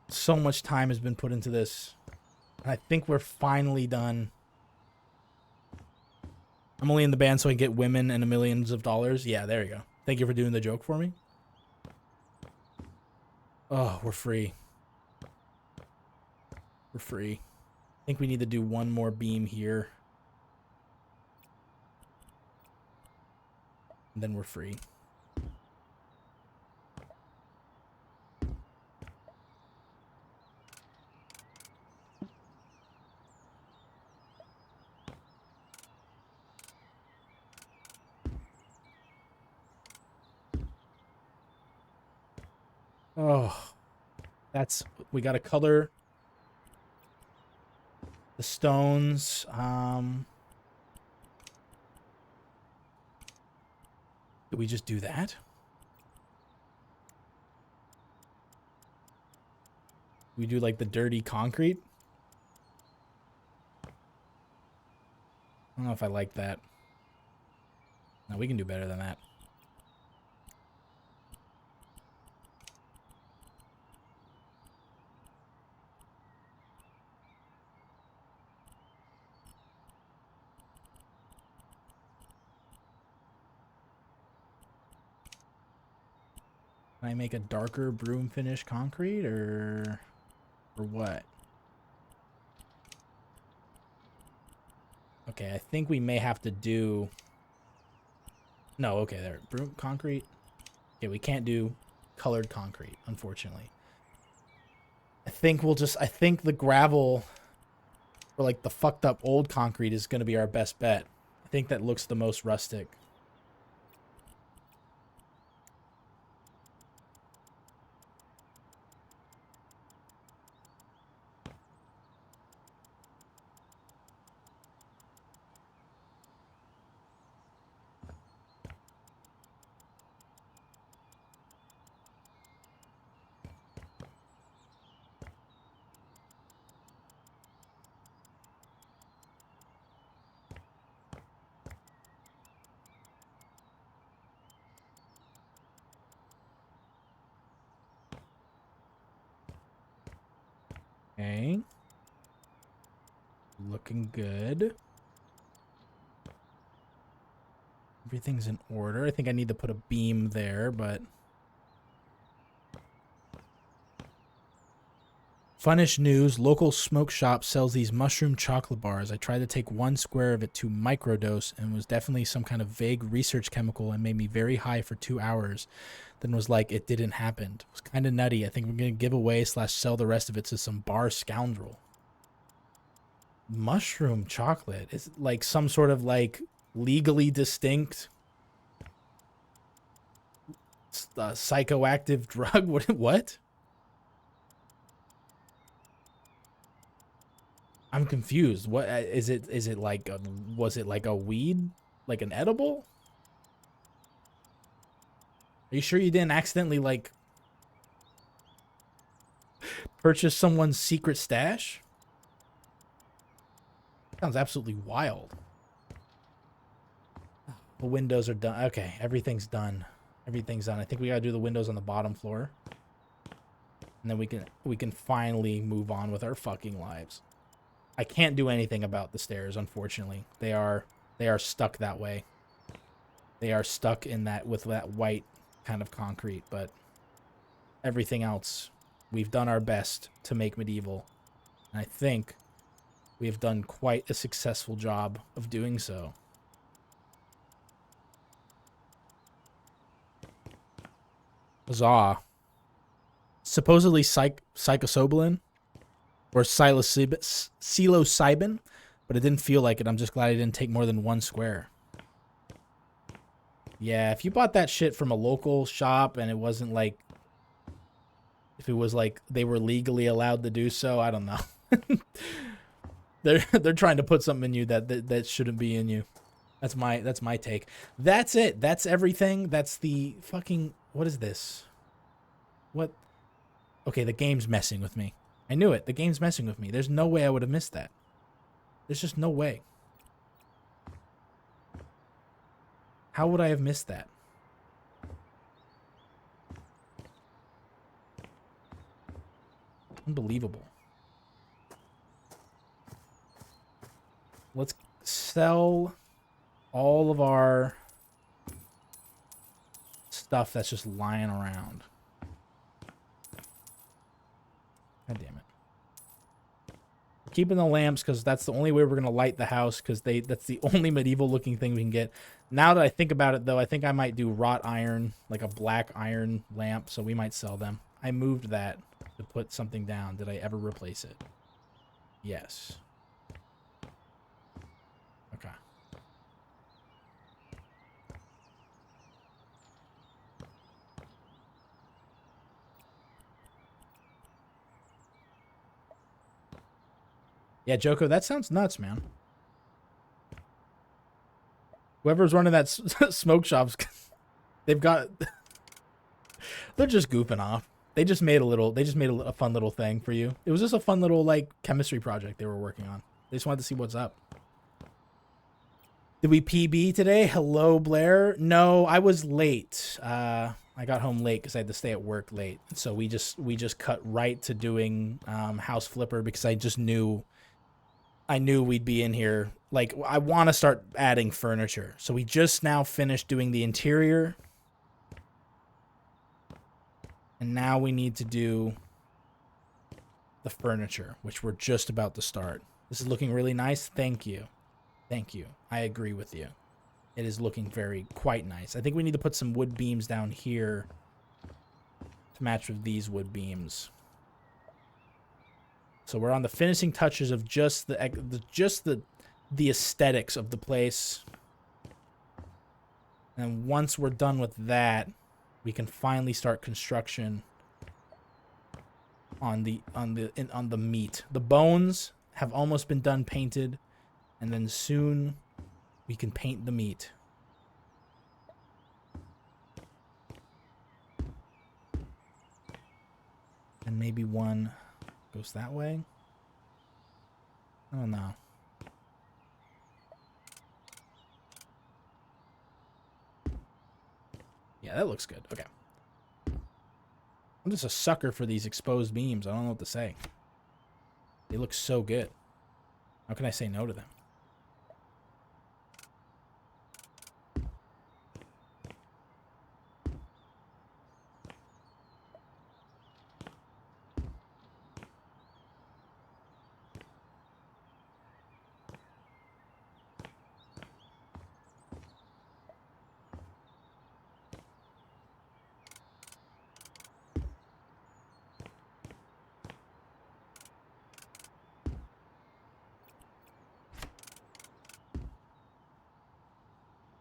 So much time has been put into this. And I think we're finally done. I'm only in the band so I can get women and millions of dollars. Yeah, there you go. Thank you for doing the joke for me. Oh, we're free. We're free. I think we need to do one more beam here. And then we're free. Oh, we got to color the stones. Did we just do that? We do like the dirty concrete? I don't know if I like that. No, we can do better than that. Can I make a darker broom finish concrete or what? Okay, I think we may have to do... No, okay, there. Broom concrete. Okay, we can't do colored concrete, unfortunately. I think the gravel or like the fucked up old concrete is going to be our best bet. I think that looks the most rustic. Okay. Looking good. Everything's in order. I think I need to put a beam there, but... Funnish news, local smoke shop sells these mushroom chocolate bars. I tried to take 1 square of it to microdose and was definitely some kind of vague research chemical and made me very high for 2 hours. Then was like, it didn't happen. It was kind of nutty. I think we're going to give away / sell the rest of it to some bar scoundrel. Mushroom chocolate is like some sort of like legally distinct psychoactive drug. What? I'm confused. What is it? Is it like was it like a weed, like an edible? Are you sure you didn't accidentally like purchase someone's secret stash? Sounds absolutely wild. The windows are done. Okay, everything's done. Everything's done. I think we gotta do the windows on the bottom floor, and then we can finally move on with our fucking lives. I can't do anything about the stairs, unfortunately. They are stuck that way. They are stuck in that with that white kind of concrete, but everything else, we've done our best to make medieval. And I think we have done quite a successful job of doing so. Huzzah. Supposedly psychosobilin or psilocybin, but it didn't feel like it. I'm just glad I didn't take more than 1 square. Yeah, if you bought that shit from a local shop and it wasn't like, if it was like they were legally allowed to do so, I don't know. They're trying to put something in you that shouldn't be in you. That's my take. That's it. That's everything. That's the fucking, what is this? What? Okay, the game's messing with me. I knew it. The game's messing with me. There's no way I would have missed that. There's just no way. How would I have missed that? Unbelievable. Let's sell all of our stuff that's just lying around. God damn it. We're keeping the lamps because that's the only way we're going to light the house, because that's the only medieval looking thing we can get. Now that I think about it, though, I think I might do wrought iron, like a black iron lamp, so we might sell them. I moved that to put something down. Did I ever replace it? Yes. Okay. Yeah, Joko, that sounds nuts, man. Whoever's running that smoke shops, they've got... They're just goofing off. They just made a fun little thing for you. It was just a fun little, like, chemistry project they were working on. They just wanted to see what's up. Did we PB today? Hello, Blair. No, I was late. I got home late because I had to stay at work late. So we just cut right to doing House Flipper because I knew we'd be in here. Like, I want to start adding furniture. So we just now finished doing the interior. And now we need to do the furniture, which we're just about to start. This is looking really nice. Thank you. Thank you. I agree with you. It is looking quite nice. I think we need to put some wood beams down here to match with these wood beams. So we're on the finishing touches of just the aesthetics of the place. And once we're done with that, we can finally start construction on the meat. The bones have almost been done painted, and then soon we can paint the meat. And maybe one goes that way. I don't know. Yeah, that looks good. Okay. I'm just a sucker for these exposed beams. I don't know what to say. They look so good. How can I say no to them?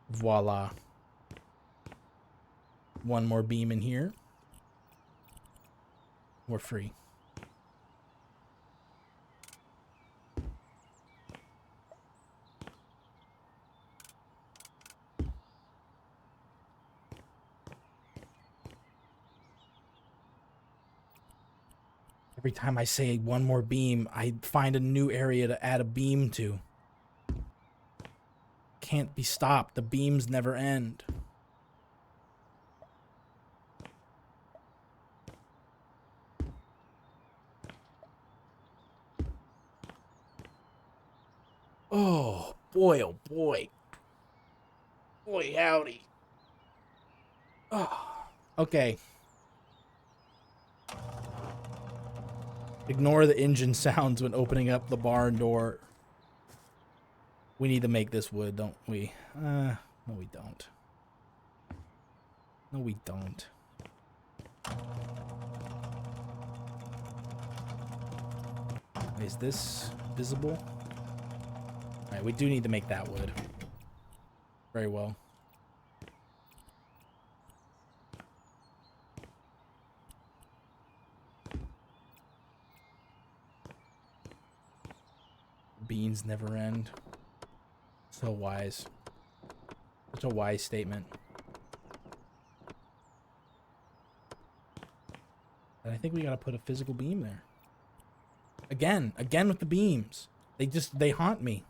Voila. One more beam in here. We're free. Every time I say one more beam, I find a new area to add a beam to. Can't be stopped. The beams never end. Oh boy, oh boy. Boy, howdy. Oh, okay. Ignore the engine sounds when opening up the barn door. We need to make this wood, don't we? No, we don't. No, we don't. Is this visible? Alright, we do need to make that wood. Very well. Beans never end. So wise. Such a wise statement. And I think we gotta put a physical beam there. Again with the beams. They haunt me.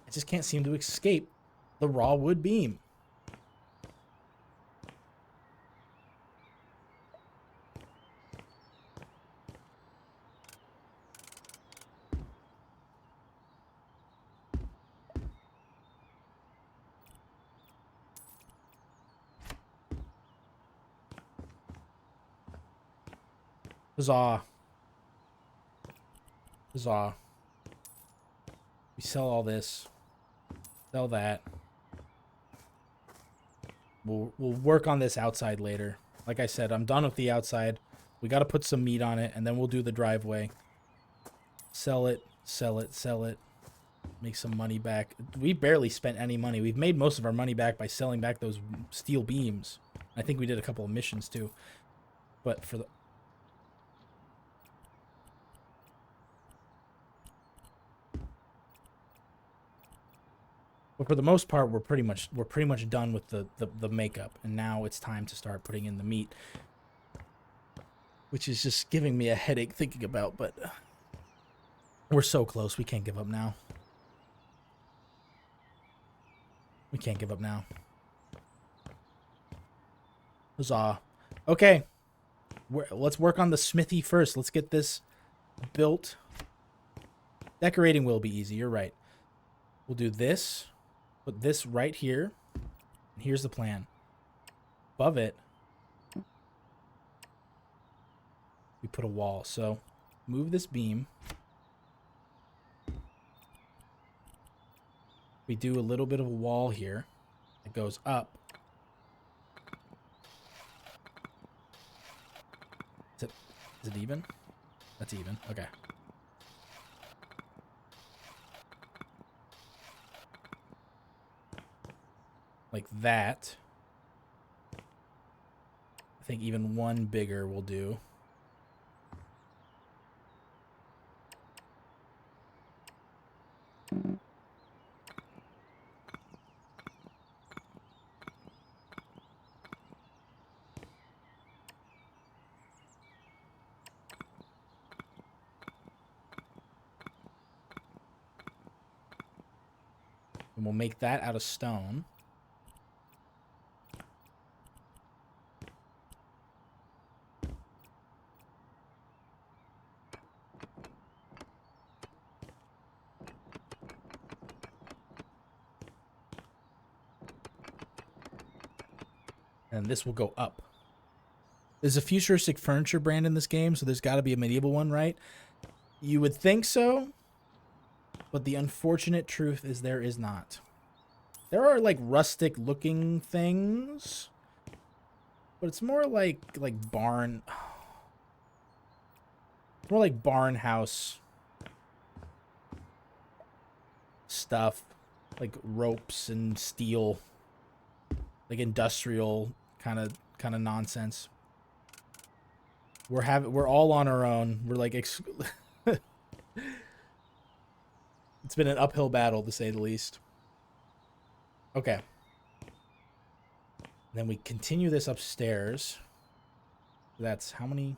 I just can't seem to escape the raw wood beam. Huzzah. Huzzah. We sell all this. Sell that. We'll work on this outside later. Like I said, I'm done with the outside. We got to put some meat on it, and then we'll do the driveway. Sell it, sell it, sell it. Make some money back. We barely spent any money. We've made most of our money back by selling back those steel beams. I think we did a couple of missions too. But for the... But for the most part, we're pretty much done with the makeup, and now it's time to start putting in the meat, which is just giving me a headache thinking about. But we're so close, we can't give up now. We can't give up now. Huzzah! Okay, let's work on the smithy first. Let's get this built. Decorating will be easy. You're right. We'll do this. Put this right here. And here's the plan. Above it, we put a wall. So move this beam. We do a little bit of a wall here. It goes up. Is it even? That's even. Okay. Like that. I think even one bigger will do. And we'll make that out of stone. And this will go up. There's a futuristic furniture brand in this game, so there's got to be a medieval one, right? You would think so, but the unfortunate truth is there is not. There are like rustic looking things, but it's more like barn, more like barn house stuff, like ropes and steel, like industrial kind of nonsense. We're all on our own. We're like it's been an uphill battle to say the least. Okay. Then we continue this upstairs. That's how many?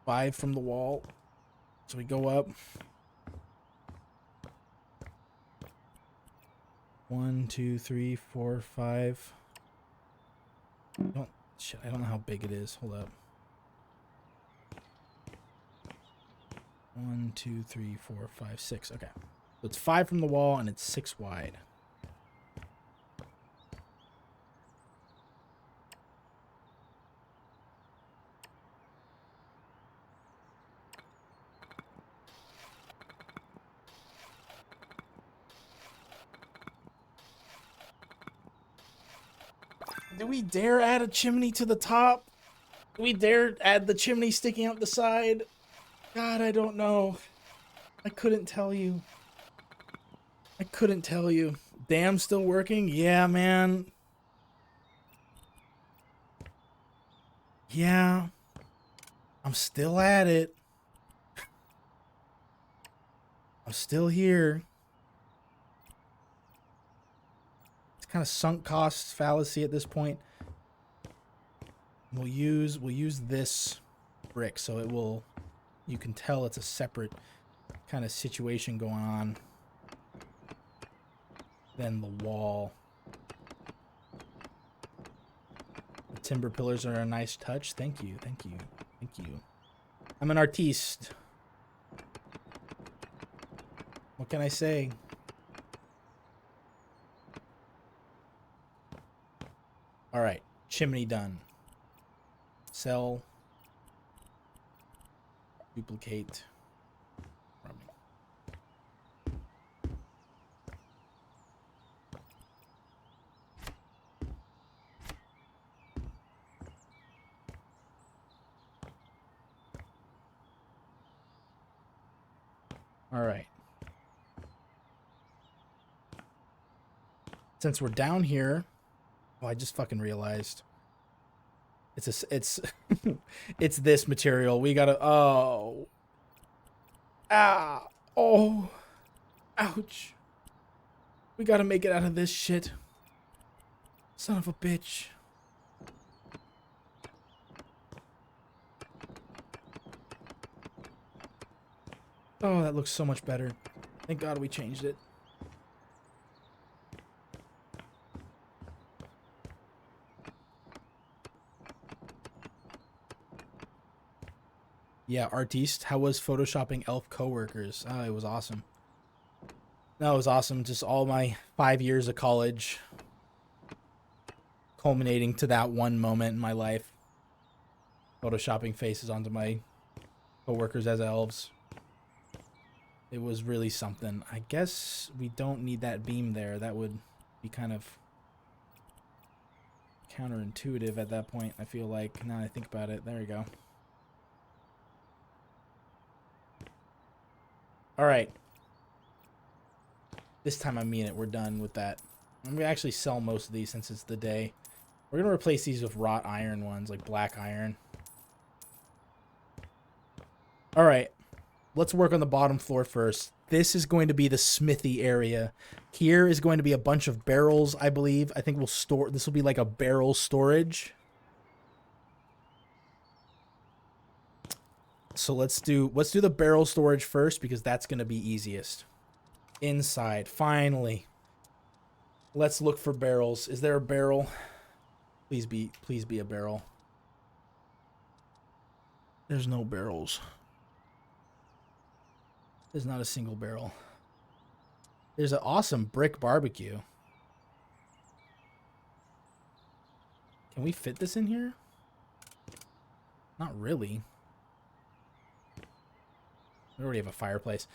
5 from the wall. So we go up. 1, 2, 3, 4, 5. Shit, I don't know how big it is. Hold up. 1, 2, 3, 4, 5, 6. Okay. So it's 5 from the wall and it's 6 wide. Do we dare add a chimney to the top? Do we dare add the chimney sticking out the side? God, I don't know. I couldn't tell you. I couldn't tell you. Dam still working? Yeah, man. Yeah. I'm still at it. I'm still here. It's kind of sunk cost fallacy at this point. We'll use this brick so it will, you can tell it's a separate kind of situation going on than the wall. The timber pillars are a nice touch. Thank you, thank you, thank you. I'm an artiste. What can I say? All right, chimney done. Sell. Duplicate. All right. Since we're down here, oh, I just fucking realized it's it's this material. We gotta, oh, oh, ouch. We gotta make it out of this shit. Son of a bitch. Oh, that looks so much better. Thank God we changed it. Yeah, artiste. How was photoshopping elf coworkers? Oh, it was awesome. No, it was awesome. Just all my 5 years of college culminating to that one moment in my life. Photoshopping faces onto my coworkers as elves. It was really something. I guess we don't need that beam there. That would be kind of counterintuitive at that point, I feel like. Now that I think about it. There we go. All right. This time I mean it. We're done with that. I'm going to actually sell most of these since it's the day. We're going to replace these with wrought iron ones, like black iron. All right. Let's work on the bottom floor first. This is going to be the smithy area. Here is going to be a bunch of barrels, I believe. I think we'll store, this will be like a barrel storage. So let's do the barrel storage first because that's going to be easiest. Inside, finally. Let's look for barrels. Is there a barrel? Please be a barrel. There's no barrels. There's not a single barrel. There's an awesome brick barbecue. Can we fit this in here? Not really. We already have a fireplace.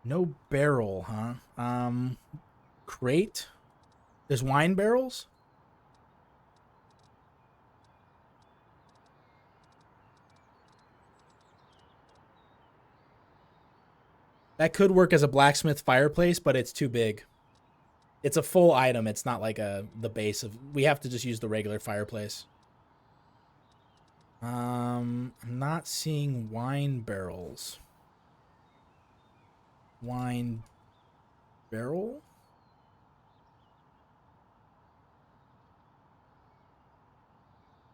No barrel, huh? Crate. There's wine barrels? That could work as a blacksmith fireplace, but it's too big. It's a full item. It's not like the base of... We have to just use the regular fireplace. I'm not seeing wine barrels. Wine barrel?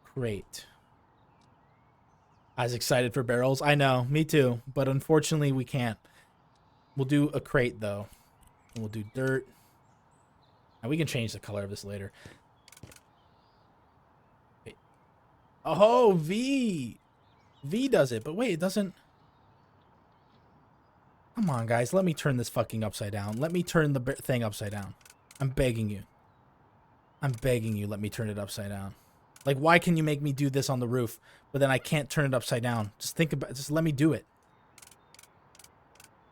Crate. I was excited for barrels. I know, me too. But unfortunately, we can't. We'll do a crate, though. And we'll do dirt. And we can change the color of this later. Wait. Oh, V! V does it, but wait, it doesn't... Come on, guys. Let me turn this fucking upside down. Let me turn the thing upside down. I'm begging you. I'm begging you, let me turn it upside down. Like, why can you make me do this on the roof, but then I can't turn it upside down? Just think about it. Just let me do it.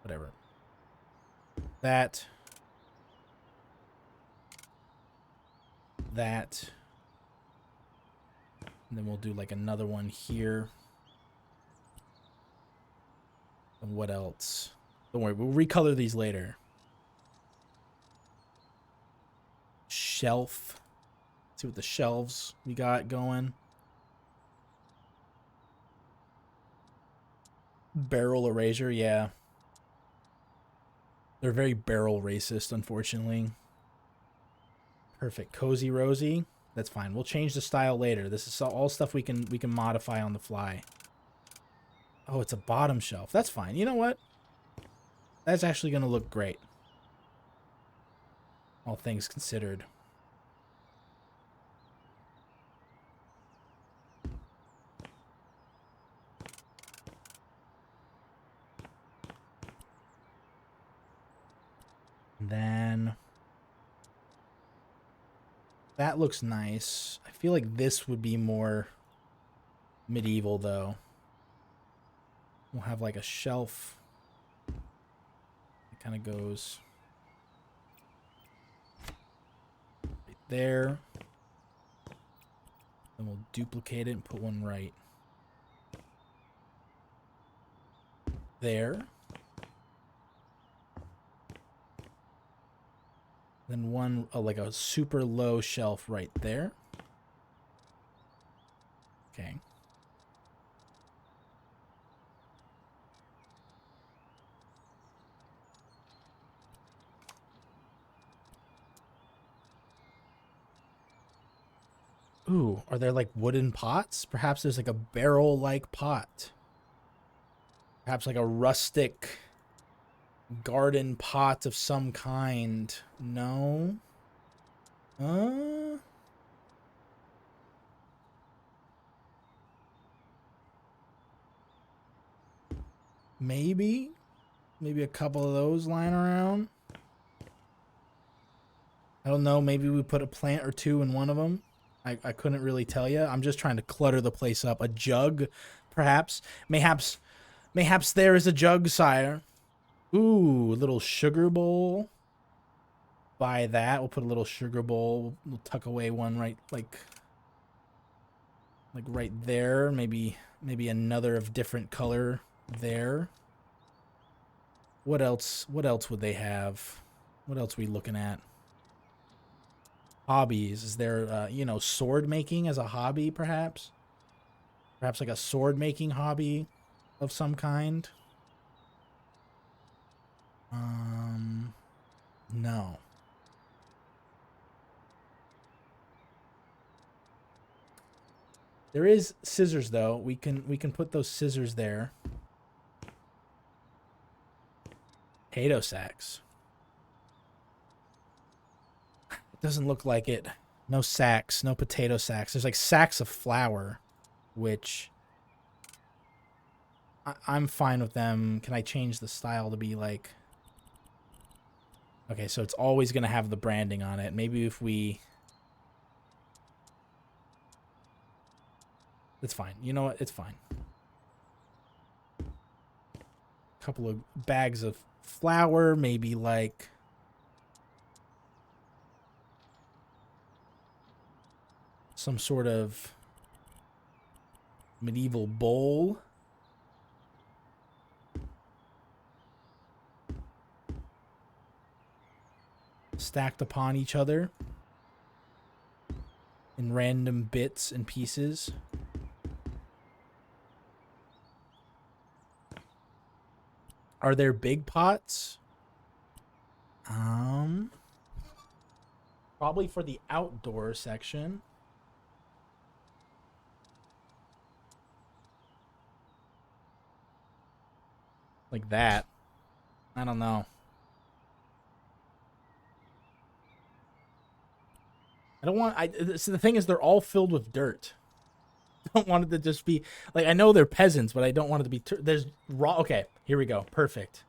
Whatever. That. And then we'll do like another one here. And what else? Don't worry, we'll recolor these later. Shelf. Let's see what the shelves we got going. Barrel erasure, yeah. They're very barrel racist, unfortunately. Perfect. Cozy Rosie. That's fine. We'll change the style later. This is all stuff we can modify on the fly. Oh, it's a bottom shelf. That's fine. You know what? That's actually going to look great. All things considered. Then that looks nice. I feel like this would be more medieval, though. We'll have like a shelf. It kind of goes right there. Then we'll duplicate it and put one right there. Then one, like a super low shelf right there. Okay. Ooh, are there like wooden pots? Perhaps there's like a barrel-like pot. Perhaps like a rustic garden pot of some kind. No? Maybe? Maybe a couple of those lying around? I don't know. Maybe we put a plant or two in one of them. I couldn't really tell you. I'm just trying to clutter the place up. A jug, perhaps. Mayhaps there is a jug, sire. Ooh, a little sugar bowl. Buy that. We'll put a little sugar bowl. We'll tuck away one right, like right there. Maybe another of different color there. What else? What else would they have? What else are we looking at? Hobbies. Is there, sword making as a hobby, perhaps? Perhaps like a sword making hobby of some kind? No. There is scissors, though. We can put those scissors there. Potato sacks. It doesn't look like it. No sacks, no potato sacks. There's like sacks of flour, which I'm fine with them. Can I change the style to be like... Okay, so it's always going to have the branding on it. Maybe if we... It's fine. You know what? It's fine. A couple of bags of flour, maybe like... some sort of medieval bowl. Stacked upon each other in random bits and pieces. Are there big pots? Probably for the outdoor section. Like that. I don't know. I don't want... so the thing is, they're all filled with dirt. I don't want it to just be... Like, I know they're peasants, but I don't want it to be... There's raw... Okay, here we go. Perfect.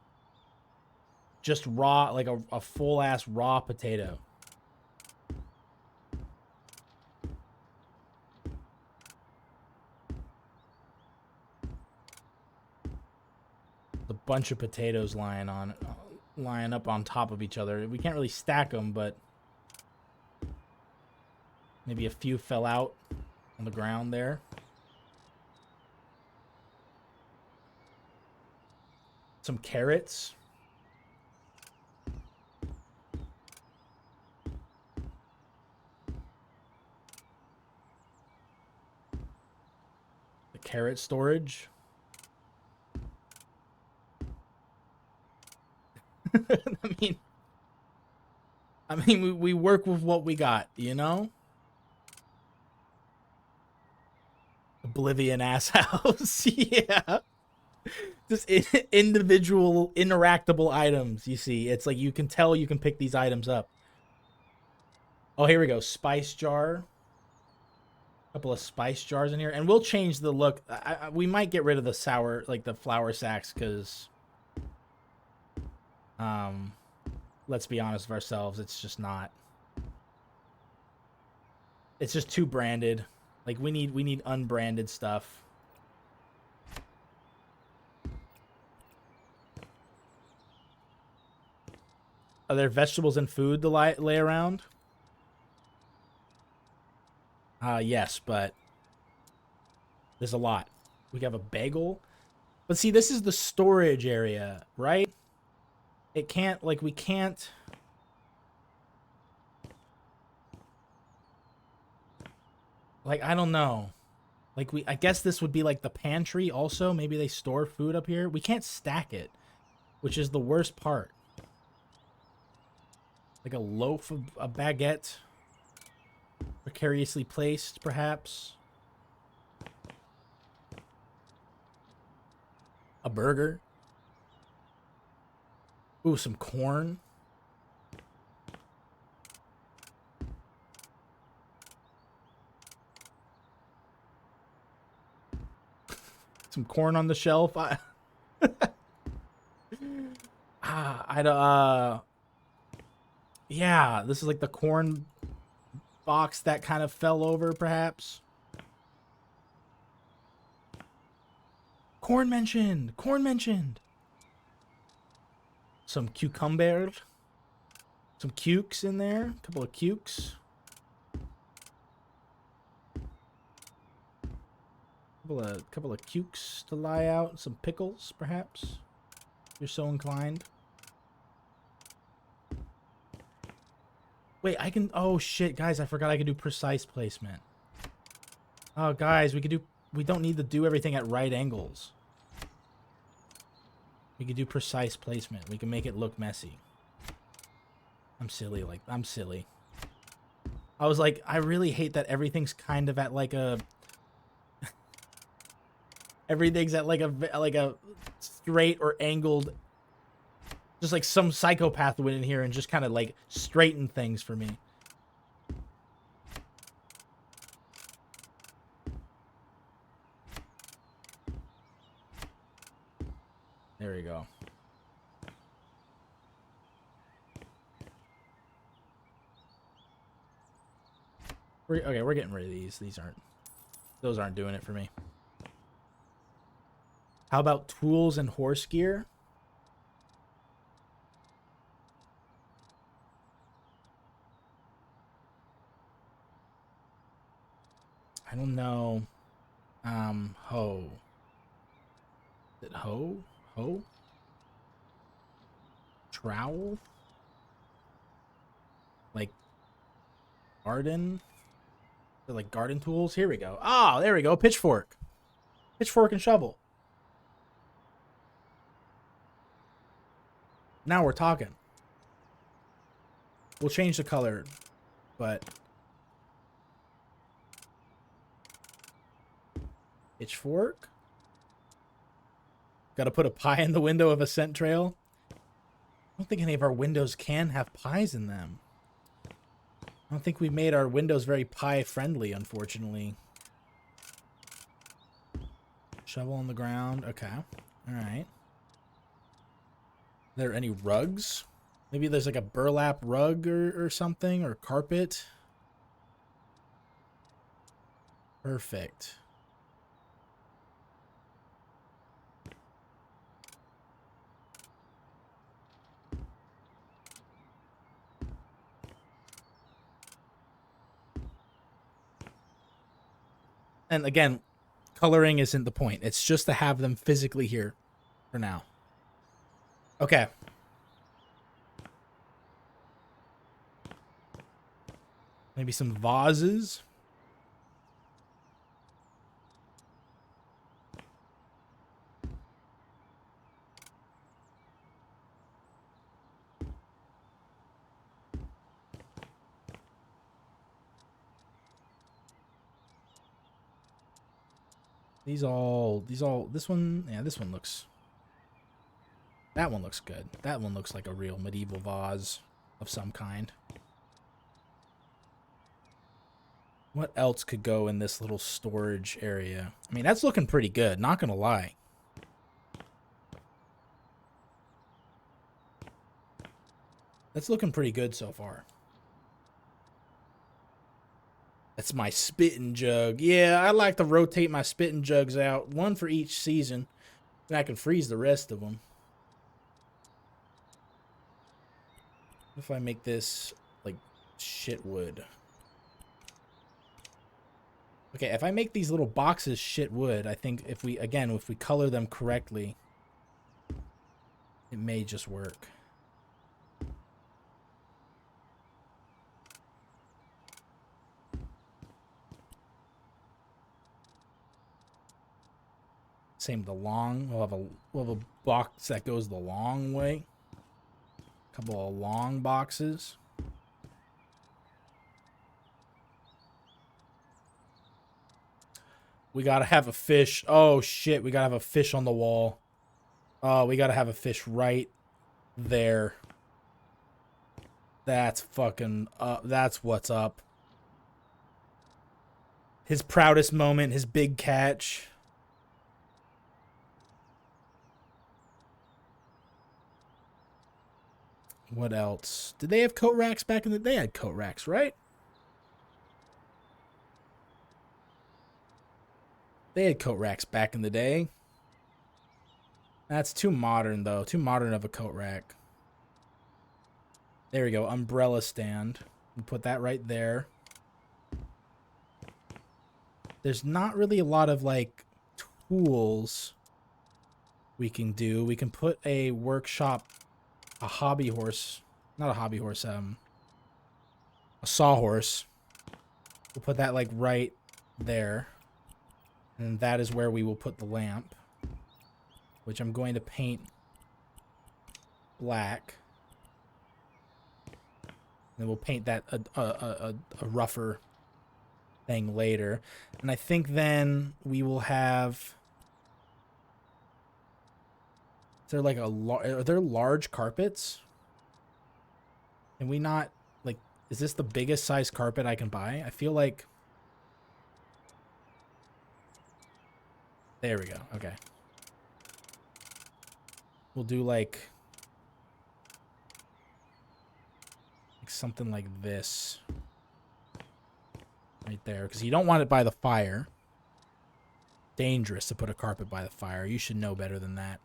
Just raw, like a full-ass raw potato. A bunch of potatoes lying up on top of each other. We can't really stack them, but maybe a few fell out on the ground there. Some carrots. The carrot storage. I mean, we work with what we got, you know? Oblivion ass house. Yeah. Just individual interactable items, you see. It's like you can tell you can pick these items up. Oh, here we go. Spice jar. A couple of spice jars in here. And we'll change the look. We might get rid of the sour, like the flour sacks, because... let's be honest with ourselves, it's just not. It's just too branded. Like we need unbranded stuff. Are there vegetables and food to lay around? Yes, but there's a lot. We have a bagel. But see, this is the storage area, right? It can't, like, we can't... Like, I don't know. Like, I guess this would be, like, the pantry also. Maybe they store food up here. We can't stack it, which is the worst part. Like a loaf of a baguette. Precariously placed, perhaps. A burger. Ooh, some corn. Some corn on the shelf. Yeah, this is like the corn box that kind of fell over, perhaps. Corn mentioned. Corn mentioned. Some cucumbers. Some cukes in there. A couple of cukes. Couple of cukes to lie out. Some pickles, perhaps. If you're so inclined. Wait, I can... Oh, shit, guys. I forgot I could do precise placement. Oh, guys, we could do... We don't need to do everything at right angles. We could do precise placement. We can make it look messy. I'm silly. I'm silly. I was like, I really hate that everything's kind of at like a... Everything's at like a straight or angled... Just like some psychopath went in here and just kind of like straightened things for me. There we go. Okay, we're getting rid of these. Those aren't doing it for me. How about tools and horse gear? I don't know. Hoe. Is it hoe? Hoe? Trowel? Like garden? They're like garden tools. Here we go. Oh, there we go. Pitchfork. Pitchfork and shovel. Now we're talking. We'll change the color, but pitchfork. Got to put a pie in the window of a scent trail. I don't think any of our windows can have pies in them. I don't think we made our windows very pie friendly, unfortunately. Shovel on the ground. Okay. All right. Are there any rugs? Maybe there's like a burlap rug or something, or carpet. Perfect. And again, coloring isn't the point. It's just to have them physically here for now. Okay. Maybe some vases. This one, yeah, this one looks, that one looks good. That one looks like a real medieval vase of some kind. What else could go in this little storage area? I mean, that's looking pretty good, not gonna lie. That's looking pretty good so far. That's my spitting jug. Yeah, I like to rotate my spitting jugs out. One for each season. And I can freeze the rest of them. If I make this, like, shit wood. Okay, if I make these little boxes shit wood, I think if we color them correctly, it may just work. Same the long. We'll have a box that goes the long way. A couple of long boxes. We gotta have a fish. Oh shit, we gotta have a fish on the wall. Oh, we gotta have a fish right there. That's fucking that's what's up. His proudest moment, his big catch. What else? Did they have coat racks back in the day? They had coat racks, right? They had coat racks back in the day. That's too modern, though. Too modern of a coat rack. There we go. Umbrella stand. We put that right there. There's not really a lot of, like, tools we can do. We can put a workshop, a hobby horse. Not a hobby horse, a sawhorse. We'll put that, like, right there. And that is where we will put the lamp, which I'm going to paint black. Then we'll paint that a rougher thing later. And I think then we will have... Is there like are there large carpets? Can we not, like, is this the biggest size carpet I can buy? I feel like... There we go. Okay. We'll do like something like this right there, because you don't want it by the fire. Dangerous to put a carpet by the fire. You should know better than that.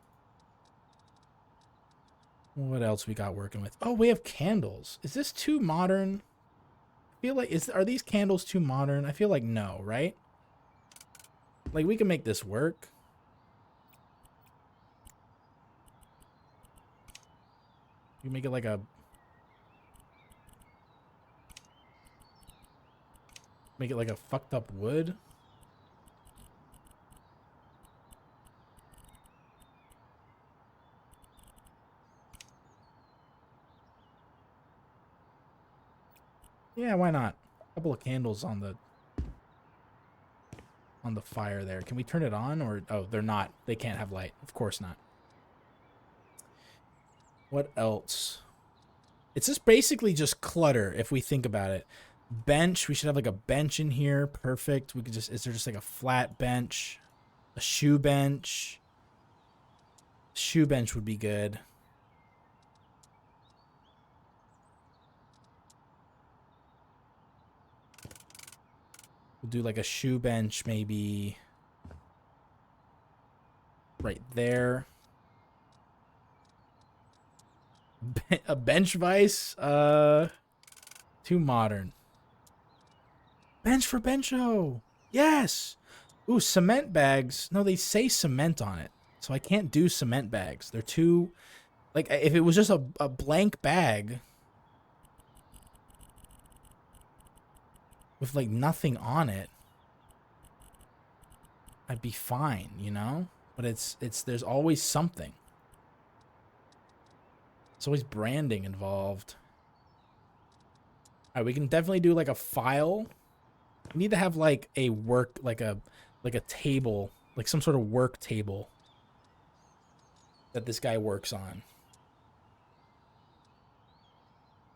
What else we got working with? Oh, we have candles. Is this too modern? I feel like are these candles too modern? I feel like no, right? Like we can make this work. You make it like a fucked up wood. Yeah, why not? A couple of candles on the fire there. Can we turn it on? Or oh, they're not. They can't have light. Of course not. What else? It's just basically just clutter if we think about it. Bench. We should have like a bench in here. Perfect. We could just, is there just like a flat bench? A shoe bench? Shoe bench would be good. We'll do like a shoe bench maybe right there. A bench vise? Too modern. Bench for Bencho. Yes. Ooh, cement bags. No, they say cement on it. So I can't do cement bags. They're too... Like, if it was just a blank bag with, like, nothing on it, I'd be fine, you know? But there's always something. There's always branding involved. All right, we can definitely do, like, a file. We need to have, like, a work, like a table, like some sort of work table that this guy works on.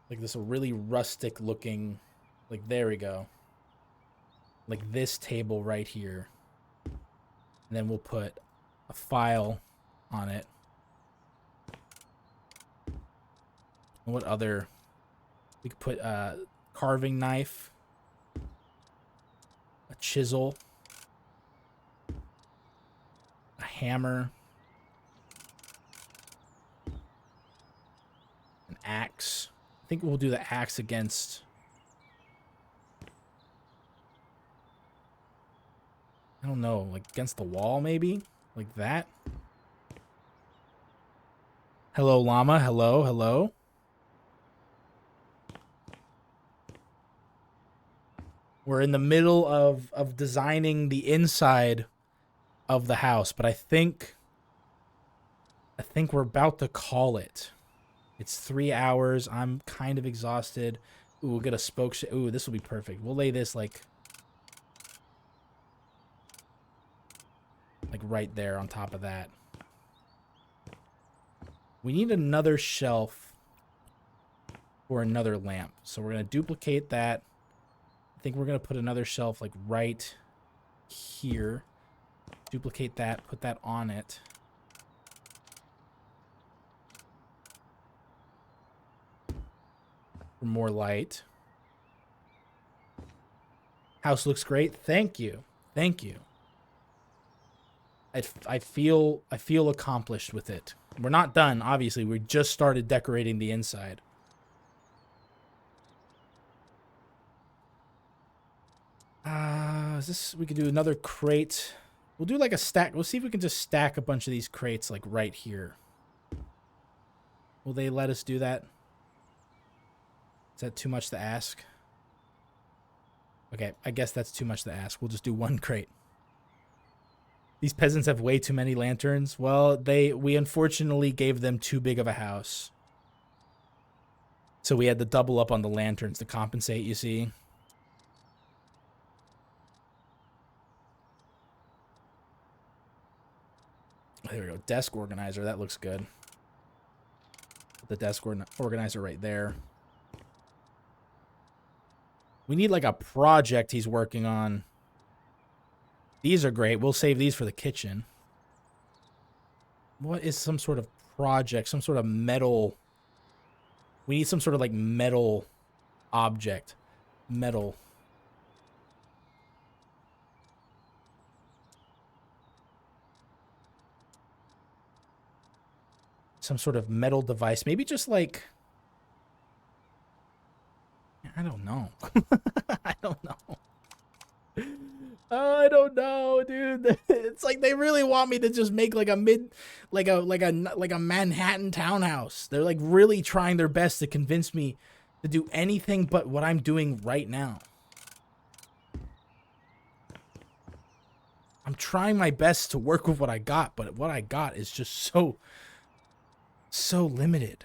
Like this really rustic looking, like, there we go. Like this table right here. And then we'll put a file on it. And what other? We could put a carving knife, a chisel, a hammer, an axe. I think we'll do the axe against... I don't know, like against the wall maybe? Like that? Hello, llama. Hello, hello. We're in the middle of designing the inside of the house, but I think we're about to call it. It's 3 hours. I'm kind of exhausted. Ooh, we'll get a spoke. Ooh, this will be perfect. We'll lay this like right there on top of that. We need another shelf for another lamp. So we're going to duplicate that. I think we're going to put another shelf like right here. Duplicate that, put that on it. For more light. House looks great. Thank you. Thank you. I feel accomplished with it. We're not done, obviously. We just started decorating the inside. Is this, we could do another crate. We'll do like a stack. We'll see if we can just stack a bunch of these crates like right here. Will they let us do that? Is that too much to ask? Okay, I guess that's too much to ask. We'll just do one crate. These peasants have way too many lanterns. Well, we unfortunately gave them too big of a house. So we had to double up on the lanterns to compensate, you see. There we go. Desk organizer. That looks good. Put the desk organizer right there. We need like a project he's working on. These are great. We'll save these for the kitchen. What is some sort of project, some sort of metal. We need some sort of like metal object. Metal. Some sort of metal device. Maybe just like, I don't know. I don't know. I don't know, dude. It's like they really want me to just make like a Manhattan townhouse. They're like really trying their best to convince me to do anything but what I'm doing right now. I'm trying my best to work with what I got, but what I got is just so limited.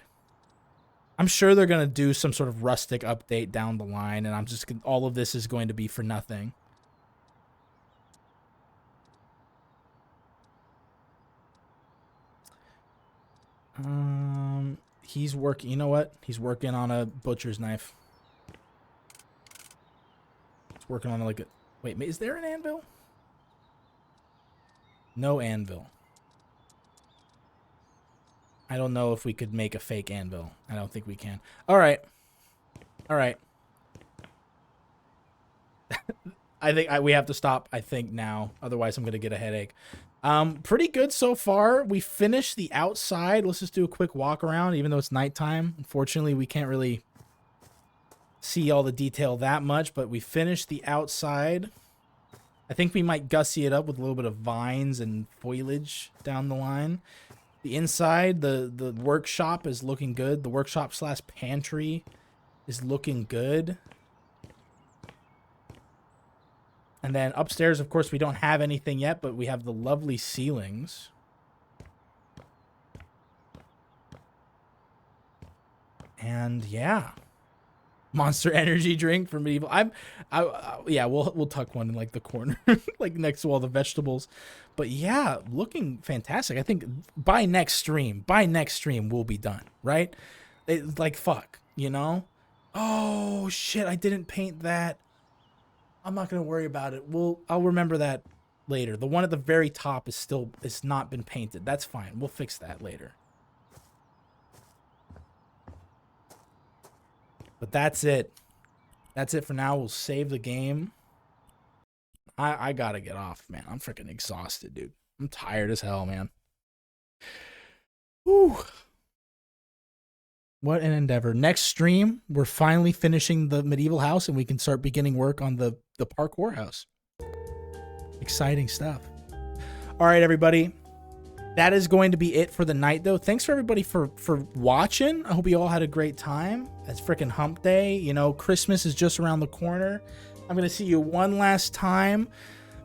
I'm sure they're going to do some sort of rustic update down the line, and all of this is going to be for nothing. He's working, you know what? He's working on a butcher's knife. He's working on like a, wait, is there an anvil? No anvil. I don't know if we could make a fake anvil. I don't think we can. All right. All right. I think we have to stop, I think, now. Otherwise, I'm going to get a headache. Pretty good so far. We finished the outside. Let's just do a quick walk around, even though it's nighttime. Unfortunately, we can't really see all the detail that much, but we finished the outside. I think we might gussy it up with a little bit of vines and foliage down the line. The inside, the workshop is looking good. The workshop / pantry is looking good. And then upstairs, of course, we don't have anything yet, but we have the lovely ceilings. And yeah, Monster Energy drink for Medieval. Yeah, we'll tuck one in like the corner, like next to all the vegetables. But yeah, looking fantastic. I think by next stream we'll be done, right? Like fuck, you know? Oh shit, I didn't paint that. I'm not gonna worry about it. I'll remember that later. The one at the very top is not been painted. That's fine. We'll fix that later. But that's it. That's it for now. We'll save the game. I gotta get off, man. I'm freaking exhausted, dude. I'm tired as hell, man. Whew. What an endeavor. Next stream, we're finally finishing the medieval house and we can start beginning work on the parkour house. Exciting stuff. All right, everybody. That is going to be it for the night, though. Thanks for everybody for watching. I hope you all had a great time. It's freaking hump day. You know, Christmas is just around the corner. I'm going to see you one last time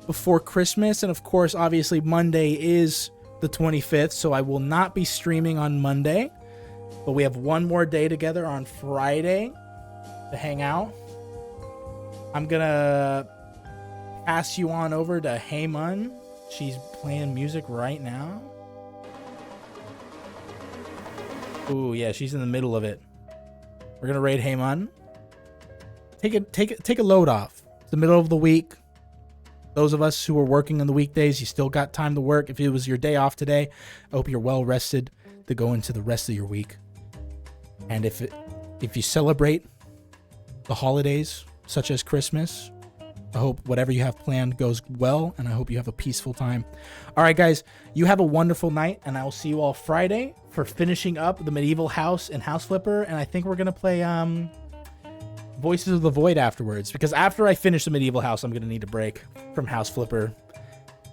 before Christmas. And of course, obviously, Monday is the 25th, so I will not be streaming on Monday. But we have one more day together on Friday to hang out. I'm going to pass you on over to Heyman. She's playing music right now. Ooh, yeah, she's in the middle of it. We're gonna raid Heyman. Take a load off. It's the middle of the week. Those of us who are working on the weekdays, you still got time to work. If it was your day off today, I hope you're well rested to go into the rest of your week. And if you celebrate the holidays, such as Christmas, I hope whatever you have planned goes well, and I hope you have a peaceful time. All right, guys, you have a wonderful night, and I will see you all Friday for finishing up the medieval house and House Flipper, and I think we're going to play Voices of the Void afterwards, because after I finish the medieval house, I'm going to need a break from House Flipper.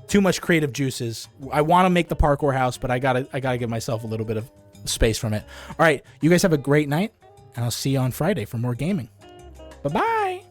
Too much creative juices. I want to make the parkour house, but I gotta give myself a little bit of space from it. All right, you guys have a great night, and I'll see you on Friday for more gaming. Bye-bye.